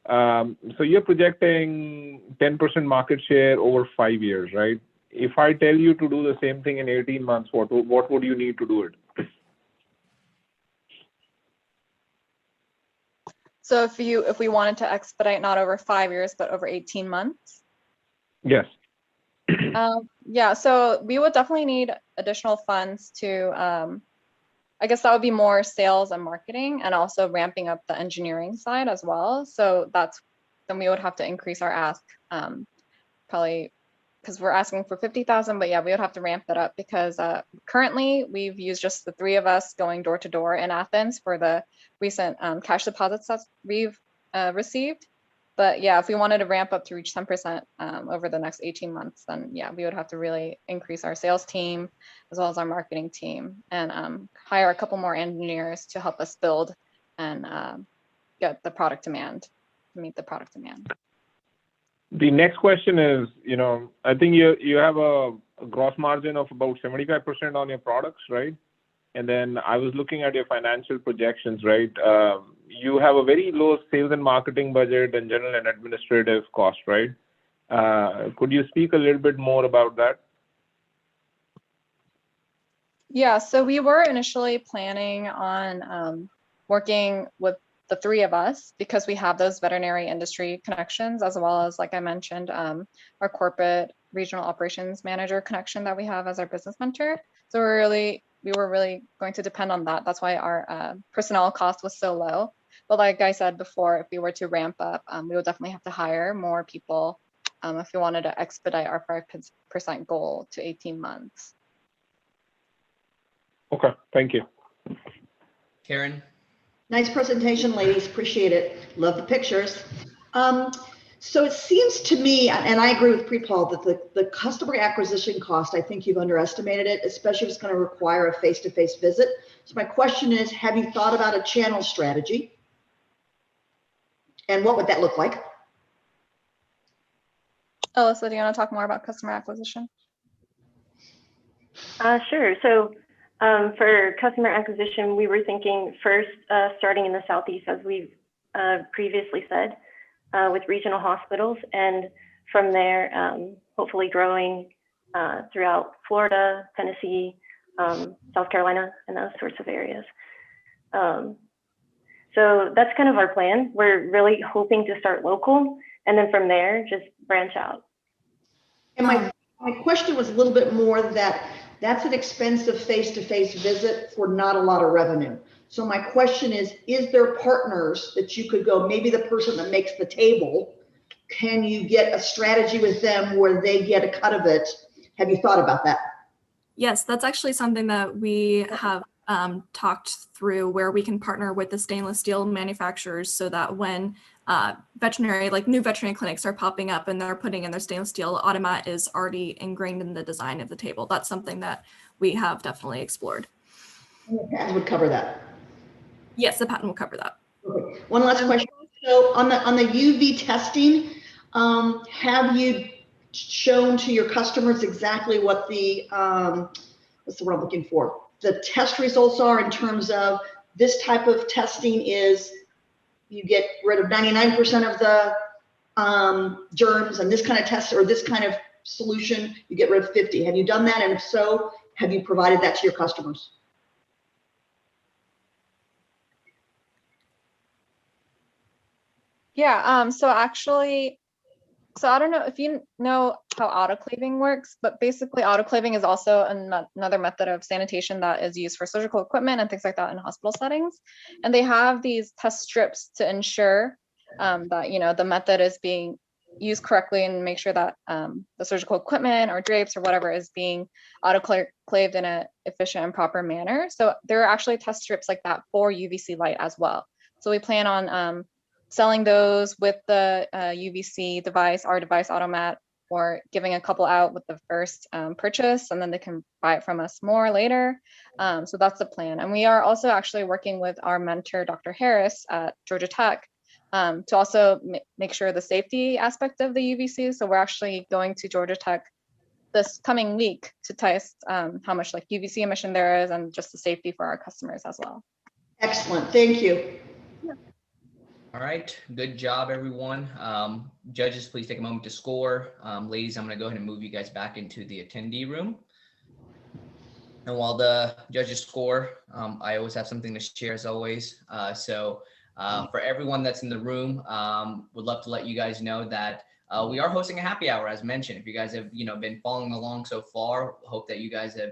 so you're projecting 10% market share over 5 years, right? If I tell you to do the same thing in 18 months, what would you need to do it? So if we wanted to expedite not over 5 years, but over 18 months? Yes. Yeah, so we would definitely need additional funds to, I guess that would be more sales and marketing, and also ramping up the engineering side as well. So then we would have to increase our ask, probably because we're asking for 50,000, but yeah, we would have to ramp that up because currently we've used just the 3 of us going door to door in Athens for the recent cash deposits that we've received. But yeah, if we wanted to ramp up to reach 10% over the next 18 months, then yeah, we would have to really increase our sales team as well as our marketing team and hire a couple more engineers to help us build and get the product demand, to meet the product demand. The next question is, I think you have a gross margin of about 75% on your products, right? And then I was looking at your financial projections, right? You have a very low sales and marketing budget and general and administrative cost, right? Could you speak a little bit more about that? Yeah, so we were initially planning on working with the 3 of us because we have those veterinary industry connections, as well as, like I mentioned, our corporate regional operations manager connection that we have as our business mentor. So we were really going to depend on that. That's why our personnel cost was so low. But like I said before, if we were to ramp up, we would definitely have to hire more people if we wanted to expedite our 5% goal to 18 months. Okay, thank you. Karen? Nice presentation, ladies. Appreciate it. Love the pictures. So it seems to me, and I agree with Prepaul, that the customer acquisition cost, I think you've underestimated it, especially if it's going to require a face-to-face visit. So my question is, have you thought about a channel strategy? And what would that look like? Alyssa, do you want to talk more about customer acquisition? Sure. So for customer acquisition, we were thinking first starting in the Southeast, as we've previously said, with regional hospitals, and from there, hopefully growing throughout Florida, Tennessee, South Carolina, and those sorts of areas. So that's kind of our plan. We're really hoping to start local, and then from there, just branch out. And my question was a little bit more that's an expensive face-to-face visit for not a lot of revenue. So my question is there partners that you could go, maybe the person that makes the table, can you get a strategy with them where they get a cut of it? Have you thought about that? Yes, that's actually something that we have talked through, where we can partner with the stainless steel manufacturers so that when new veterinary clinics are popping up and they're putting in their stainless steel, automat is already ingrained in the design of the table. That's something that we have definitely explored. And the patent would cover that. Yes, the patent will cover that. Okay. One last question. So on the UV testing, have you shown to your customers exactly what the what's the word I'm looking for? The test results are in terms of this type of testing is you get rid of 99% of the germs, and this kind of test or this kind of solution, you get rid of 50. Have you done that? And if so, have you provided that to your customers? Yeah, so I don't know if you know how autoclaving works, but basically autoclaving is also another method of sanitation that is used for surgical equipment and things like that in hospital settings. And they have these test strips to ensure that, the method is being used correctly and make sure that the surgical equipment or drapes or whatever is being autoclaved in an efficient and proper manner. So there are actually test strips like that for UVC light as well. So we plan on selling those with the UVC device, our device automat, or giving a couple out with the first purchase, and then they can buy it from us more later. So that's the plan. And we are also actually working with our mentor, Dr. Harris at Georgia Tech, to also make sure the safety aspect of the UVC. So we're actually going to Georgia Tech this coming week to test how much like UVC emission there is and just the safety for our customers as well. Excellent, thank you. All right, good job, everyone. Judges, please take a moment to score. Ladies, I'm going to go ahead and move you guys back into the attendee room. And while the judges score, I always have something to share as always. For everyone that's in the room, would love to let you guys know that we are hosting a happy hour, as mentioned. If you guys have been following along so far, hope that you guys have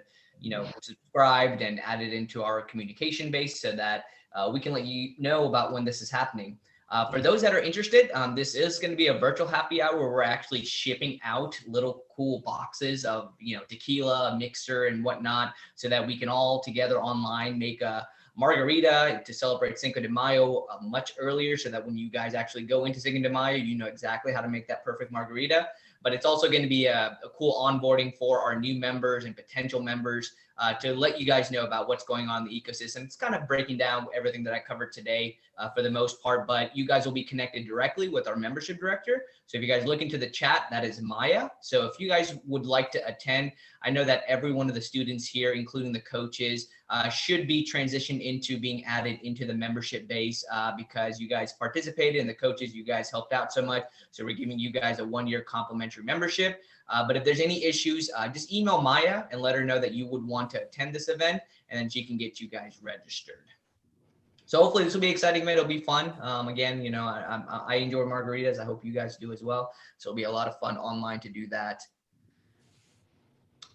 subscribed and added into our communication base so that we can let you know about when this is happening. For those that are interested, this is going to be a virtual happy hour where we're actually shipping out little cool boxes of, tequila, mixer and whatnot, so that we can all together online make a margarita to celebrate Cinco de Mayo much earlier, so that when you guys actually go into Cinco de Mayo, you know exactly how to make that perfect margarita. But it's also going to be a cool onboarding for our new members and potential members to let you guys know about what's going on in the ecosystem. It's kind of breaking down everything that I covered today for the most part, but you guys will be connected directly with our membership director. So if you guys look into the chat, that is Maya. So if you guys would like to attend, I know that every one of the students here, including the coaches, should be transitioned into being added into the membership base because you guys participated and the coaches, you guys helped out so much. So we're giving you guys a 1-year complimentary membership. But if there's any issues, just email Maya and let her know that you would want to attend this event, and then she can get you guys registered. So hopefully this will be exciting, man. It'll be fun. Again, I enjoy margaritas. I hope you guys do as well. So it'll be a lot of fun online to do that.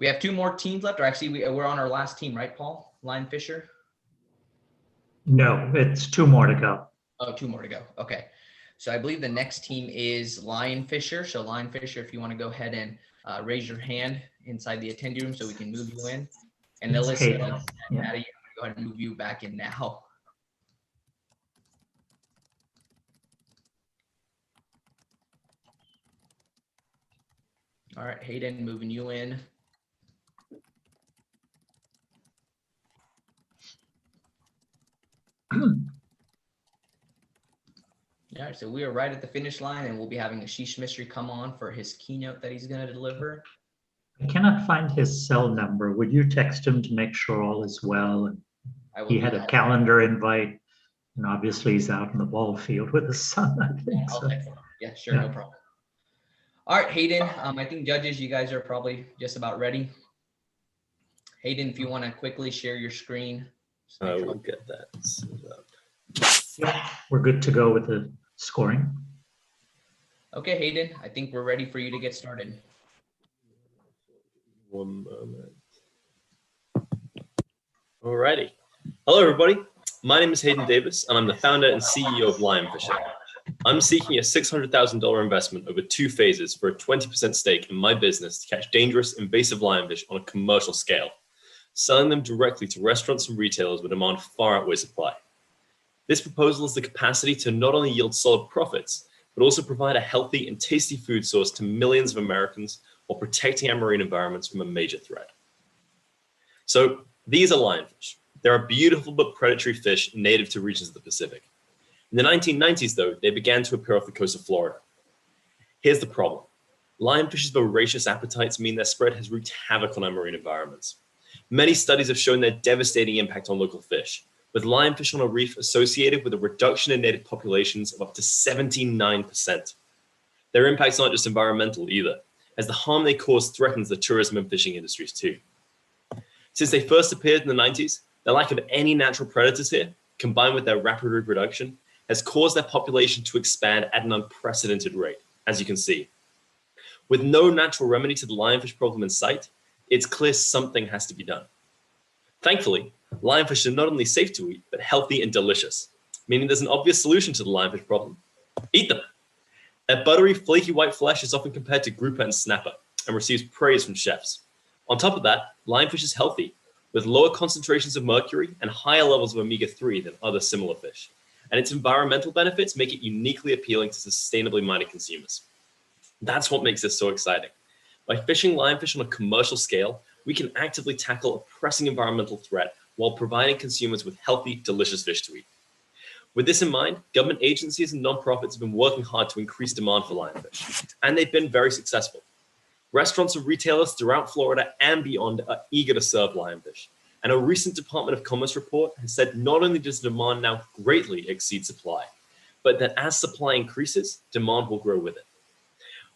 We have 2 more teams left, or actually we're on our last team, right, Paul? Lion Fisher? No, it's 2 more to go. Oh, 2 more to go. Okay. So I believe the next team is Lion Fisher. So Lion Fisher, if you want to go ahead and raise your hand inside the attendee room so we can move you in. And Alyssa, Yeah. I'm going to go ahead and move you back in now. All right, Hayden, moving you in. All right, so we are right at the finish line, and we'll be having Ashish Mistry come on for his keynote that he's going to deliver. I cannot find his cell number. Would you text him to make sure all is well? He had a calendar invite, and obviously he's out in the ball field with his son, I think. So. Yeah, sure, no problem. All right, Hayden, I think judges, you guys are probably just about ready. Hayden, if you want to quickly share your screen. I will get that set up. Yeah, we're good to go with the scoring. Okay, Hayden, I think we're ready for you to get started. One moment. Alrighty. Hello, everybody. My name is Hayden Davis, and I'm the founder and CEO of Lion Fisher. I'm seeking a $600,000 investment over 2 phases for a 20% stake in my business to catch dangerous invasive lionfish on a commercial scale, selling them directly to restaurants and retailers where demand far outweighs supply. This proposal has the capacity to not only yield solid profits, but also provide a healthy and tasty food source to millions of Americans while protecting our marine environments from a major threat. So these are lionfish. They're a beautiful but predatory fish native to regions of the Pacific. In the 1990s, though, they began to appear off the coast of Florida. Here's the problem. Lionfish's voracious appetites mean their spread has wreaked havoc on our marine environments. Many studies have shown their devastating impact on local fish, with lionfish on a reef associated with a reduction in native populations of up to 79%. Their impact's not just environmental either, as the harm they cause threatens the tourism and fishing industries too. Since they first appeared in the 90s, the lack of any natural predators here, combined with their rapid reproduction, has caused their population to expand at an unprecedented rate, as you can see. With no natural remedy to the lionfish problem in sight, it's clear something has to be done. Thankfully, lionfish are not only safe to eat, but healthy and delicious, meaning there's an obvious solution to the lionfish problem. Eat them. Their buttery, flaky white flesh is often compared to grouper and snapper and receives praise from chefs. On top of that, lionfish is healthy, with lower concentrations of mercury and higher levels of omega-3 than other similar fish. And its environmental benefits make it uniquely appealing to sustainably minded consumers. That's what makes this so exciting. By fishing lionfish on a commercial scale, we can actively tackle a pressing environmental threat while providing consumers with healthy, delicious fish to eat. With this in mind, government agencies and nonprofits have been working hard to increase demand for lionfish, and they've been very successful. Restaurants and retailers throughout Florida and beyond are eager to serve lionfish. And a recent Department of Commerce report has said not only does demand now greatly exceed supply, but that as supply increases, demand will grow with it.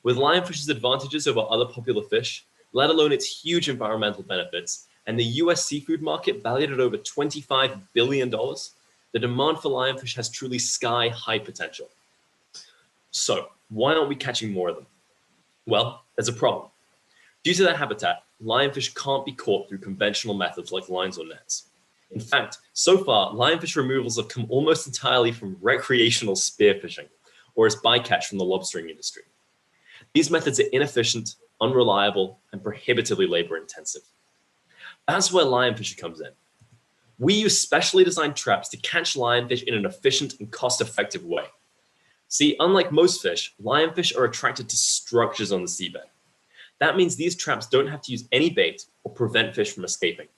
With lionfish's advantages over other popular fish, let alone its huge environmental benefits, and the US seafood market valued at over $25 billion, the demand for lionfish has truly sky-high potential. So why aren't we catching more of them? Well, there's a problem. Due to their habitat, lionfish can't be caught through conventional methods like lines or nets. In fact, so far, lionfish removals have come almost entirely from recreational spearfishing, or as bycatch from the lobstering industry. These methods are inefficient, unreliable, and prohibitively labor-intensive. That's where lionfish comes in. We use specially designed traps to catch lionfish in an efficient and cost-effective way. See, unlike most fish, lionfish are attracted to structures on the seabed. That means these traps don't have to use any bait or prevent fish from escaping.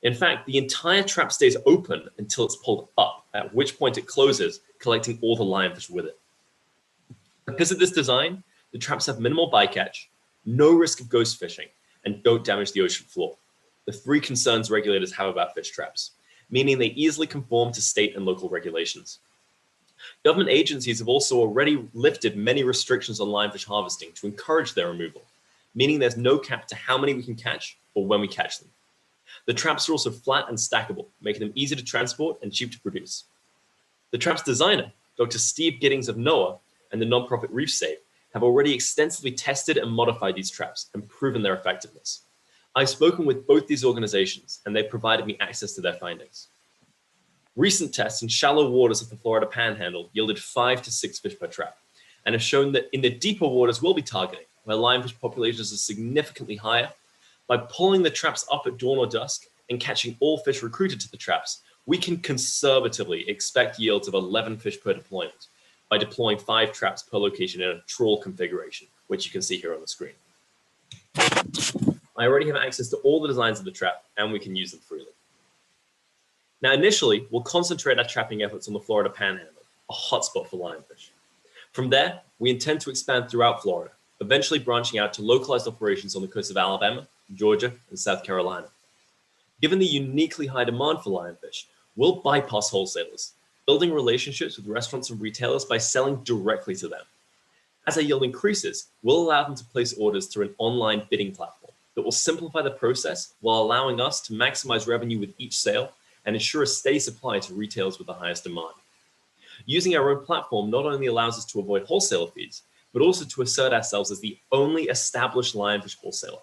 In fact, the entire trap stays open until it's pulled up, at which point it closes, collecting all the lionfish with it. Because of this design, the traps have minimal bycatch, no risk of ghost fishing, and don't damage the ocean floor. The three concerns regulators have about fish traps, meaning they easily conform to state and local regulations. Government agencies have also already lifted many restrictions on lionfish harvesting to encourage their removal, meaning there's no cap to how many we can catch or when we catch them. The traps are also flat and stackable, making them easy to transport and cheap to produce. The trap's designer, Dr. Steve Giddings of NOAA and the nonprofit Reef Save, have already extensively tested and modified these traps and proven their effectiveness. I've spoken with both these organizations and they've provided me access to their findings. Recent tests in shallow waters of the Florida Panhandle yielded 5 to 6 fish per trap and have shown that in the deeper waters we'll be targeting, where lionfish populations are significantly higher, by pulling the traps up at dawn or dusk and catching all fish recruited to the traps, we can conservatively expect yields of 11 fish per deployment by deploying 5 traps per location in a trawl configuration, which you can see here on the screen. I already have access to all the designs of the trap and we can use them freely. Now, initially, we'll concentrate our trapping efforts on the Florida Panhandle, a hotspot for lionfish. From there, we intend to expand throughout Florida, eventually branching out to localized operations on the coast of Alabama, Georgia, and South Carolina. Given the uniquely high demand for lionfish, we'll bypass wholesalers, building relationships with restaurants and retailers by selling directly to them. As our yield increases, we'll allow them to place orders through an online bidding platform that will simplify the process while allowing us to maximize revenue with each sale and ensure a steady supply to retailers with the highest demand. Using our own platform not only allows us to avoid wholesaler fees, but also to assert ourselves as the only established lionfish wholesaler.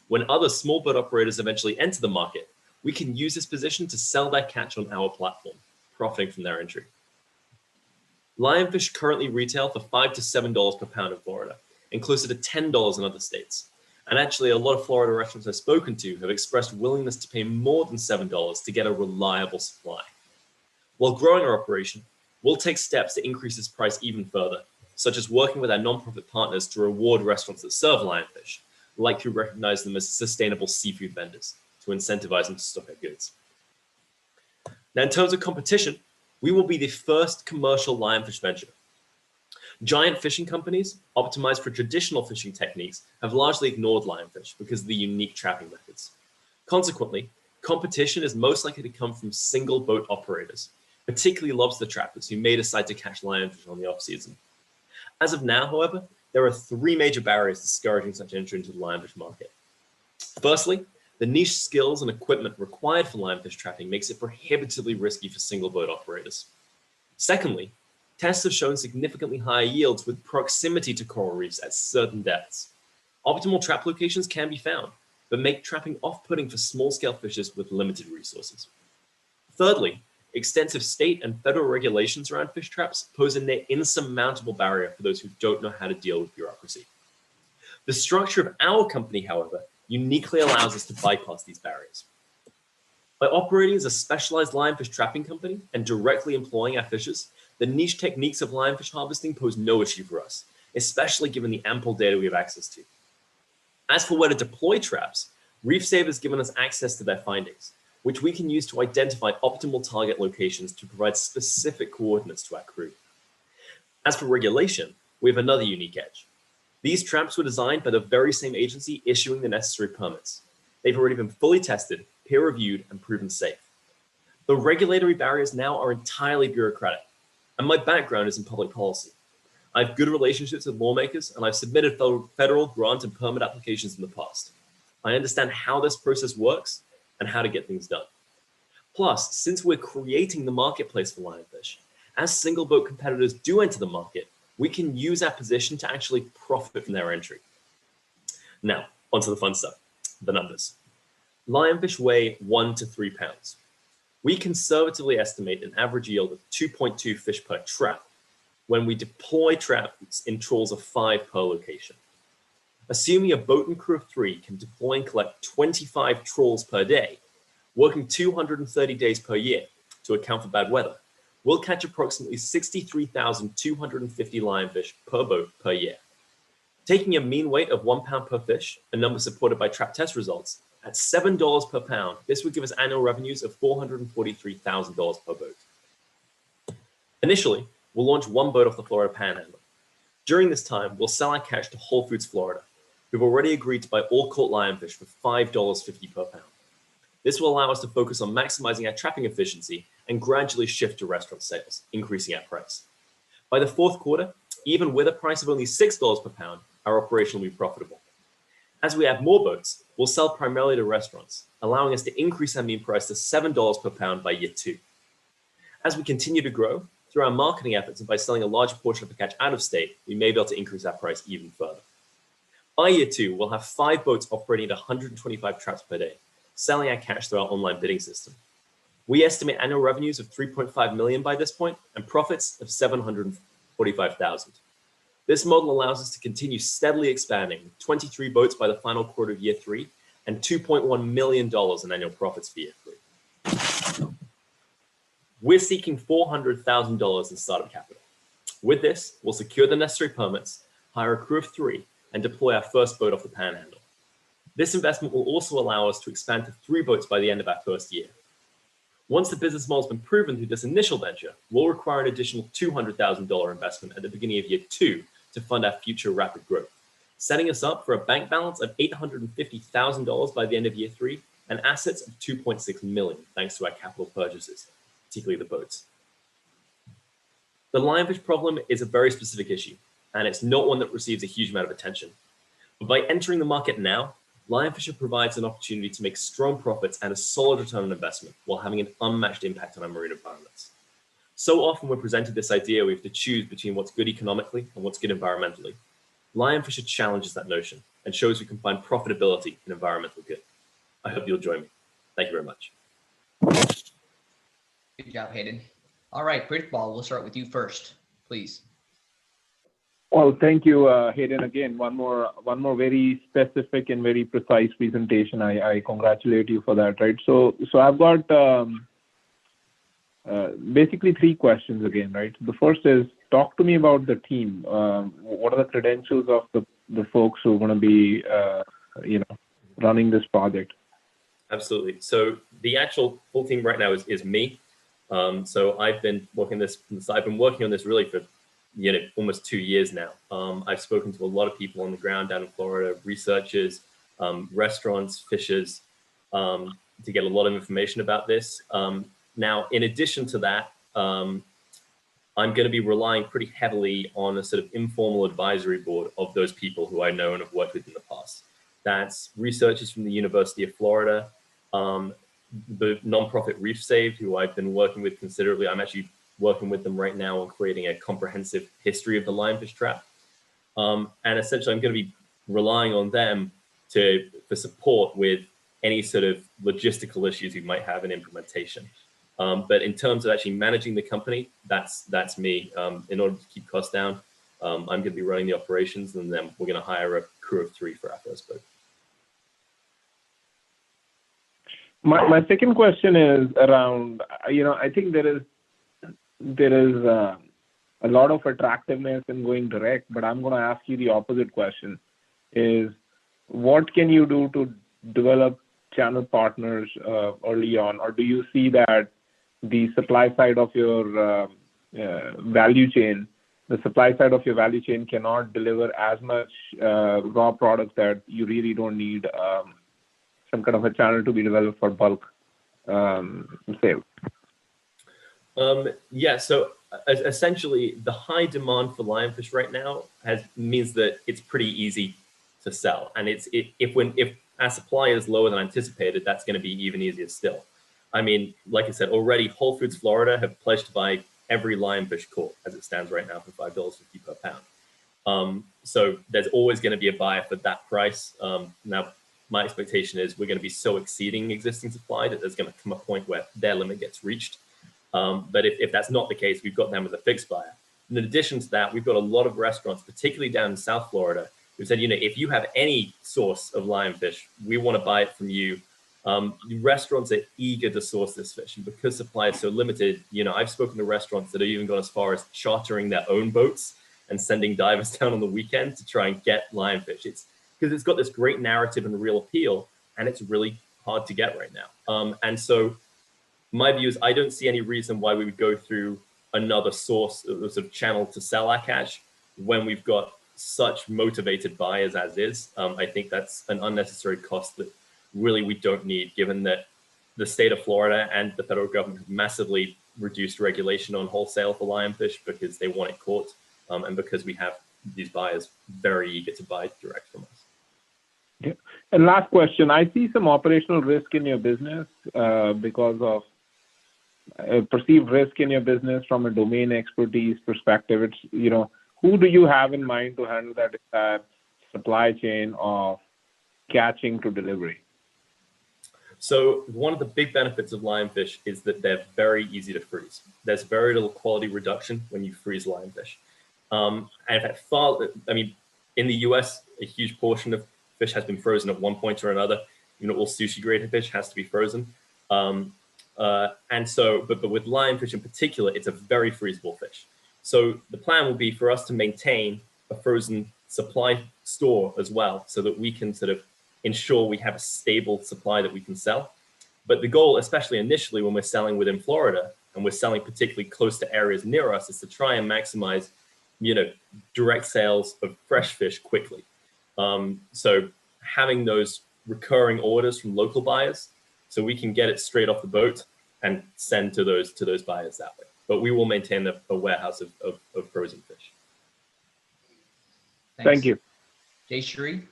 When other small boat operators eventually enter the market, we can use this position to sell their catch on our platform, profiting from their entry. Lionfish currently retail for $5 to $7 per pound in Florida, and closer to $10 in other states. And actually, a lot of Florida restaurants I've spoken to have expressed willingness to pay more than $7 to get a reliable supply. While growing our operation, we'll take steps to increase this price even further, such as working with our nonprofit partners to reward restaurants that serve lionfish, like to recognize them as sustainable seafood vendors to incentivize them to stock our goods. Now, in terms of competition, we will be the first commercial lionfish venture. Giant fishing companies, optimized for traditional fishing techniques, have largely ignored lionfish because of the unique trapping methods. Consequently, competition is most likely to come from single boat operators, particularly lobster trappers who may decide to catch lionfish on the off-season. As of now, however, there are 3 major barriers discouraging such entry into the lionfish market. Firstly, the niche skills and equipment required for lionfish trapping makes it prohibitively risky for single boat operators. Secondly, tests have shown significantly higher yields with proximity to coral reefs at certain depths. Optimal trap locations can be found, but make trapping off-putting for small-scale fishers with limited resources. Thirdly, extensive state and federal regulations around fish traps pose a near insurmountable barrier for those who don't know how to deal with bureaucracy. The structure of our company, however, uniquely allows us to bypass these barriers. By operating as a specialized lionfish trapping company and directly employing our fishers, the niche techniques of lionfish harvesting pose no issue for us, especially given the ample data we have access to. As for where to deploy traps, ReefSave has given us access to their findings, which we can use to identify optimal target locations to provide specific coordinates to our crew. As for regulation, we have another unique edge. These traps were designed by the very same agency issuing the necessary permits. They've already been fully tested, peer-reviewed, and proven safe. The regulatory barriers now are entirely bureaucratic, and my background is in public policy. I have good relationships with lawmakers, and I've submitted federal grant and permit applications in the past. I understand how this process works and how to get things done. Plus, since we're creating the marketplace for lionfish, as single boat competitors do enter the market, we can use our position to actually profit from their entry. Now, onto the fun stuff, the numbers. Lionfish weigh 1 to 3 pounds. We conservatively estimate an average yield of 2.2 fish per trap when we deploy traps in trawls of 5 per location. Assuming a boat and crew of 3 can deploy and collect 25 trawls per day, working 230 days per year to account for bad weather, we'll catch approximately 63,250 lionfish per boat per year. Taking a mean weight of 1 pound per fish, a number supported by trap test results, at $7 per pound, this would give us annual revenues of $443,000 per boat. Initially, we'll launch 1 boat off the Florida Panhandle. During this time, we'll sell our catch to Whole Foods Florida, who've already agreed to buy all caught lionfish for $5.50 per pound. This will allow us to focus on maximizing our trapping efficiency and gradually shift to restaurant sales, increasing our price. By the 4th quarter, even with a price of only $6 per pound, our operation will be profitable. As we add more boats, we'll sell primarily to restaurants, allowing us to increase our mean price to $7 per pound by year 2. As we continue to grow, through our marketing efforts and by selling a large portion of the catch out of state, we may be able to increase our price even further. By year 2, we'll have 5 boats operating at 125 traps per day, selling our catch through our online bidding system. We estimate annual revenues of $3.5 million by this point and profits of $745,000. This model allows us to continue steadily expanding, with 23 boats by the final quarter of year 3 and $2.1 million in annual profits for year 3. We're seeking $400,000 in startup capital. With this, we'll secure the necessary permits, hire a crew of 3, and deploy our first boat off the Panhandle. This investment will also allow us to expand to 3 boats by the end of our first year. Once the business model has been proven through this initial venture, we'll require an additional $200,000 investment at the beginning of year 2 to fund our future rapid growth, setting us up for a bank balance of $850,000 by the end of year 3 and assets of $2.6 million thanks to our capital purchases, particularly the boats. The lionfish problem is a very specific issue, and it's not one that receives a huge amount of attention. But by entering the market now, lionfishing provides an opportunity to make strong profits and a solid return on investment while having an unmatched impact on our marine environments. So often we're presented this idea we have to choose between what's good economically and what's good environmentally. Lionfisher challenges that notion and shows we can find profitability in environmental good. I hope you'll join me. Thank you very much. Good job, Hayden. All right, Bridgeball, we'll start with you first, please. Well, thank you, Hayden. Again, one more very specific and very precise presentation. I congratulate you for that. Right. So I've got basically 3 questions again. Right. The first is, talk to me about the team. What are the credentials of the folks who are going to be, running this project? Absolutely. So the actual full team right now is me. So I've been working on this really for almost 2 years now. I've spoken to a lot of people on the ground down in Florida, researchers, restaurants, fishers, to get a lot of information about this. Now, in addition to that, I'm going to be relying pretty heavily on a sort of informal advisory board of those people who I know and have worked with in the past. That's researchers from the University of Florida, the nonprofit Reef Saved, who I've been working with considerably. I'm actually working with them right now on creating a comprehensive history of the lionfish trap. And essentially, I'm going to be relying on them for support with any sort of logistical issues we might have in implementation. But in terms of actually managing the company, that's me. In order to keep costs down, I'm going to be running the operations, and then we're going to hire a crew of 3 for our first boat. My second question is around, I think there is a lot of attractiveness in going direct, but I'm going to ask you the opposite question: is what can you do to develop channel partners early on, or do you see that the supply side of your value chain cannot deliver as much raw products that you really don't need some kind of a channel to be developed for bulk sale? Yeah, so essentially the high demand for lionfish right now means that it's pretty easy to sell. And if our supply is lower than anticipated, that's going to be even easier still. I mean, like I said, already Whole Foods Florida have pledged to buy every lionfish caught as it stands right now for $5.50 per pound. So there's always going to be a buyer for that price. Now, my expectation is we're going to be so exceeding existing supply that there's going to come a point where their limit gets reached. But if that's not the case, we've got them as a fixed buyer. In addition to that, we've got a lot of restaurants, particularly down in South Florida, who said, if you have any source of lionfish, we want to buy it from you. The restaurants are eager to source this fish, and because supply is so limited, I've spoken to restaurants that have even gone as far as chartering their own boats and sending divers down on the weekend to try and get lionfish. It's because it's got this great narrative and real appeal, and it's really hard to get right now. And so my view is I don't see any reason why we would go through another source, sort of channel to sell our catch when we've got such motivated buyers as is. I think that's an unnecessary cost that really we don't need, given that the state of Florida and the federal government have massively reduced regulation on wholesale for lionfish because they want it caught, and because we have these buyers very eager to buy direct from us. Yeah. And last question, I see some operational risk in your business because of perceived risk in your business from a domain expertise perspective. It's, who do you have in mind to handle that supply chain of catching to delivery? So one of the big benefits of lionfish is that they're very easy to freeze. There's very little quality reduction when you freeze lionfish. And in fact, in the US, a huge portion of fish has been frozen at one point or another. All sushi grade fish has to be frozen. And so, but with lionfish in particular, it's a very freezable fish. So the plan will be for us to maintain a frozen supply store as well, so that we can sort of ensure we have a stable supply that we can sell. But the goal, especially initially when we're selling within Florida and we're selling particularly close to areas near us, is to try and maximize, direct sales of fresh fish quickly. So having those recurring orders from local buyers, so we can get it straight off the boat and send to those buyers that way. But we will maintain a warehouse of frozen fish. Thanks. Thank you. Jay Shree.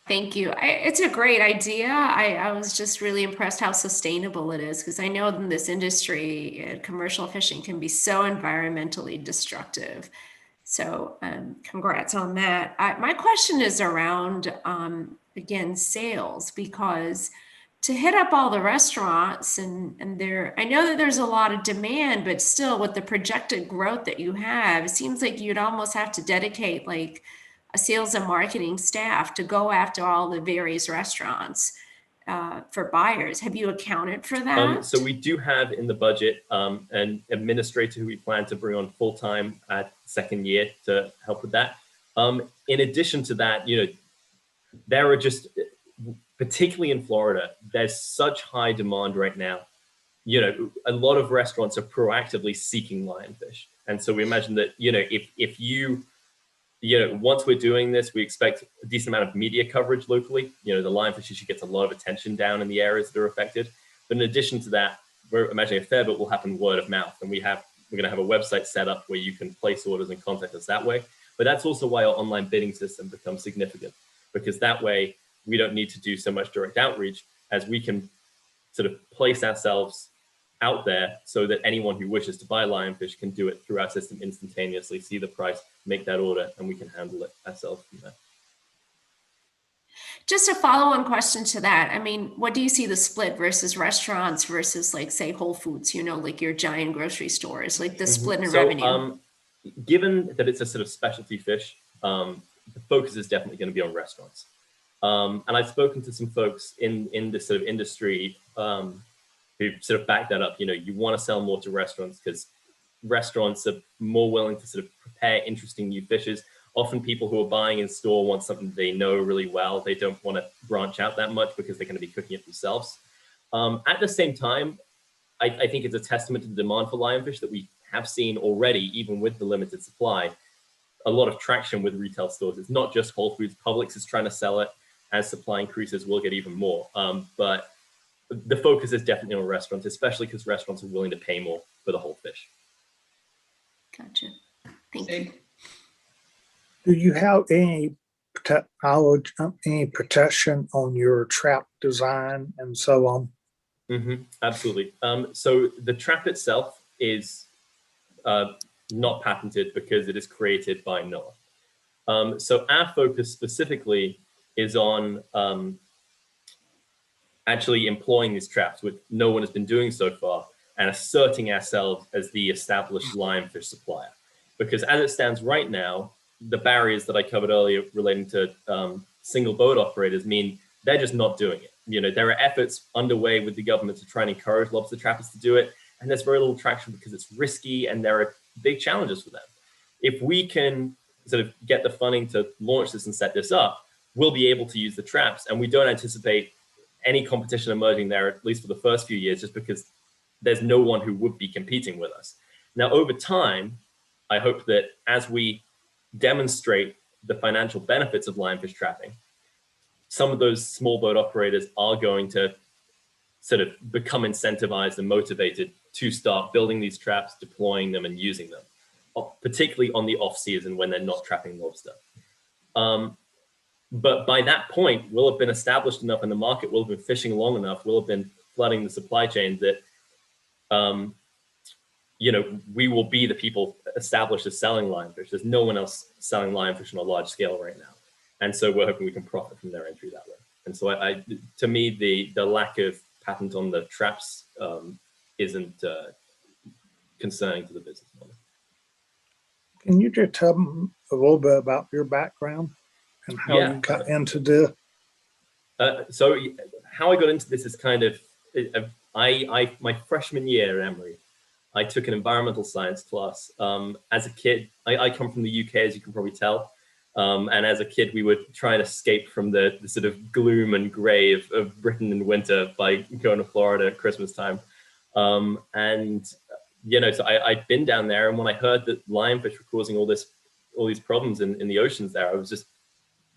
Thank you. It's a great idea. I was just really impressed how sustainable it is, because I know in this industry, commercial fishing can be so environmentally destructive. So congrats on that. My question is around, again, sales, because to hit up all the restaurants and I know that there's a lot of demand, but still with the projected growth that you have, it seems like you'd almost have to dedicate like a sales and marketing staff to go after all the various restaurants for buyers. Have you accounted for that? So we do have in the budget an administrator who we plan to bring on full-time at second year to help with that. In addition to that, there are just, particularly in Florida, there's such high demand right now. A lot of restaurants are proactively seeking lionfish. And so we imagine that, if you, once we're doing this, we expect a decent amount of media coverage locally. The lionfish issue gets a lot of attention down in the areas that are affected. But in addition to that, we're imagining a fair bit will happen word of mouth. And we're going to have a website set up where you can place orders and contact us that way. But that's also why our online bidding system becomes significant, because that way we don't need to do so much direct outreach, as we can sort of place ourselves out there so that anyone who wishes to buy lionfish can do it through our system instantaneously, see the price, make that order, and we can handle it ourselves from there. Just a follow-on question to that. I mean, what do you see the split versus restaurants versus, like, say, Whole Foods, like your giant grocery stores, like the split in revenue? Given that it's a sort of specialty fish, the focus is definitely going to be on restaurants. And I've spoken to some folks in this sort of industry who sort of back that up. You want to sell more to restaurants because restaurants are more willing to sort of prepare interesting new fishes. Often people who are buying in store want something they know really well. They don't want to branch out that much because they're going to be cooking it themselves. At the same time, I think it's a testament to the demand for lionfish that we have seen already, even with the limited supply, a lot of traction with retail stores. It's not just Whole Foods. Publix is trying to sell it. As supply increases, we'll get even more. But the focus is definitely on restaurants, especially because restaurants are willing to pay more for the whole fish. Gotcha. Thank you. Do you have any technology, any protection on your trap design and so on? Absolutely. So the trap itself is not patented because it is created by NOAA. So our focus specifically is on actually employing these traps, which no one has been doing so far, and asserting ourselves as the established lionfish supplier. Because as it stands right now, the barriers that I covered earlier relating to single boat operators mean they're just not doing it. You know, there are efforts underway with the government to try and encourage lobster trappers to do it, and there's very little traction because it's risky and there are big challenges for them. If we can sort of get the funding to launch this and set this up, we'll be able to use the traps, and we don't anticipate any competition emerging there, at least for the first few years, just because there's no one who would be competing with us. Now, over time, I hope that as we demonstrate the financial benefits of lionfish trapping, some of those small boat operators are going to sort of become incentivized and motivated to start building these traps, deploying them and using them, particularly on the off season when they're not trapping lobster. But by that point, we'll have been established enough in the market, we'll have been fishing long enough, we'll have been flooding the supply chain that, you know, we will be the people established as selling lionfish. There's no one else selling lionfish on a large scale right now. And so we're hoping we can profit from their entry that way. And so to me, the lack of patent on the traps isn't concerning to the business model. Can you just tell them a little bit about your background and how you got into this? So how I got into this is kind of, my freshman year at Emory, I took an environmental science class. As a kid, I come from the UK, as you can probably tell. And as a kid, we would try and escape from the sort of gloom and gray of Britain in winter by going to Florida at Christmas time. And, you know, so I'd been down there, and when I heard that lionfish were causing all these problems in the oceans there, I was just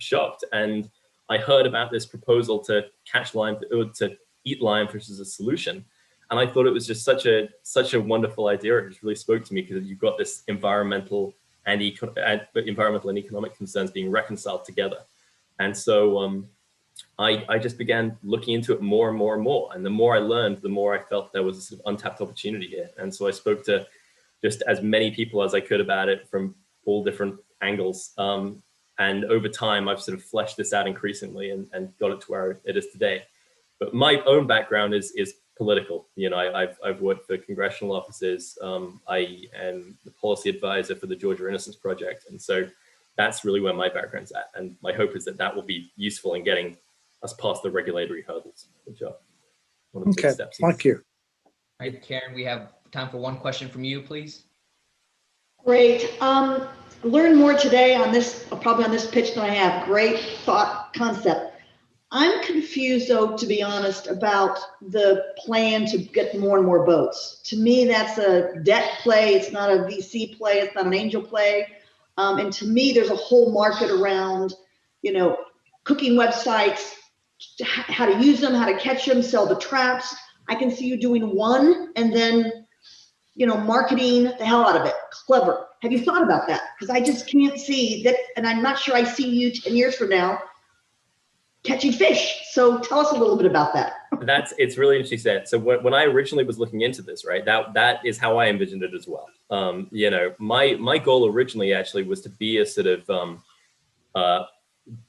shocked. And I heard about this proposal to catch lionfish, or to eat lionfish as a solution. And I thought it was just such a wonderful idea. It just really spoke to me, because you've got this environmental and economic concerns being reconciled together. And so I just began looking into it more and more and more. And the more I learned, the more I felt there was a sort of untapped opportunity here. And so I spoke to just as many people as I could about it from all different angles. And over time, I've sort of fleshed this out increasingly and got it to where it is today. But my own background is political. You know, I've worked for congressional offices. I am the policy advisor for the Georgia Innocence Project. And so that's really where my background's at. And my hope is that that will be useful in getting us past the regulatory hurdles, which are one of the big steps. Thank you. All right, Karen, we have time for one question from you, please. Great. Learn more today on this, probably on this pitch than I have. Great thought concept. I'm confused, though, to be honest, about the plan to get more and more boats. To me, that's a debt play. It's not a VC play. It's not an angel play. And to me, there's a whole market around, you know, cooking websites, how to use them, how to catch them, sell the traps. I can see you doing one and then, you know, marketing the hell out of it. Clever. Have you thought about that? Because I just can't see that, and I'm not sure I see you 10 years from now catching fish. So tell us a little bit about that. It's really interesting said. So when I originally was looking into this, right, that is how I envisioned it as well. You know, my goal originally actually was to be a sort of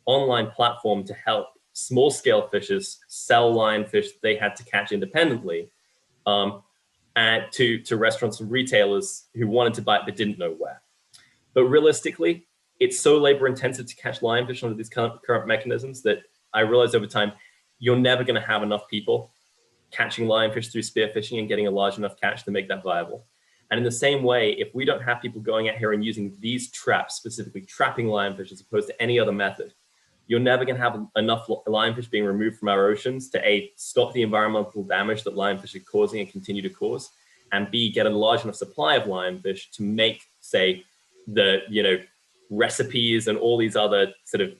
online platform to help small scale fishers sell lionfish they had to catch independently, and to restaurants and retailers who wanted to buy it but didn't know where. But realistically, it's so labor intensive to catch lionfish under these current mechanisms that I realized over time, you're never going to have enough people catching lionfish through spearfishing and getting a large enough catch to make that viable. And in the same way, if we don't have people going out here and using these traps, specifically trapping lionfish as opposed to any other method, you're never going to have enough lionfish being removed from our oceans to A, stop the environmental damage that lionfish are causing and continue to cause, and B, get a large enough supply of lionfish to make, say, the, you know, recipes and all these other sort of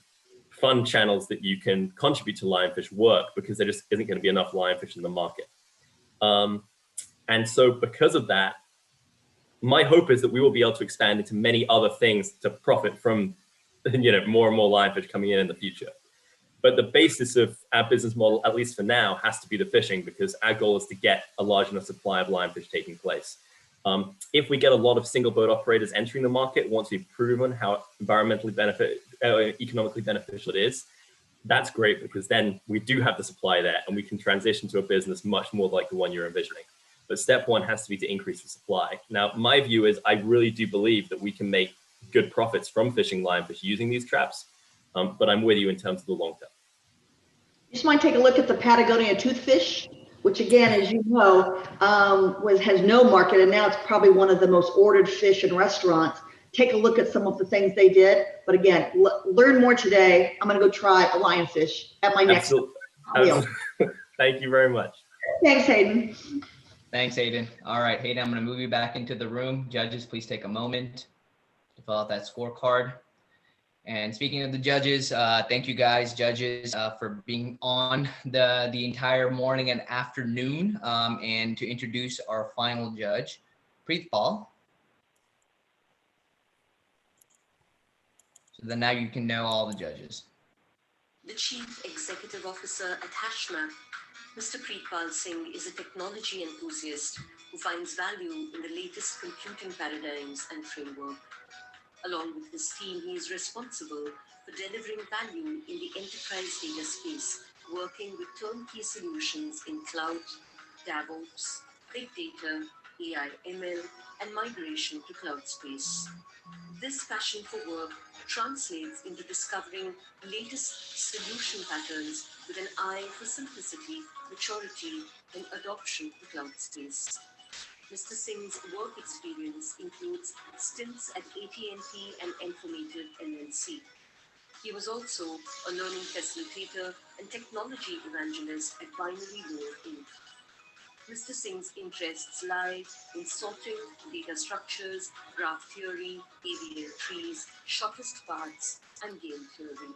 fun channels that you can contribute to lionfish work, because there just isn't going to be enough lionfish in the market. And so because of that, my hope is that we will be able to expand into many other things to profit from, you know, more and more lionfish coming in the future. But the basis of our business model, at least for now, has to be the fishing, because our goal is to get a large enough supply of lionfish taking place. If we get a lot of single boat operators entering the market, once we've proven how economically beneficial it is, That's great, because then we do have the supply there and we can transition to a business much more like the one you're envisioning. But step one has to be to increase the supply. Now, my view is I really do believe that we can make good profits from fishing lionfish using these traps, but I'm with you in terms of the long term. You just might take a look at the Patagonia toothfish, which again, as you know, has no market, and now it's probably one of the most ordered fish in restaurants. Take a look at some of the things they did. But again, learn more today. I'm going to go try a lionfish at my next meal. Thank you very much. Thanks, Hayden. Thanks, Hayden. All right, Hayden, I'm going to move you back into the room. Judges, please take a moment to fill out that scorecard. And speaking of the judges, thank you guys, judges, for being on the entire morning and afternoon. And to introduce our final judge, Preethpal. So then now you can know all the judges. The Chief Executive Officer at Hashmap, Mr. Preethpal Singh, is a technology enthusiast who finds value in the latest computing paradigms and framework. Along with his team, he is responsible for delivering value in the enterprise data space, working with turnkey solutions in cloud, DevOps, big data, AI, ML, and migration to cloud space. This passion for work translates into discovering latest solution patterns with an eye for simplicity, maturity, and adoption to cloud space. Mr. Singh's work experience includes stints at AT&T and Informative LLC. He was also a learning facilitator and technology evangelist at Binary Lore Inc. Mr. Singh's interests lie in sorting, data structures, graph theory, AVL trees, shortest paths, and game theory.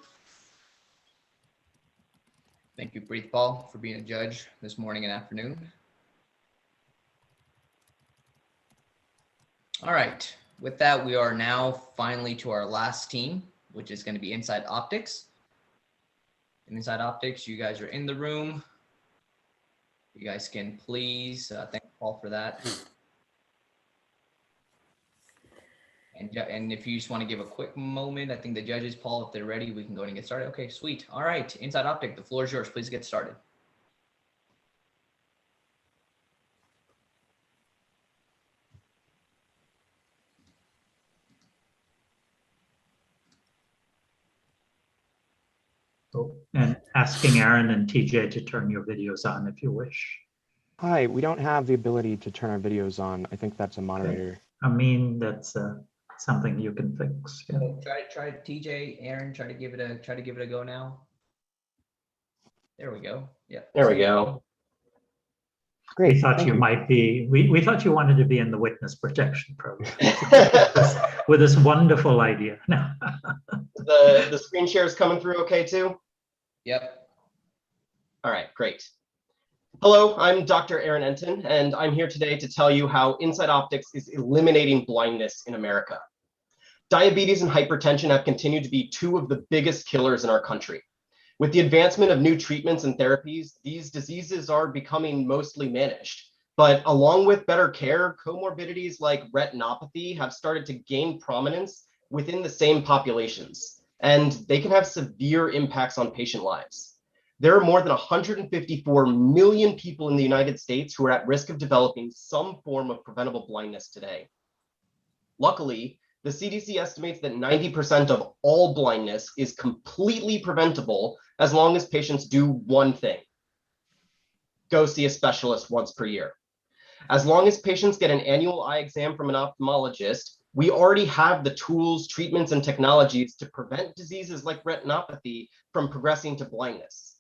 Thank you, Preethpal, for being a judge this morning and afternoon. All right, with that, we are now finally to our last team, which is going to be Inside Optics. And Inside Optics, you guys are in the room. You guys can please, thank Paul for that. And if you just want to give a quick moment, I think the judges, Paul, if they're ready, we can go ahead and get started. Okay, sweet. All right, Inside Optic, the floor is yours. Please get started. And asking Aaron and TJ to turn your videos on if you wish. Hi, we don't have the ability to turn our videos on. I think that's a moderator. I mean, that's something you can fix. Yeah. So try TJ, Aaron, try to give it a go now. There we go. Yeah. There we go. Great. We thought you might be. We thought you wanted to be in the witness protection program with this wonderful idea. No. The screen share is coming through okay too? Yep. All right, great. Hello, I'm Dr. Aaron Enton, and I'm here today to tell you how Inside Optics is eliminating blindness in America. Diabetes and hypertension have continued to be two of the biggest killers in our country. With the advancement of new treatments and therapies, these diseases are becoming mostly managed. But along with better care, comorbidities like retinopathy have started to gain prominence within the same populations, and they can have severe impacts on patient lives. There are more than 154 million people in the United States who are at risk of developing some form of preventable blindness today. Luckily, the CDC estimates that 90% of all blindness is completely preventable as long as patients do one thing: go see a specialist once per year. As long as patients get an annual eye exam from an ophthalmologist, we already have the tools, treatments, and technologies to prevent diseases like retinopathy from progressing to blindness.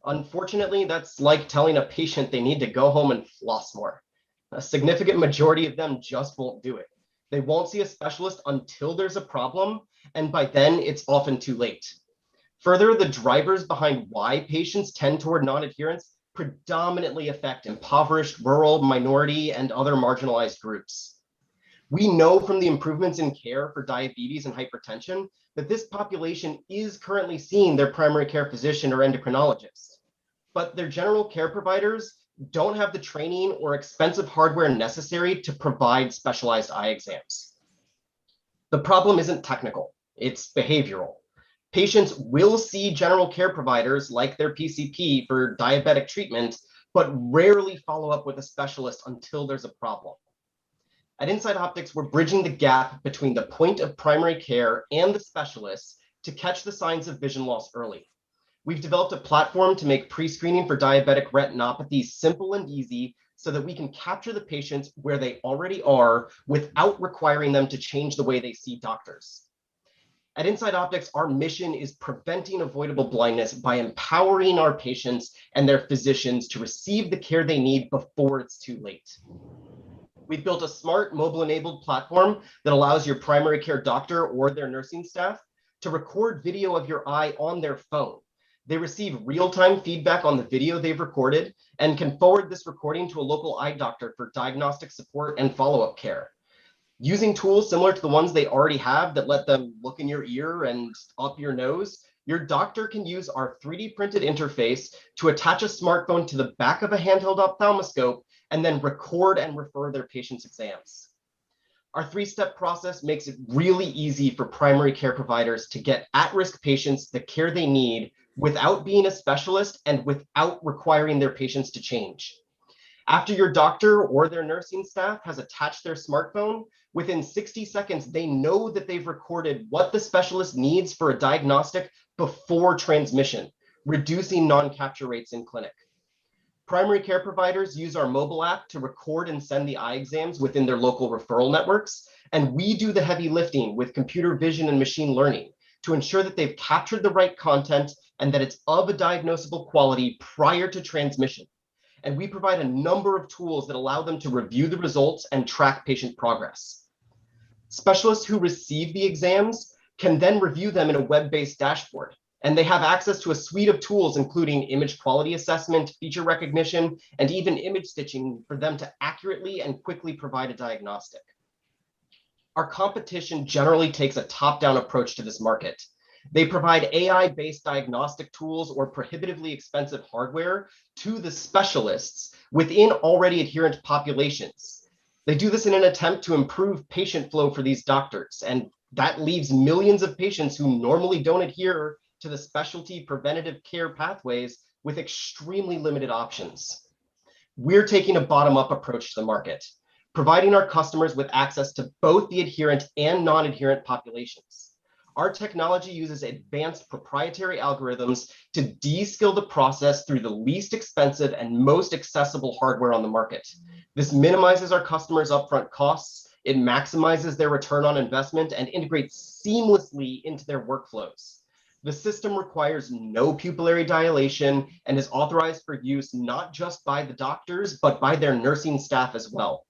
Unfortunately, that's like telling a patient they need to go home and floss more. A significant majority of them just won't do it. They won't see a specialist until there's a problem, and by then it's often too late. Further, the drivers behind why patients tend toward non-adherence predominantly affect impoverished, rural, minority, and other marginalized groups. We know from the improvements in care for diabetes and hypertension that this population is currently seeing their primary care physician or endocrinologist, but their general care providers don't have the training or expensive hardware necessary to provide specialized eye exams. The problem isn't technical, it's behavioral. Patients will see general care providers like their PCP for diabetic treatment, but rarely follow up with a specialist until there's a problem. At Inside Optics, we're bridging the gap between the point of primary care and the specialists to catch the signs of vision loss early. We've developed a platform to make pre-screening for diabetic retinopathy simple and easy so that we can capture the patients where they already are without requiring them to change the way they see doctors. At Inside Optics, our mission is preventing avoidable blindness by empowering our patients and their physicians to receive the care they need before it's too late. We've built a smart mobile-enabled platform that allows your primary care doctor or their nursing staff to record video of your eye on their phone. They receive real-time feedback on the video they've recorded and can forward this recording to a local eye doctor for diagnostic support and follow-up care. Using tools similar to the ones they already have that let them look in your ear and up your nose, your doctor can use our 3D printed interface to attach a smartphone to the back of a handheld ophthalmoscope and then record and refer their patient's exams. Our 3-step process makes it really easy for primary care providers to get at-risk patients the care they need without being a specialist and without requiring their patients to change. After your doctor or their nursing staff has attached their smartphone, within 60 seconds, they know that they've recorded what the specialist needs for a diagnostic before transmission, reducing non-capture rates in clinic. Primary care providers use our mobile app to record and send the eye exams within their local referral networks, and we do the heavy lifting with computer vision and machine learning to ensure that they've captured the right content and that it's of a diagnosable quality prior to transmission. And we provide a number of tools that allow them to review the results and track patient progress. Specialists who receive the exams can then review them in a web-based dashboard, and they have access to a suite of tools, including image quality assessment, feature recognition, and even image stitching for them to accurately and quickly provide a diagnostic. Our competition generally takes a top-down approach to this market. They provide AI-based diagnostic tools or prohibitively expensive hardware to the specialists within already adherent populations. They do this in an attempt to improve patient flow for these doctors, and that leaves millions of patients who normally don't adhere to the specialty preventative care pathways with extremely limited options. We're taking a bottom-up approach to the market, providing our customers with access to both the adherent and non-adherent populations. Our technology uses advanced proprietary algorithms to de-skill the process through the least expensive and most accessible hardware on the market. This minimizes our customers' upfront costs, it maximizes their return on investment, and integrates seamlessly into their workflows. The system requires no pupillary dilation and is authorized for use not just by the doctors, but by their nursing staff as well.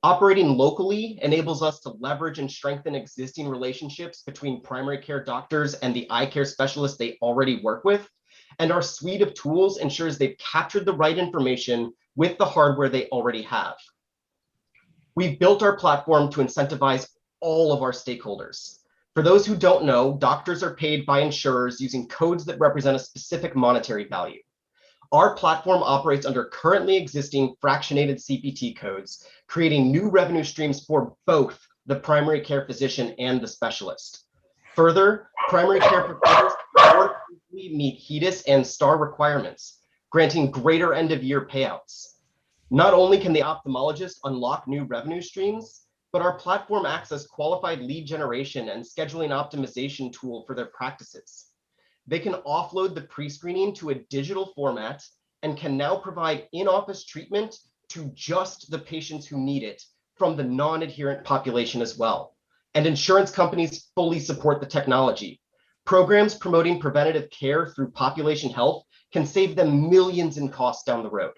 Operating locally enables us to leverage and strengthen existing relationships between primary care doctors and the eye care specialists they already work with. And our suite of tools ensures they've captured the right information with the hardware they already have. We've built our platform to incentivize all of our stakeholders. For those who don't know, doctors are paid by insurers using codes that represent a specific monetary value. Our platform operates under currently existing fractionated CPT codes, creating new revenue streams for both the primary care physician and the specialist. Further, primary care providers more quickly meet HEDIS and STAR requirements, granting greater end-of-year payouts. Not only can the ophthalmologist unlock new revenue streams, but our platform acts as qualified lead generation and scheduling optimization tool for their practices. They can offload the pre-screening to a digital format and can now provide in-office treatment to just the patients who need it from the non-adherent population as well. And insurance companies fully support the technology. Programs promoting preventative care through population health can save them millions in costs down the road.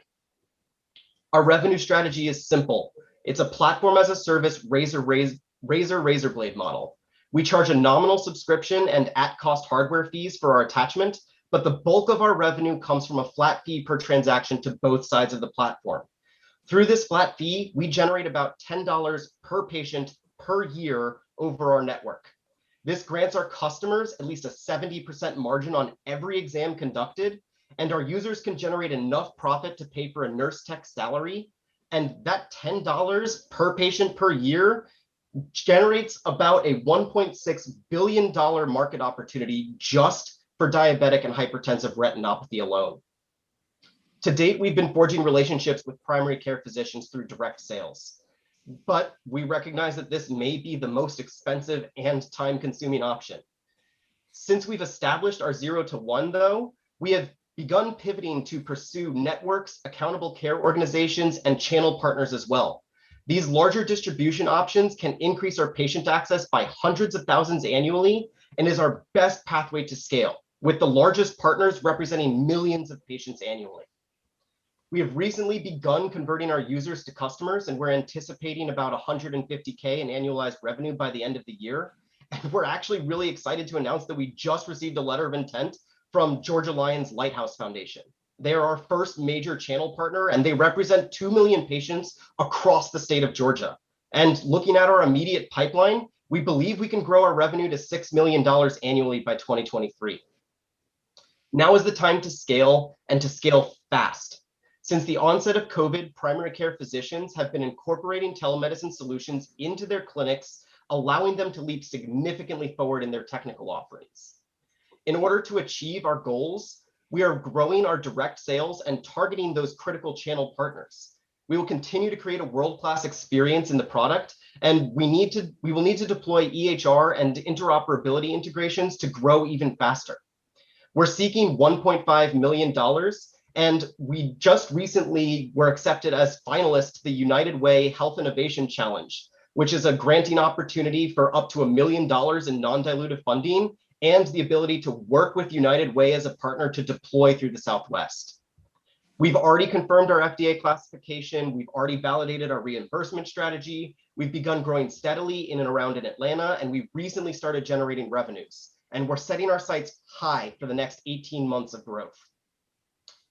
Our revenue strategy is simple. It's a platform as a service razor blade model. We charge a nominal subscription and at-cost hardware fees for our attachment, but the bulk of our revenue comes from a flat fee per transaction to both sides of the platform. Through this flat fee, we generate about $10 per patient per year over our network. This grants our customers at least a 70% margin on every exam conducted, and our users can generate enough profit to pay for a nurse tech salary. And that $10 per patient per year generates about a $1.6 billion market opportunity just for diabetic and hypertensive retinopathy alone. To date, we've been forging relationships with primary care physicians through direct sales, but we recognize that this may be the most expensive and time-consuming option. Since we've established our 0 to 1, though, we have begun pivoting to pursue networks, accountable care organizations, and channel partners as well. These larger distribution options can increase our patient access by hundreds of thousands annually and is our best pathway to scale, with the largest partners representing millions of patients annually. We have recently begun converting our users to customers, and we're anticipating about 150K in annualized revenue by the end of the year. And we're actually really excited to announce that we just received a letter of intent from Georgia Lions Lighthouse Foundation. They are our first major channel partner, and they represent 2 million patients across the state of Georgia. And looking at our immediate pipeline, we believe we can grow our revenue to $6 million annually by 2023. Now is the time to scale, and to scale fast. Since the onset of COVID, primary care physicians have been incorporating telemedicine solutions into their clinics, allowing them to leap significantly forward in their technical offerings. In order to achieve our goals, we are growing our direct sales and targeting those critical channel partners. We will continue to create a world-class experience in the product, and we will need to deploy EHR and interoperability integrations to grow even faster. We're seeking $1.5 million, and we just recently were accepted as finalists to the United Way Health Innovation Challenge, which is a granting opportunity for up to $1 million in non-dilutive funding and the ability to work with United Way as a partner to deploy through the Southwest. We've already confirmed our FDA classification. We've already validated our reimbursement strategy. We've begun growing steadily in and around in Atlanta, and we've recently started generating revenues. And we're setting our sights high for the next 18 months of growth.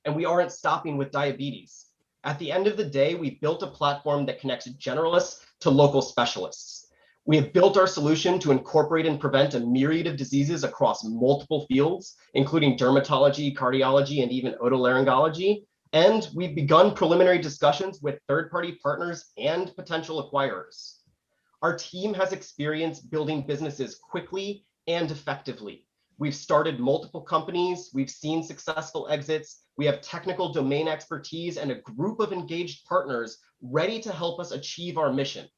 And we aren't stopping with diabetes. At the end of the day, we've built a platform that connects generalists to local specialists. We have built our solution to incorporate and prevent a myriad of diseases across multiple fields, including dermatology, cardiology, and even otolaryngology. And we've begun preliminary discussions with third-party partners and potential acquirers. Our team has experience building businesses quickly and effectively. We've started multiple companies, we've seen successful exits, we have technical domain expertise and a group of engaged partners ready to help us achieve our mission.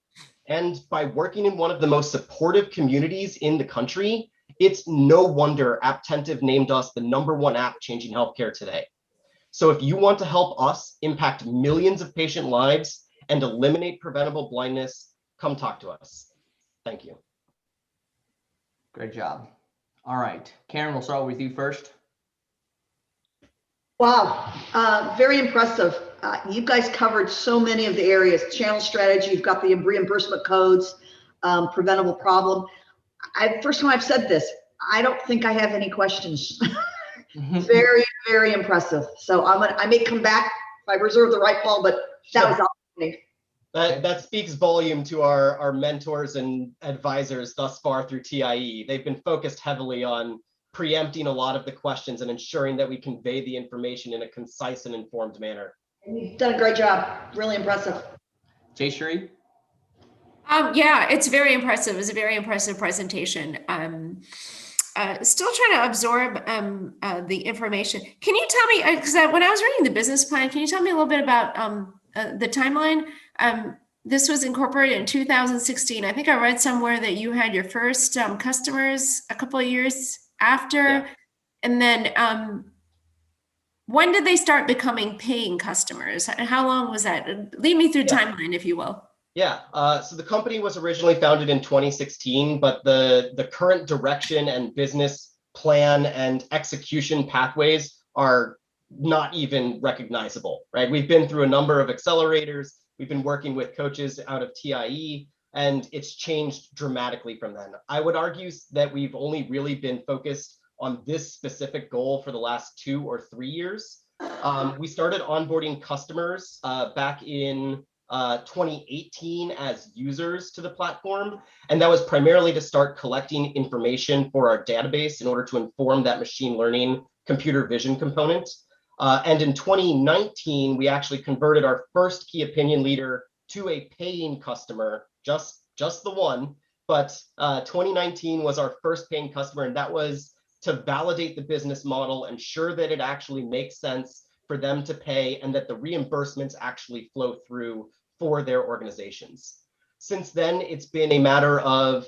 And by working in one of the most supportive communities in the country, it's no wonder Apptentive named us the #1 app changing healthcare today. So if you want to help us impact millions of patient lives and eliminate preventable blindness, come talk to us. Thank you. Great job. All right, Karen, we'll start with you first. Wow, very impressive. You guys covered so many of the areas: channel strategy, you've got the reimbursement codes, preventable problem. First time I've said this, I don't think I have any questions. Very, very impressive. So I may come back if I reserve the right call, but that was all for me. That speaks volume to our mentors and advisors thus far through TiE. They've been focused heavily on preempting a lot of the questions and ensuring that we convey the information in a concise and informed manner. You've done a great job. Really impressive. Jayshree? Yeah, it's very impressive. It's a very impressive presentation. Still trying to absorb the information. Can you tell me, because when I was reading the business plan, can you tell me a little bit about the timeline? This was incorporated in 2016. I think I read somewhere that you had your first customers a couple of years after. Yeah. And then when did they start becoming paying customers? How long was that? Lead me through timeline, if you will. Yeah, so the company was originally founded in 2016, but the current direction and business plan and execution pathways are not even recognizable, right? We've been through a number of accelerators. We've been working with coaches out of TiE, and it's changed dramatically from then. I would argue that we've only really been focused on this specific goal for the last 2 or 3 years. We started onboarding customers back in 2018 as users to the platform. And that was primarily to start collecting information for our database in order to inform that machine learning computer vision component. And in 2019, we actually converted our first key opinion leader to a paying customer just just the one, but 2019 was our first paying customer, and that was to validate the business model, ensure that it actually makes sense for them to pay and that the reimbursements actually flow through for their organizations. Since then, it's been a matter of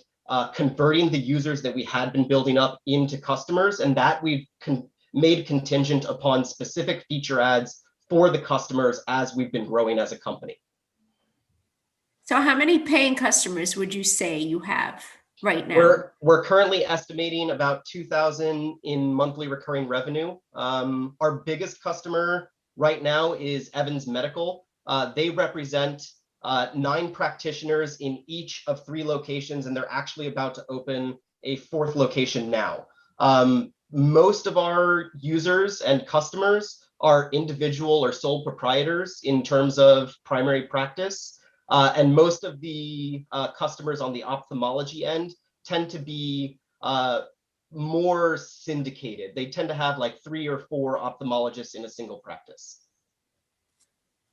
converting the users that we had been building up into customers, and that we've made contingent upon specific feature ads for the customers as we've been growing as a company. So how many paying customers would you say you have right now? We're currently estimating about 2,000 in monthly recurring revenue. Our biggest customer right now is Evans Medical. They represent 9 practitioners in each of 3 locations, and they're actually about to open a 4th location now. Most of our users and customers are individual or sole proprietors in terms of primary practice. And most of the customers on the ophthalmology end tend to be more syndicated. They tend to have like 3 or 4 ophthalmologists in a single practice.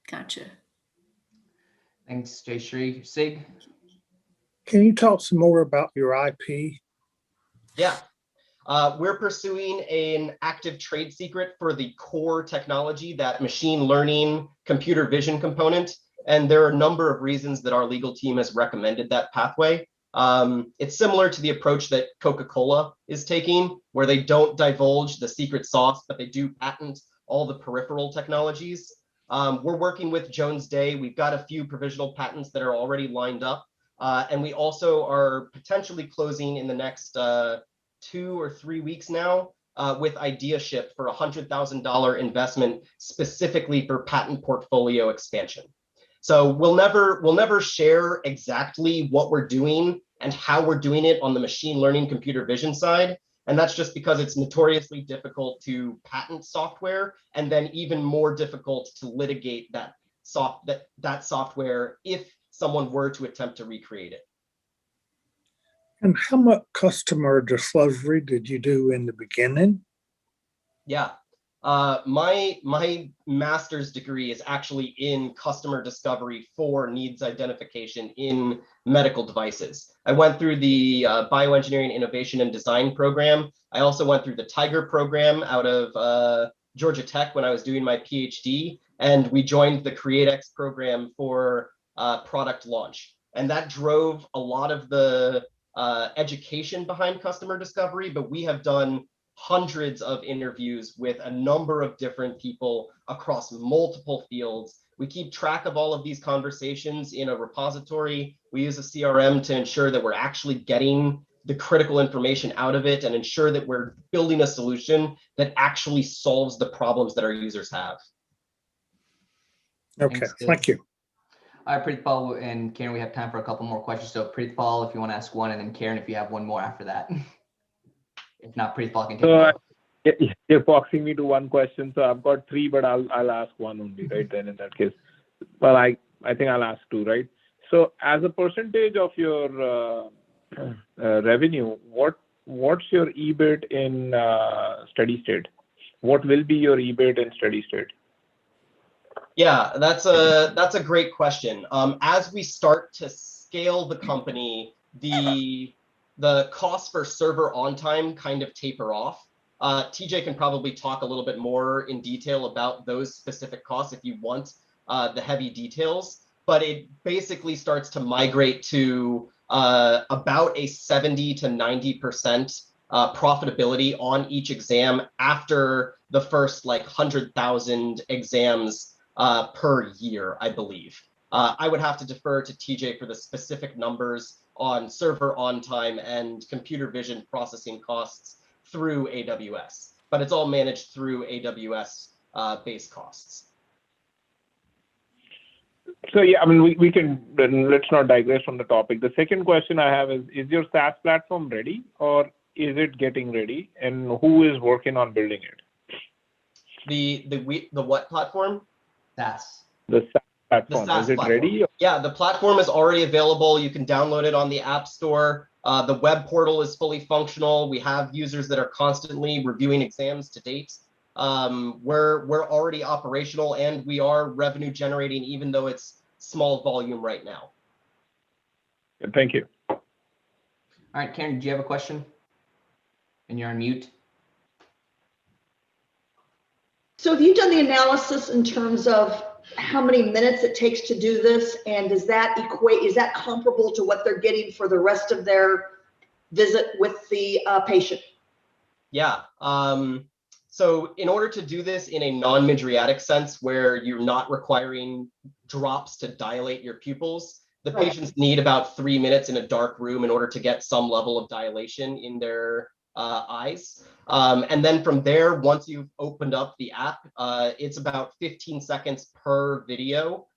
Gotcha. Thanks, Jayshree. Sig? Can you talk some more about your IP? Yeah. We're pursuing an active trade secret for the core technology, that machine learning computer vision component. And there are a number of reasons that our legal team has recommended that pathway. It's similar to the approach that Coca-Cola is taking, where they don't divulge the secret sauce, but they do patent all the peripheral technologies. We're working with Jones Day. We've got a few provisional patents that are already lined up. And we also are potentially closing in the next 2 or 3 weeks now with IdeaShip for $100,000 investment specifically for patent portfolio expansion. So we'll never share exactly what we're doing and how we're doing it on the machine learning computer vision side. And that's just because it's notoriously difficult to patent software, and then even more difficult to litigate that software if someone were to attempt to recreate it. And how much customer discovery did you do in the beginning? Yeah. My master's degree is actually in customer discovery for needs identification in medical devices. I went through the Bioengineering Innovation and Design program. I also went through the Tiger program out of Georgia Tech when I was doing my PhD, and we joined the CreateX program for product launch. And that drove a lot of the education behind customer discovery, but we have done hundreds of interviews with a number of different people across multiple fields. We keep track of all of these conversations in a repository. We use a CRM to ensure that we're actually getting the critical information out of it and ensure that we're building a solution that actually solves the problems that our users have. Okay, thank you. All right, Prithpal and Karen, we have time for a couple more questions. So Prithpal, if you want to ask one, and then Karen, if you have one more after that. If not, Prithpal can take it. You're boxing me to one question, so I've got 3, but I'll ask one only, right? Then in that case, well, I think I'll ask 2, right? So as a percentage of your revenue, what's your EBIT in steady state? What will be your EBIT in steady state? Yeah, that's a great question. As we start to scale the company, the cost for server on time kind of taper off. TJ can probably talk a little bit more in detail about those specific costs if you want the heavy details, but it basically starts to migrate to about a 70 to 90% profitability on each exam after the first like 100,000 exams per year, I believe. I would have to defer to TJ for the specific numbers on server on time and computer vision processing costs through AWS, but it's all managed through AWS base costs. So yeah, I mean, we can, let's not digress from the topic. The second question I have is your SaaS platform ready, or is it getting ready, and who is working on building it? The what platform? SaaS. The SaaS platform. The SaaS is it platform. ready? Yeah, the platform is already available. You can download it on the App Store. The web portal is fully functional. We have users that are constantly reviewing exams to date. We're already operational, and we are revenue generating, even though it's small volume right now. Thank you. All right, Karen, do you have a question? And you're on mute. So have you done the analysis in terms of how many minutes it takes to do this? And does that equate, is that comparable to what they're getting for the rest of their visit with the patient? Yeah. So in order to do this in a non-mydriatic sense, where you're not requiring drops to dilate your pupils, the Right. patients need about 3 minutes in a dark room in order to get some level of dilation in their eyes. And then from there, once you've opened up the app, it's about 15 seconds per video.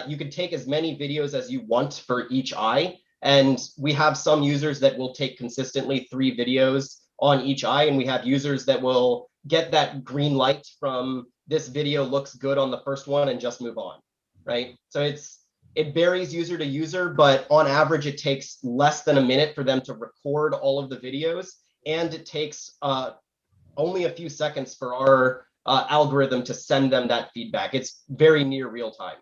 You can take as many videos as you want for each eye. And we have some users that will take consistently 3 videos on each eye. And we have users that will get that green light from this video looks good on the first one and just move on, right? So it varies user to user, but on average, it takes less than a minute for them to record all of the videos. And it takes only a few seconds for our algorithm to send them that feedback. It's very near real time.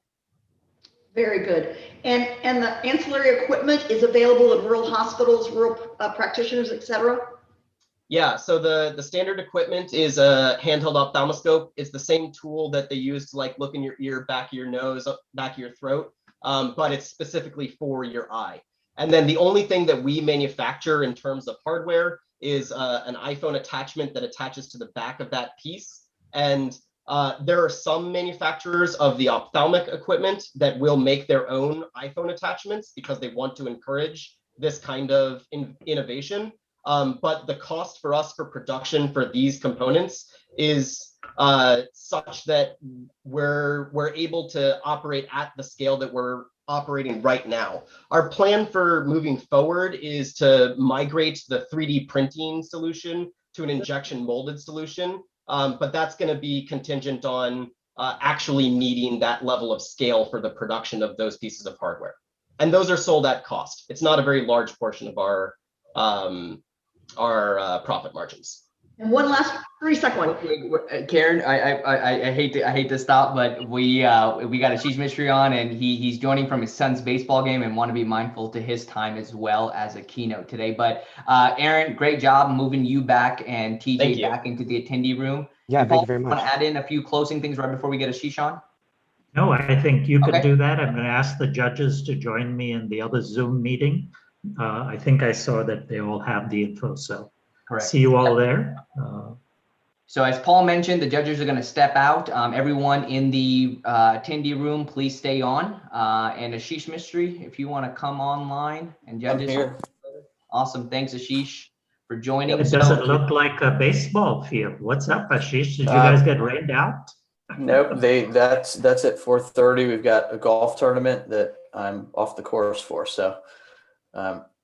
Very good. And the ancillary equipment is available in rural hospitals, rural practitioners, et cetera? Yeah, so the standard equipment is a handheld ophthalmoscope. It's the same tool that they use to like look in your ear, back of your nose, back of your throat, but it's specifically for your eye. And then the only thing that we manufacture in terms of hardware is an iPhone attachment that attaches to the back of that piece. And there are some manufacturers of the ophthalmic equipment that will make their own iPhone attachments because they want to encourage this kind of innovation. But the cost for us for production for these components is such that we're able to operate at the scale that we're operating right now. Our plan for moving forward is to migrate the 3D printing solution to an injection molded solution, but that's going to be contingent on actually needing that level of scale for the production of those pieces of hardware. And those are sold at cost. It's not a very large portion of our profit margins. And one last 3-second one. Karen, I hate to stop, but we got Ashish Mistry on, and he's joining from his son's baseball game, and want to be mindful to his time as well as a keynote today. But Aaron, great job moving you back and TJ back into the attendee room. Yeah, thank you very Want much. to add in a few closing things right before we get Ashish on? No, I think you could Okay. do that. I'm going to ask the judges to join me in the other Zoom meeting. I think I saw that they all have the info, so Correct. see you all there. So as Paul mentioned, the judges are going to step out. Everyone in the attendee room, please stay on. And Ashish Mistry, if you want to come online, and judges. I'm here. Awesome. Thanks, Ashish, for joining. It doesn't look like a baseball field. What's up, Ashish? Did you guys get rained out? Nope, that's at 4:30. We've got a golf tournament that I'm off the course for. So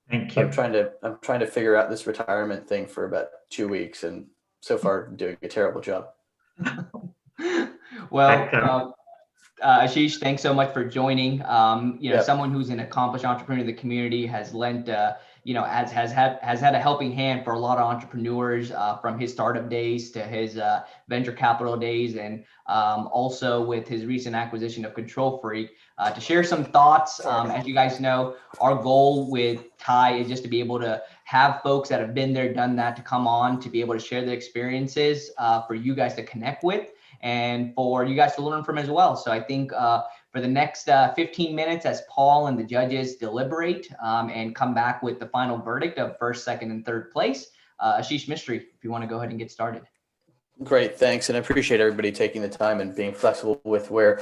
thank you. I'm trying to figure out this retirement thing for about 2 weeks, and so far doing a terrible job. Well, Ashish, thanks so much for joining. Someone who's an accomplished entrepreneur in the community, has lent, has had a helping hand for a lot of entrepreneurs from his startup days to his venture capital days, and also with his recent acquisition of Control Freak, to share some thoughts. As you guys know, our goal with TiE is just to be able to have folks that have been there, done that, to come on to be able to share their experiences for you guys to connect with, and for you guys to learn from as well. So I think for the next 15 minutes, as Paul and the judges deliberate and come back with the final verdict of first, second, and third place, Ashish Mistry, if you want to go ahead and get started. Great, thanks, and I appreciate everybody taking the time and being flexible with where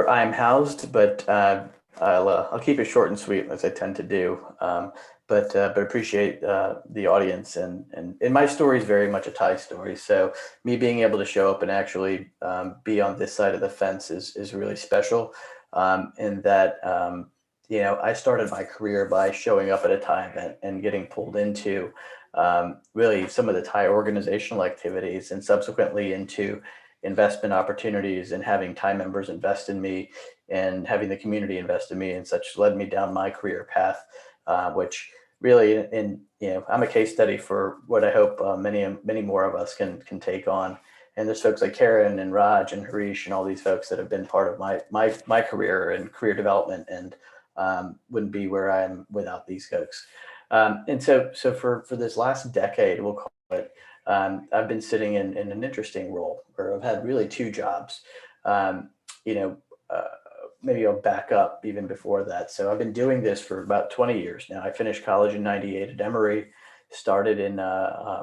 I'm housed. But I'll keep it short and sweet, as I tend to do. But appreciate the audience, and my story is very much a TiE story. So me being able to show up and actually be on this side of the fence is really special. In that I started my career by showing up at a TiE event and getting pulled into really some of the TiE organizational activities, and subsequently into investment opportunities, and having TiE members invest in me and having the community invest in me, and such led me down my career path, which really, I'm a case study for what I hope many more of us can take on. And there's folks like Karen and Raj and Harish and all these folks that have been part of my career and career development, and wouldn't be where I am without these folks. And so for this last decade, we'll call it, I've been sitting in an interesting role where I've had really two jobs. You know, maybe I'll back up even before that. So I've been doing this for about 20 years now. I finished college in '98 at Emory, started in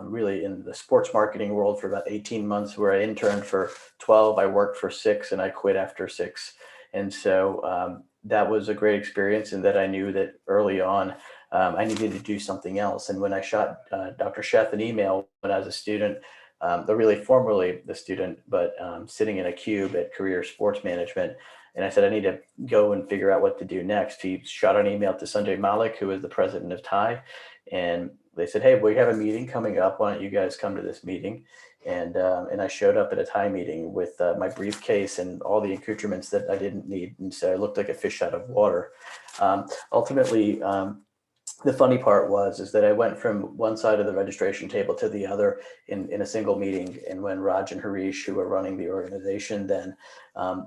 really in the sports marketing world for about 18 months, where I interned for 12, I worked for 6, and I quit after 6. And so that was a great experience, and that I knew that early on I needed to do something else. And when I shot Dr. Sheth an email when I was a student, really formerly the student, but sitting in a cube at Career Sports Management, and I said, I need to go and figure out what to do next. He shot an email to Sanjay Malik, who is the president of TiE, and they said, hey, we have a meeting coming up. Why don't you guys come to this meeting? And I showed up at a TiE meeting with my briefcase and all the accoutrements that I didn't need. And so I looked like a fish out of water. Ultimately, the funny part is that I went from one side of the registration table to the other in a single meeting. And when Raj and Harish, who were running the organization then,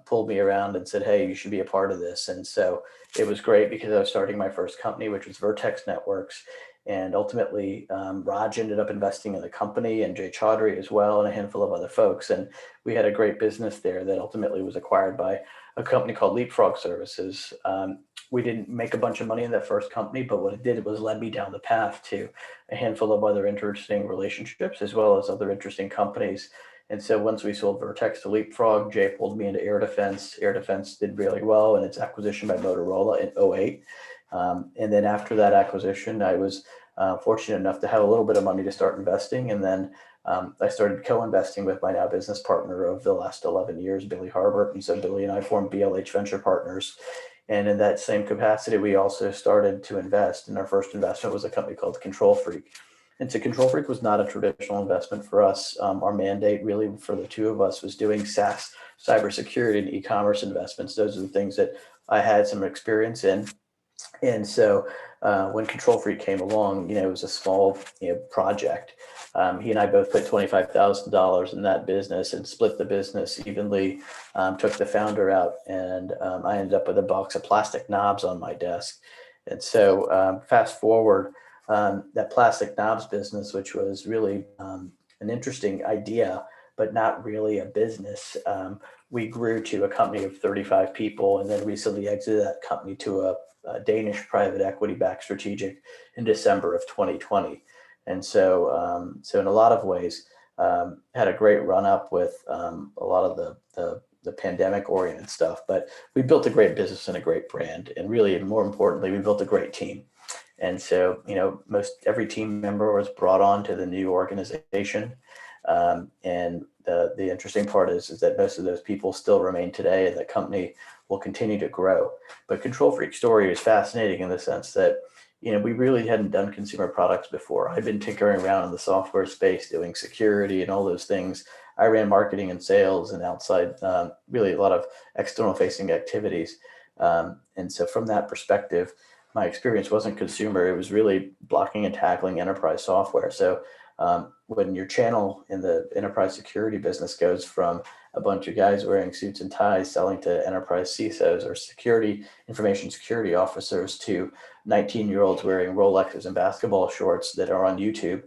pulled me around and said, hey, you should be a part of this. And so it was great because I was starting my first company, which was Vertex Networks. And ultimately, Raj ended up investing in the company, and Jay Chaudhry as well, and a handful of other folks. And we had a great business there that ultimately was acquired by a company called Leapfrog Services. We didn't make a bunch of money in that first company, but what it did was led me down the path to a handful of other interesting relationships, as well as other interesting companies. And so once we sold Vertex to Leapfrog, Jay pulled me into Air Defense. Air Defense did really well in its acquisition by Motorola in '08. And then after that acquisition, I was fortunate enough to have a little bit of money to start investing. And then I started co-investing with my now business partner of the last 11 years, Billy Harbert. And so Billy and I formed BLH Venture Partners. And in that same capacity, we also started to invest. And our first investment was a company called Control Freak. And so Control Freak was not a traditional investment for us. Our mandate really for the two of us was doing SaaS, cybersecurity, and e-commerce investments. Those are the things that I had some experience in. And so when Control Freak came along, it was a small project. He and I both put $25,000 in that business and split the business evenly, took the founder out, and I ended up with a box of plastic knobs on my desk. And so fast forward, that plastic knobs business, which was really an interesting idea, but not really a business, we grew to a company of 35 people, and then recently exited that company to a Danish private equity-backed strategic in December of 2020. And so, in a lot of ways, had a great run up with a lot of the pandemic-oriented stuff. But we built a great business and a great brand, and really, and more importantly, we built a great team. And so, most every team member was brought on to the new organization. And the interesting part is that most of those people still remain today, and the company will continue to grow. But Control Freak story is fascinating in the sense that, we really hadn't done consumer products before. I'd been tinkering around in the software space, doing security and all those things. I ran marketing and sales and outside, really a lot of external facing activities. And so from that perspective, my experience wasn't consumer. It was really blocking and tackling enterprise software. So when your channel in the enterprise security business goes from a bunch of guys wearing suits and ties selling to enterprise CISOs or information security officers to 19-year-olds wearing Rolexes and basketball shorts that are on YouTube,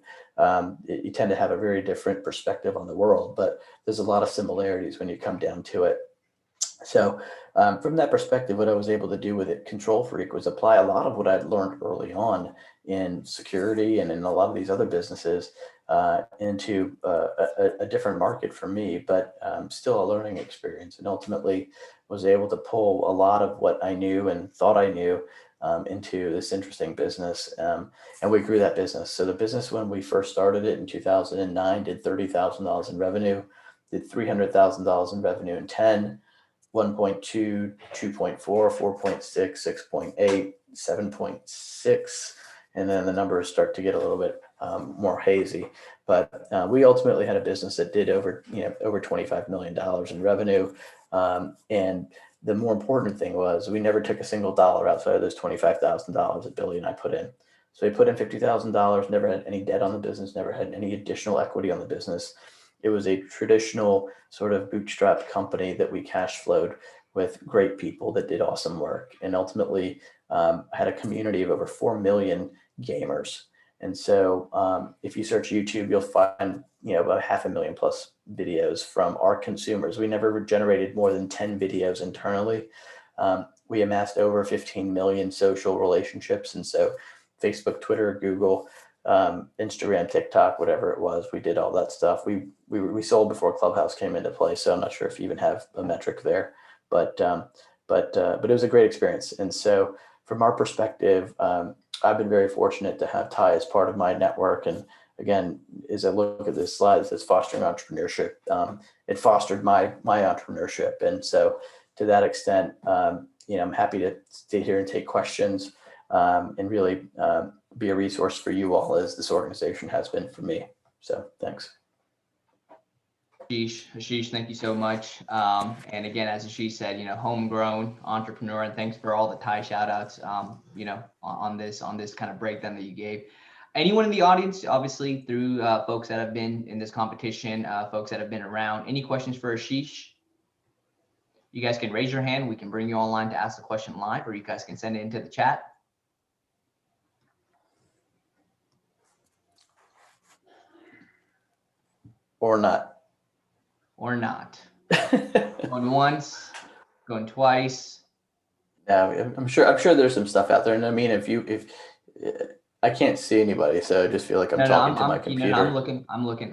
you tend to have a very different perspective on the world, but there's a lot of similarities when you come down to it. So from that perspective, what I was able to do with it, Control Freak, was apply a lot of what I'd learned early on in security and in a lot of these other businesses into a different market for me, but still a learning experience, and ultimately was able to pull a lot of what I knew and thought I knew into this interesting business. And we grew that business. So the business, when we first started it in 2009, did $30,000 in revenue, did $300,000 in revenue in 10, 1.2, 2.4, 4.6, 6.8, 7.6, and then the numbers start to get a little bit more hazy. But we ultimately had a business that did over $25 million in revenue. And the more important thing was we never took a single dollar outside of those $25,000 that Billy and I put in. So we put in $50,000, never had any debt on the business, never had any additional equity on the business. It was a traditional sort of bootstrapped company that we cash flowed with great people that did awesome work. And ultimately, had a community of over 4 million gamers. And so if you search YouTube, you'll find, about 500,000 plus videos from our consumers. We never generated more than 10 videos internally. We amassed over 15 million social relationships. And so Facebook, Twitter, Google, Instagram, TikTok, whatever it was, we did all that stuff. We sold before Clubhouse came into play. So I'm not sure if you even have a metric there, but it was a great experience. And so from our perspective, I've been very fortunate to have TiE as part of my network. And again, as I look at this slide, it says fostering entrepreneurship. It fostered my entrepreneurship. And so to that extent, I'm happy to stay here and take questions and really be a resource for you all, as this organization has been for me. So thanks. Ashish, thank you so much. And again, as Ashish said, homegrown entrepreneur, and thanks for all the TiE shout outs, on this kind of breakdown that you gave. Anyone in the audience, obviously through folks that have been in this competition, folks that have been around, any questions for Ashish? You guys can raise your hand. We can bring you online to ask the question live, or you guys can send it into the chat. Or not. Or not. Going once, going twice. Yeah, I'm sure there's some stuff out there. And I mean, if I can't see anybody, so I just feel like I'm talking to my computer. I'm looking.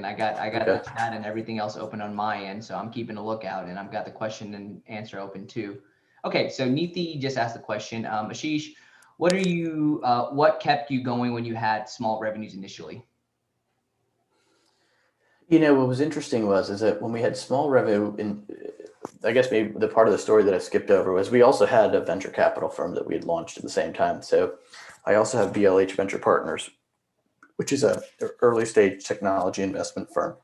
I got Okay. the chat and everything else open on my end, so I'm keeping a lookout, and I've got the question and answer open too. Okay, so Neethi just asked the question. Ashish, what kept you going when you had small revenues initially? What was interesting is that when we had small revenue, I guess maybe the part of the story that I skipped over was we also had a venture capital firm that we had launched at the same time. So I also have BLH Venture Partners, which is a early stage technology investment firm.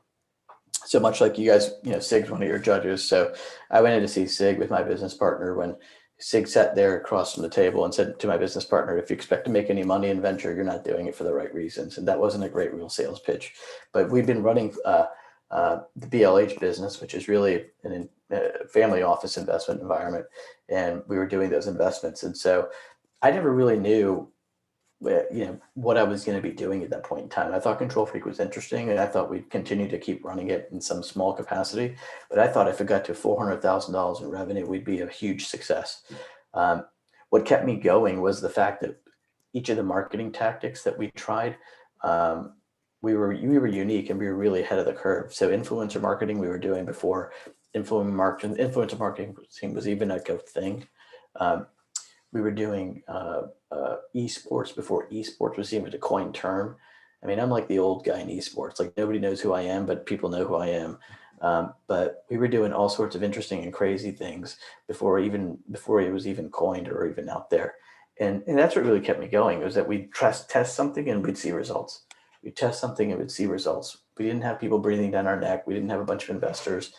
So much like you guys, Sig's one of your judges. So I went in to see Sig with my business partner when Sig sat there across from the table and said to my business partner, if you expect to make any money in venture, you're not doing it for the right reasons. And that wasn't a great real sales pitch. But we've been running the BLH business, which is really a family office investment environment. And we were doing those investments. And so I never really knew what I was going to be doing at that point in time. I thought Control Freak was interesting, and I thought we'd continue to keep running it in some small capacity. But I thought if it got to $400,000 in revenue, we'd be a huge success. What kept me going was the fact that each of the marketing tactics that we tried, we were unique, and we were really ahead of the curve. So influencer marketing we were doing before influencer marketing was even a good thing. We were doing esports before esports was even a coined term. I mean, I'm like the old guy in esports. Like, nobody knows who I am, but people know who I am. But we were doing all sorts of interesting and crazy things before it was even coined or even out there. And that's what really kept me going, was that we'd test something and we'd see results. We'd test something and we'd see results. We didn't have people breathing down our neck. We didn't have a bunch of investors.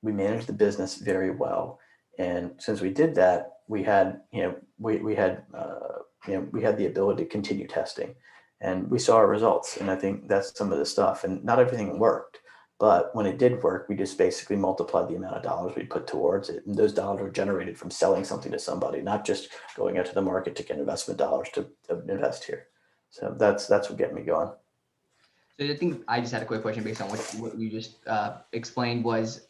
We managed the business very well. And since we did that, we had the ability to continue testing, and we saw our results. And I think that's some of the stuff. And not everything worked, but when it did work, we just basically multiplied the amount of dollars we put towards it. And those dollars were generated from selling something to somebody, not just going out to the market to get investment dollars to invest here. So that's what get me going. So I think I just had a quick question based on what you just explained. Was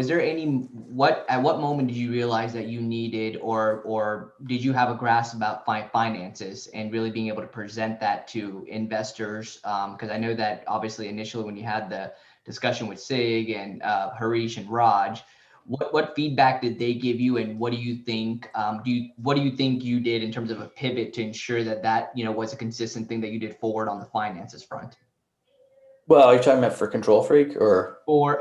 there at what moment did you realize that you needed, or did you have a grasp about finances and really being able to present that to investors? Because I know that obviously initially when you had the discussion with Sig and Harish and Raj, what feedback did they give you, and what do you think? What do you think you did in terms of a pivot to ensure that was a consistent thing that you did forward on the finances front? Well, are you talking about for Control Freak or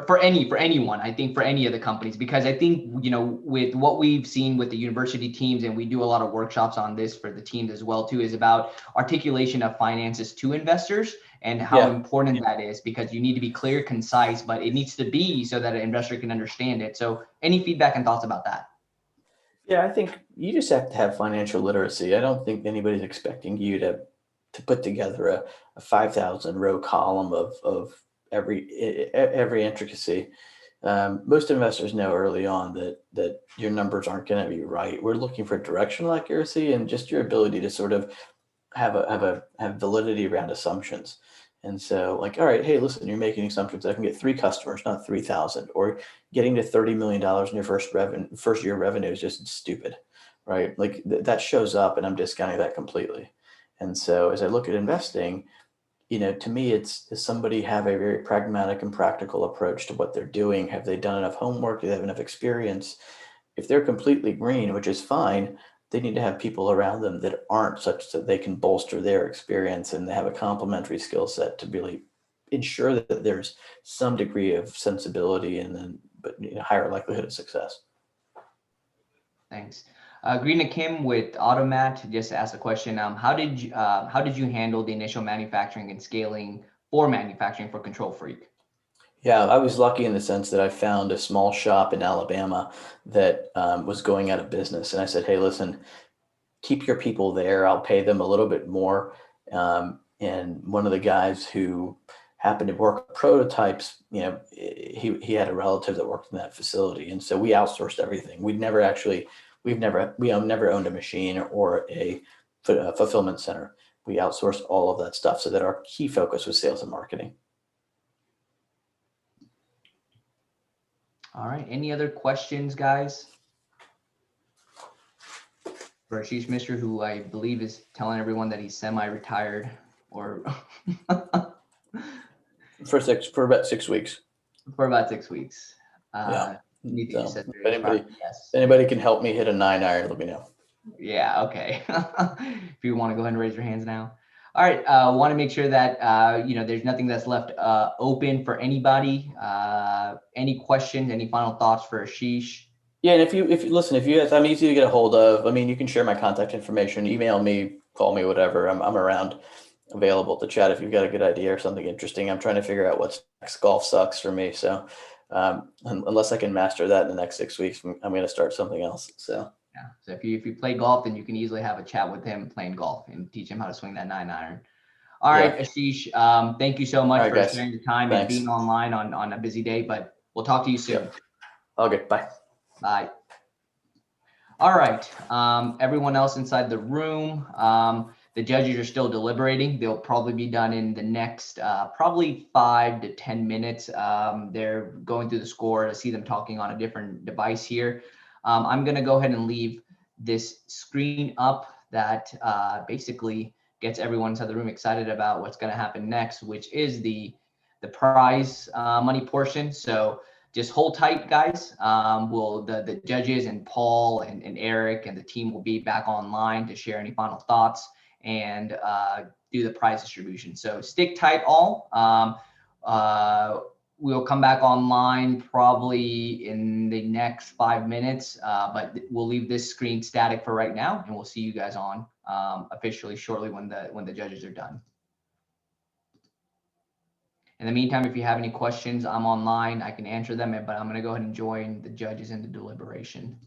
for anyone? I think for any of the companies, because I think, with what we've seen with the university teams, and we do a lot of workshops on this for the teams as well too, is about articulation of finances to investors and how important that is, because you need to be clear, concise, but it needs to be so that an investor can understand it. So any feedback and thoughts about that? Yeah, I think you just have to have financial literacy. I don't think anybody's expecting you to put together a 5,000 row column of every intricacy. Most investors know early on that your numbers aren't going to be right. We're looking for directional accuracy and just your ability to sort of have validity around assumptions. And so, like, all right, hey, listen, you're making assumptions. I can get 3 customers, not 3,000, or getting to $30 million in your first year revenue is just stupid, right? Like that shows up, and I'm discounting that completely. And so, as I look at investing, to me, it's, does somebody have a very pragmatic and practical approach to what they're doing? Have they done enough homework? Do they have enough experience? If they're completely green, which is fine, they need to have people around them that aren't, such that they can bolster their experience and they have a complementary skill set to really ensure that there's some degree of sensibility and then, but higher likelihood of success. Thanks. Greena Kim with Automat just asked a question. How did you handle the initial manufacturing and scaling for manufacturing for Control Freak? Yeah, I was lucky in the sense that I found a small shop in Alabama that was going out of business. And I said, hey, listen, keep your people there. I'll pay them a little bit more. And one of the guys who happened to work prototypes, he had a relative that worked in that facility. And so we outsourced everything. We've never owned a machine or a fulfillment center. We outsourced all of that stuff so that our key focus was sales and marketing. All right. Any other questions, guys? For Ashish Mishra, who I believe is telling everyone that he's semi-retired, or for about 6 weeks. For about 6 weeks. Yeah. Anything So you said if there is probably yes. anybody can help me hit a 9-iron, let me know. Yeah. Okay. If you want to go ahead and raise your hands now. All right. Want to make sure that there's nothing that's left open for anybody. Any questions? Any final thoughts for Ashish? Yeah, and if you listen, I'm easy to get a hold of. I mean, you can share my contact information, email me, call me, whatever. I'm around, available to chat if you've got a good idea or something interesting. I'm trying to figure out what's next. Golf sucks for me, so unless I can master that in the next 6 weeks, I'm going to start something else. So yeah. So if you play golf, then you can easily have a chat with him playing golf and teach him how to swing that 9-iron. All right, Ashish. Thank you so much for sharing your time and being online on a busy day. But we'll talk to you soon. Yep. Okay. Bye. Bye. All right. Everyone else inside the room, the judges are still deliberating. They'll probably be done in the next probably 5 to 10 minutes. They're going through the score to see them talking on a different device here. I'm going to go ahead and leave this screen up that basically gets everyone inside the room excited about what's going to happen next, which is the prize money portion. So just hold tight, guys. The judges and Paul and Eric and the team will be back online to share any final thoughts and do the prize distribution. So stick tight, all. We'll come back online probably in the next 5 minutes, but we'll leave this screen static for right now, and we'll see you guys on officially shortly when the judges are done. In the meantime, if you have any questions, I'm online. I can answer them, but I'm going to go ahead and join the judges in the deliberation.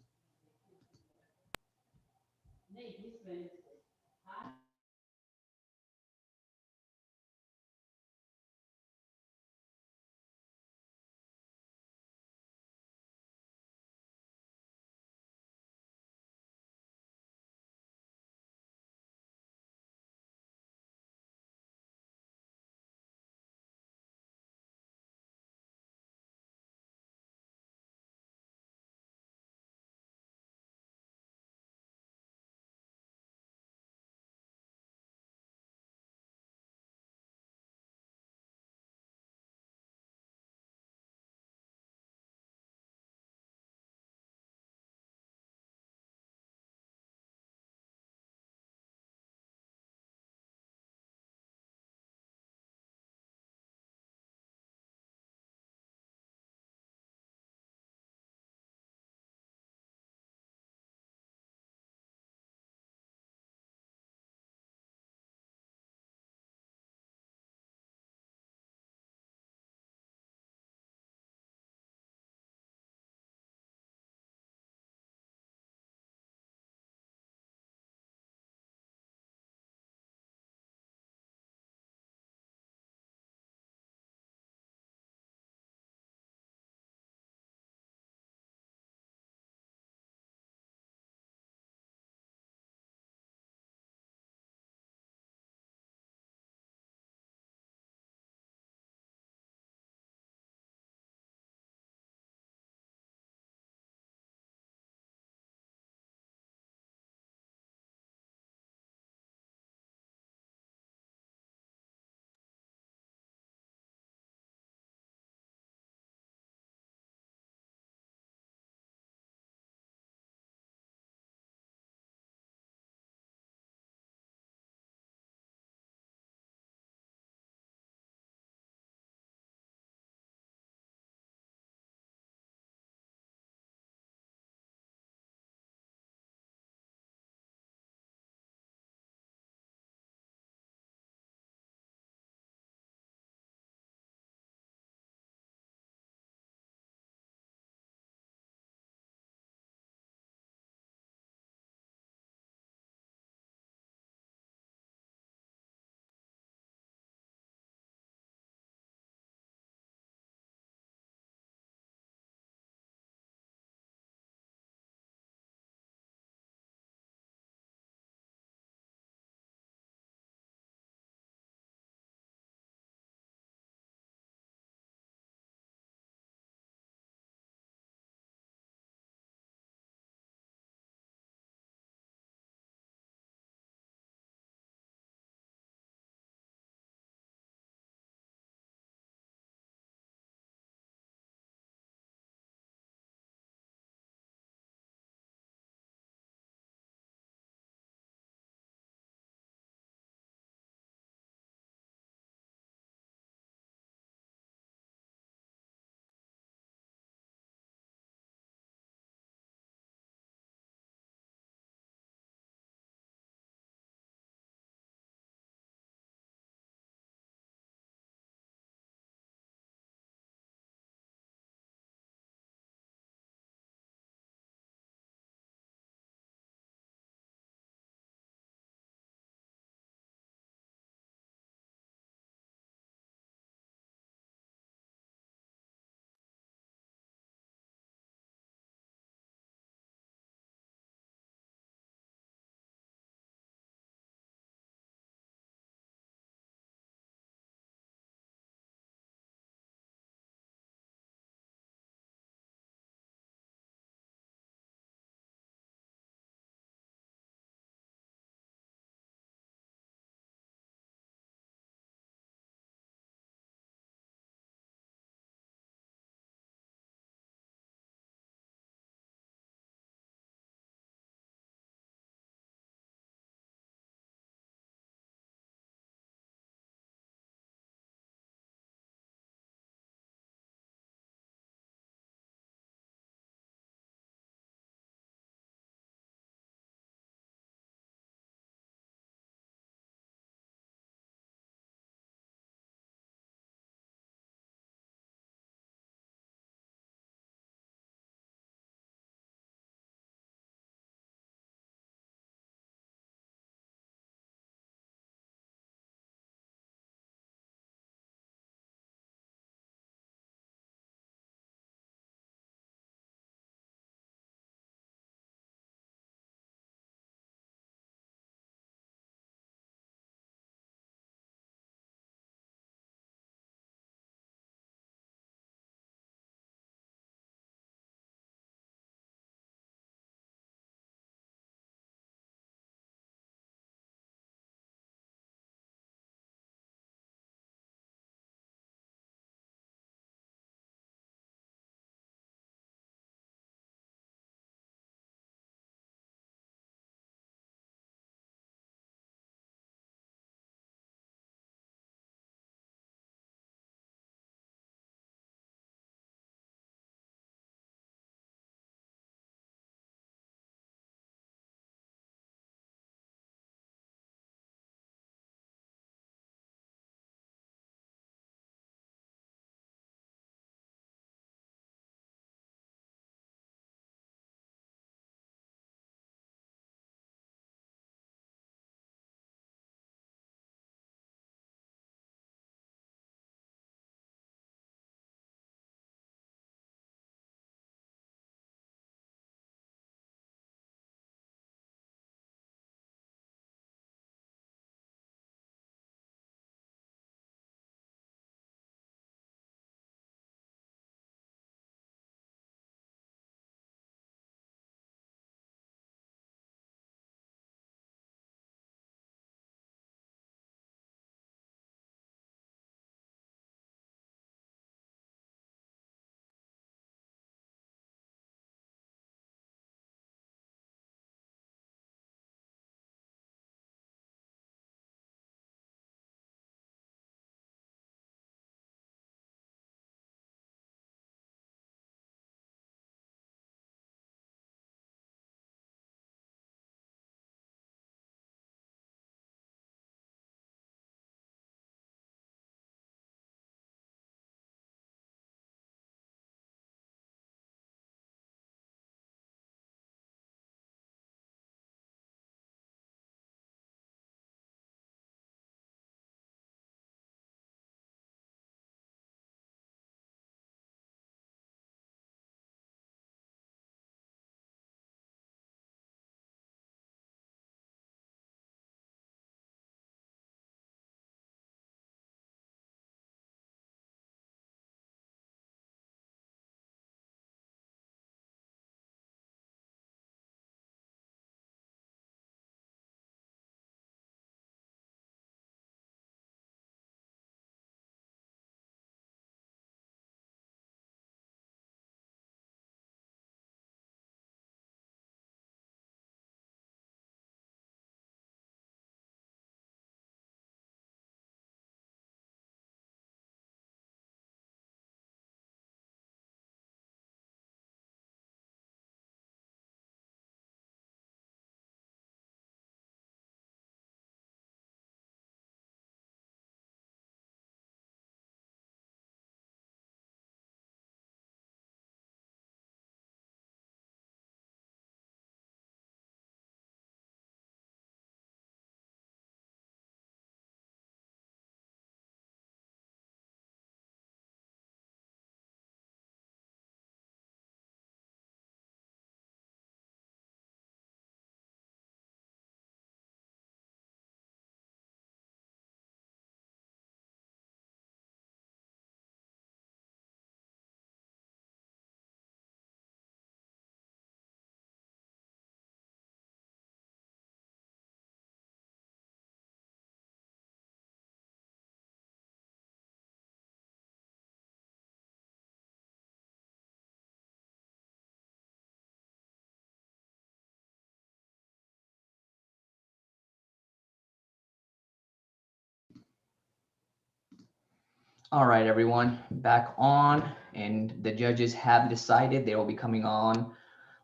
All right, everyone, back on, and the judges have decided they will be coming on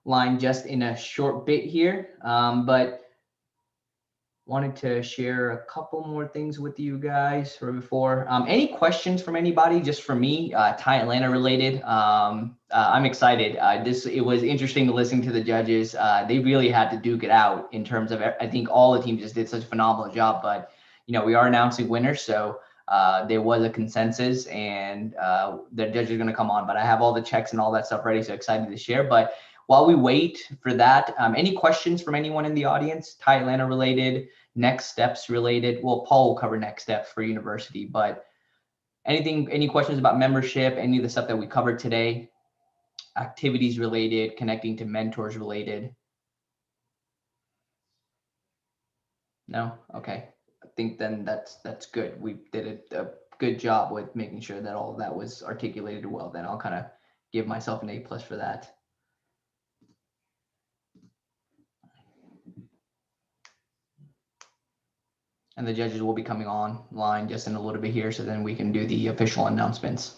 line just in a short bit here, but wanted to share a couple more things with you guys for before. Any questions from anybody, just for me, TiE Atlanta related? I'm excited. It was interesting to listen to the judges. They really had to duke it out in terms of, I think all the teams just did such a phenomenal job, but we are announcing winners. So there was a consensus, and the judges are going to come on, but I have all the checks and all that stuff ready. So excited to share. But while we wait for that, any questions from anyone in the audience, TiE Atlanta related, next steps related? Well, Paul will cover next steps for university, but any questions about membership, any of the stuff that we covered today, activities related, connecting to mentors related? No? Okay. I think then that's good. We did a good job with making sure that all of that was articulated well. Then I'll kind of give myself an A+ for that. And the judges will be coming online just in a little bit here, so then we can do the official announcements.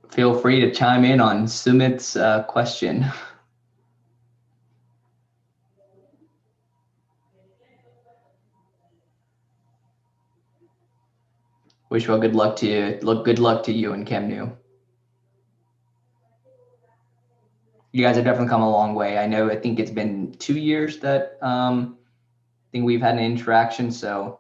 Feel free to chime in on Sumit's question. Wish well good luck to you. Good luck to you and Chem New. You guys have definitely come a long way. I think it's been 2 years that I think we've had an interaction. So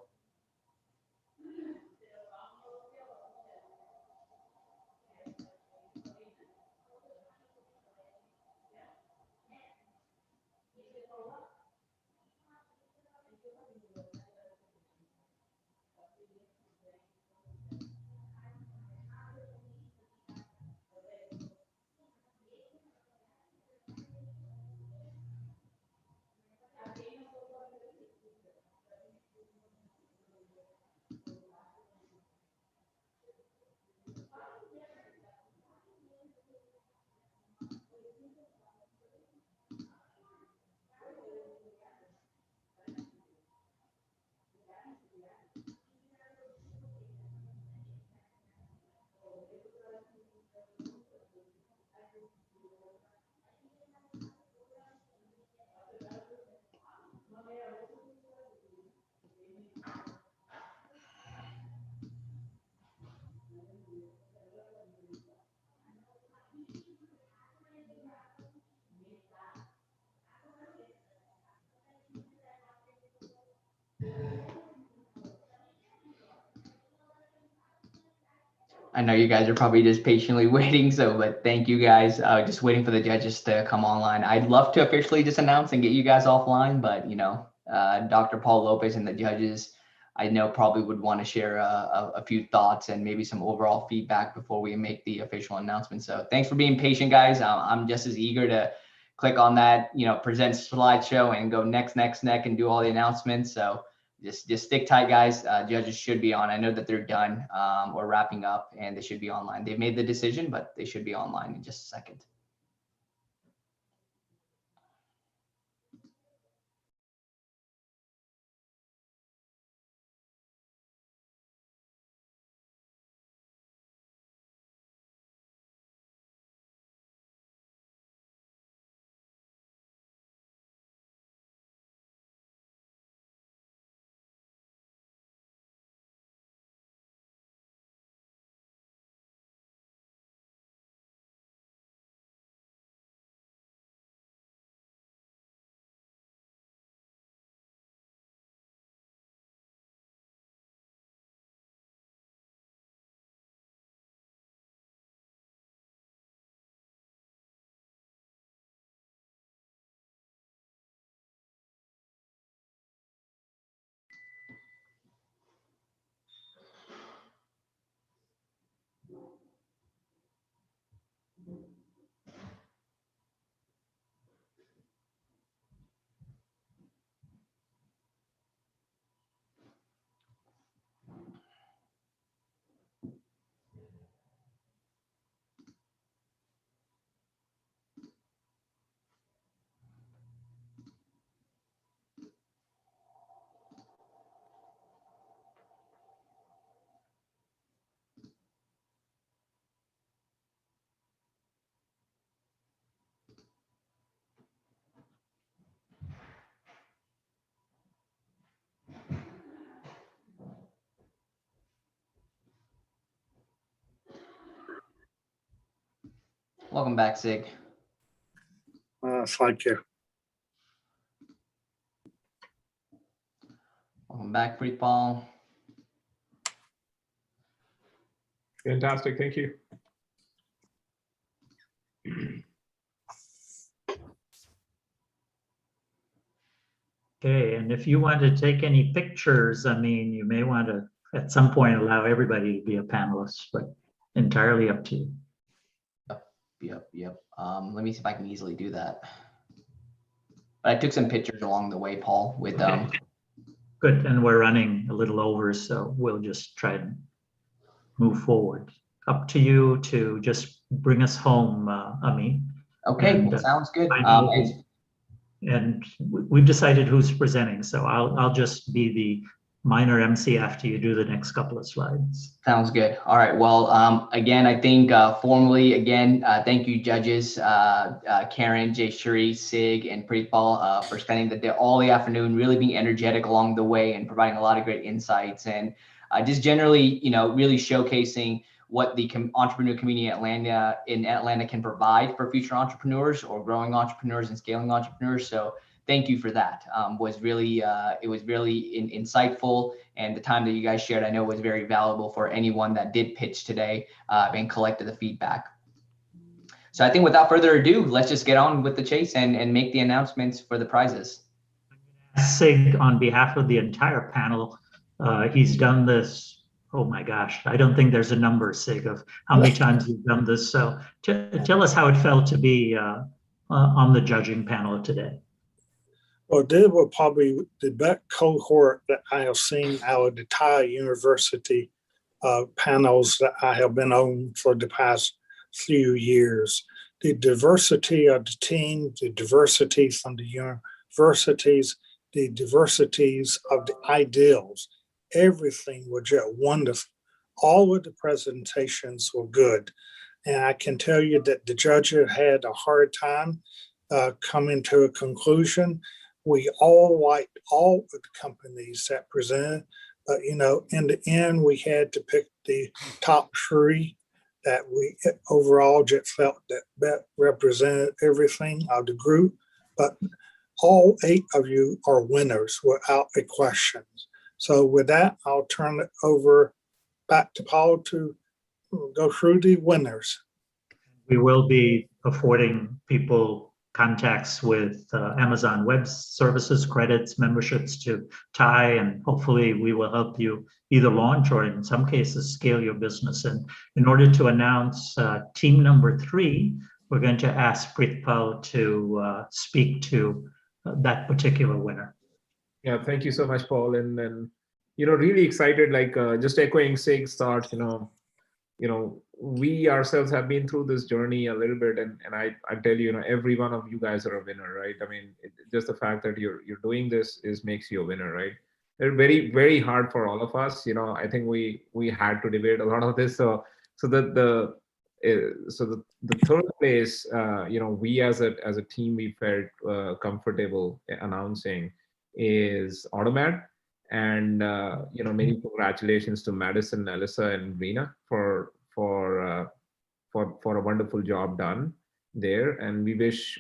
I know you guys are probably just patiently waiting. But thank you guys. Just waiting for the judges to come online. I'd love to officially just announce and get you guys offline, but Dr. Paul Lopez and the judges, I know probably would want to share a few thoughts and maybe some overall feedback before we make the official announcement. So thanks for being patient, guys. I'm just as eager to click on that, present slideshow and go next, and do all the announcements. So just stick tight, guys. Judges should be on. I know that they're done or wrapping up, and they should be online. They've made the decision, but they should be online in just a second. Welcome back, Sig. Thank you. Welcome back, Preetpal. Fantastic. Thank you. Okay, and if you want to take any pictures, I mean, you may want to at some point allow everybody to be a panelist, but entirely up to you. Yep. Let me see if I can easily do that. But I took some pictures along the way, Paul, with Good, and we're running a little over, so we'll just try and move forward. Up to you to just bring us home, Ami. Okay, And, sounds good. And we've decided who's presenting, so I'll just be the minor MC after you do the next couple of slides. Sounds good. All right. Well, again, I think formally, again, thank you, judges, Karen, Jayshree, Sig, and Preetpal for spending the day, all the afternoon, really being energetic along the way and providing a lot of great insights and just generally, really showcasing what the entrepreneur community in Atlanta can provide for future entrepreneurs or growing entrepreneurs and scaling entrepreneurs. So thank you for that. It was really insightful, and the time that you guys shared, I know, was very valuable for anyone that did pitch today and collected the feedback. So I think without further ado, let's just get on with the chase and make the announcements for the prizes. Sig, on behalf of the entire panel, he's done this. Oh my gosh, I don't think there's a number, Sig, of how many times you've done this. So tell us how it felt to be on the judging panel today. Well, this was probably the best cohort that I have seen out of the TiE University panels that I have been on for the past few years. The diversity of the team, the diversity from the universities, the diversities of the ideals, everything was just wonderful. All of the presentations were good. And I can tell you that the judges had a hard time coming to a conclusion. We all liked all of the companies that presented, but in the end, we had to pick the top three that we overall just felt that represented everything of the group. But all 8 of you are winners without a question. So with that, I'll turn it over back to Paul to go through the winners. We will be affording people contacts with Amazon Web Services credits, memberships to TiE, and hopefully we will help you either launch or in some cases scale your business. And in order to announce team number 3, we're going to ask Preetpal to speak to that particular winner. Yeah, thank you so much, Paul. And really excited, like just echoing Sig's thoughts, we ourselves have been through this journey a little bit, and I tell you, every one of you guys are a winner, right? I mean, just the fact that you're doing this makes you a winner, right? They're very, very hard for all of us. I think we had to debate a lot of this. So the third place, we as a team, we felt comfortable announcing is Automat. And many congratulations to Madison, Alyssa, and Rena for a wonderful job done there, and we wish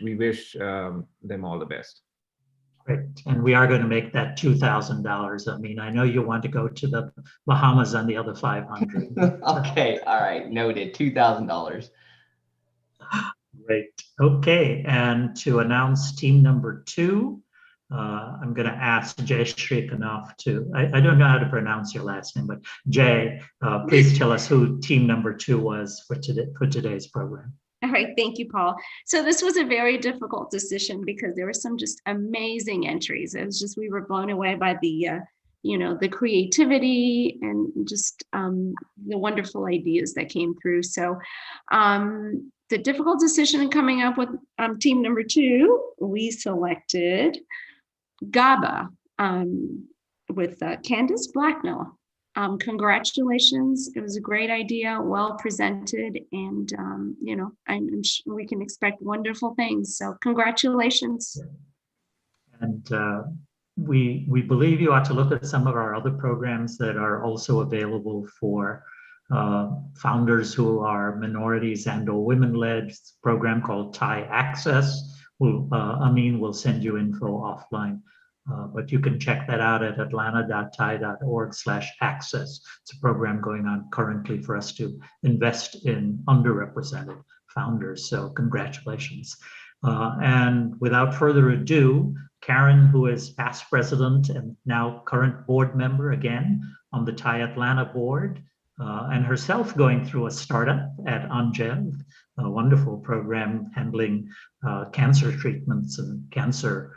them all the best. Great, and we are going to make that $2,000. I mean, I know you want to go to the Bahamas on the other 500. Okay, all right, noted. $2,000. Great. Okay, and to announce team number 2. I'm going to ask Jayshree Kanoff to, I don't know how to pronounce your last name, but Jay, please tell us who team number 2 was for today's program. All right, thank you, Paul. So this was a very difficult decision because there were some just amazing entries. It was just, we were blown away by the, the creativity and just the wonderful ideas that came through. So the difficult decision in coming up with team number 2, we selected GABA with Candace Blacknell. Congratulations. It was a great idea, well presented, and I'm sure we can expect wonderful things. So congratulations. And we believe you ought to look at some of our other programs that are also available for founders who are minorities and or women-led program called TiE Access. Amin will send you info offline. But you can check that out at atlanta.tie.org/access. It's a program going on currently for us to invest in underrepresented founders. So congratulations. And without further ado, Karen, who is past president and now current board member again on the TiE Atlanta board, and herself going through a startup at Angev, a wonderful program handling cancer treatments and cancer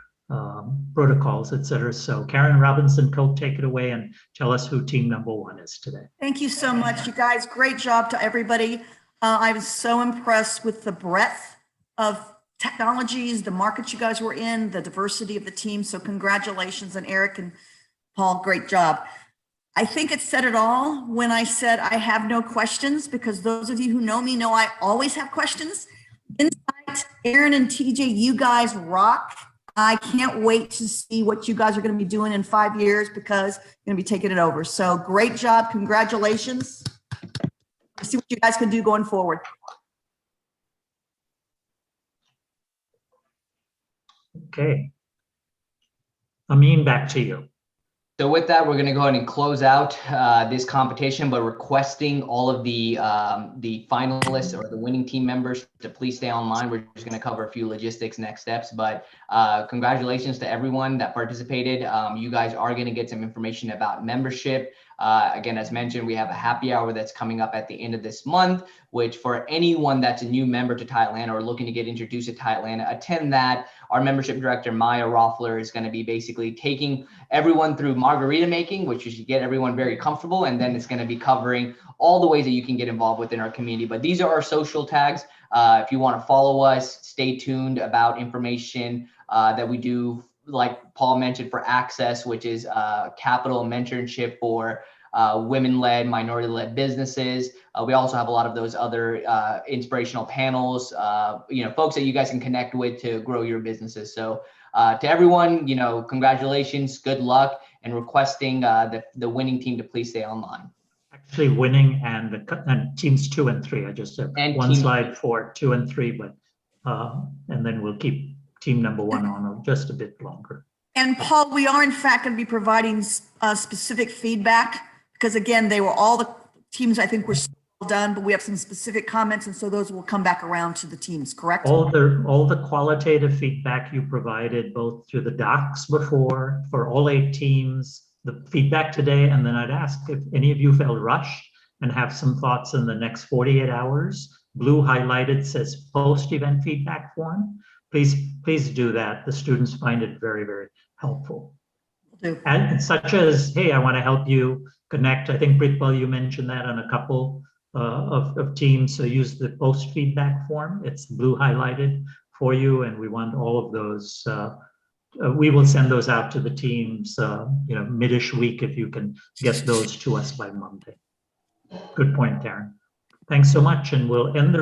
protocols, et cetera. So Karen Robinson, take it away and tell us who team number one is today. Thank you so much, you guys. Great job to everybody. I was so impressed with the breadth of technologies, the markets you guys were in, the diversity of the team. So congratulations, and Eric and Paul, great job. I think it said it all when I said I have no questions, because those of you who know me know I always have questions. Insight, Aaron and TJ, you guys rock. I can't wait to see what you guys are going to be doing in 5 years, because you're going to be taking it over. So great job. Congratulations. Let's see what you guys can do going forward. Okay. Amin, back to you. So with that, we're going to go ahead and close out this competition, but requesting all of the finalists or the winning team members to please stay online. We're just going to cover a few logistics next steps, but congratulations to everyone that participated. You guys are going to get some information about membership. Again, as mentioned, we have a happy hour that's coming up at the end of this month, which for anyone that's a new member to TiE Atlanta or looking to get introduced to TiE Atlanta, attend that. Our membership director, Maya Roffler, is going to be basically taking everyone through margarita making, which should get everyone very comfortable. And then it's going to be covering all the ways that you can get involved within our community. But these are our social tags. If you want to follow us, stay tuned about information that we do, like Paul mentioned, for Access, which is capital mentorship for women-led, minority-led businesses. We also have a lot of those other inspirational panels, folks that you guys can connect with to grow your businesses. So to everyone, congratulations, good luck, and requesting the winning team to please stay online. Actually winning and teams 2 and 3. I just have one slide for 2 and 3, but and then we'll keep team number 1 on just a bit longer. And Paul, we are in fact going to be providing specific feedback, because again, they were all the teams I think were still done, but we have some specific comments, and so those will come back around to the teams, correct? All the qualitative feedback you provided, both through the docs before for all 8 teams, the feedback today, and then I'd ask if any of you felt rushed and have some thoughts in the next 48 hours. Blue highlighted says post-event feedback form. Please do that. The students find it very, very helpful. And such as, hey, I want to help you connect. I think, Britwell, you mentioned that on a couple of teams. So use the post feedback form. It's blue highlighted for you, and we want all of those. We will send those out to the teams, mid-ish week, if you can get those to us by Monday. Good point, Darren. Thanks so much, and we'll end the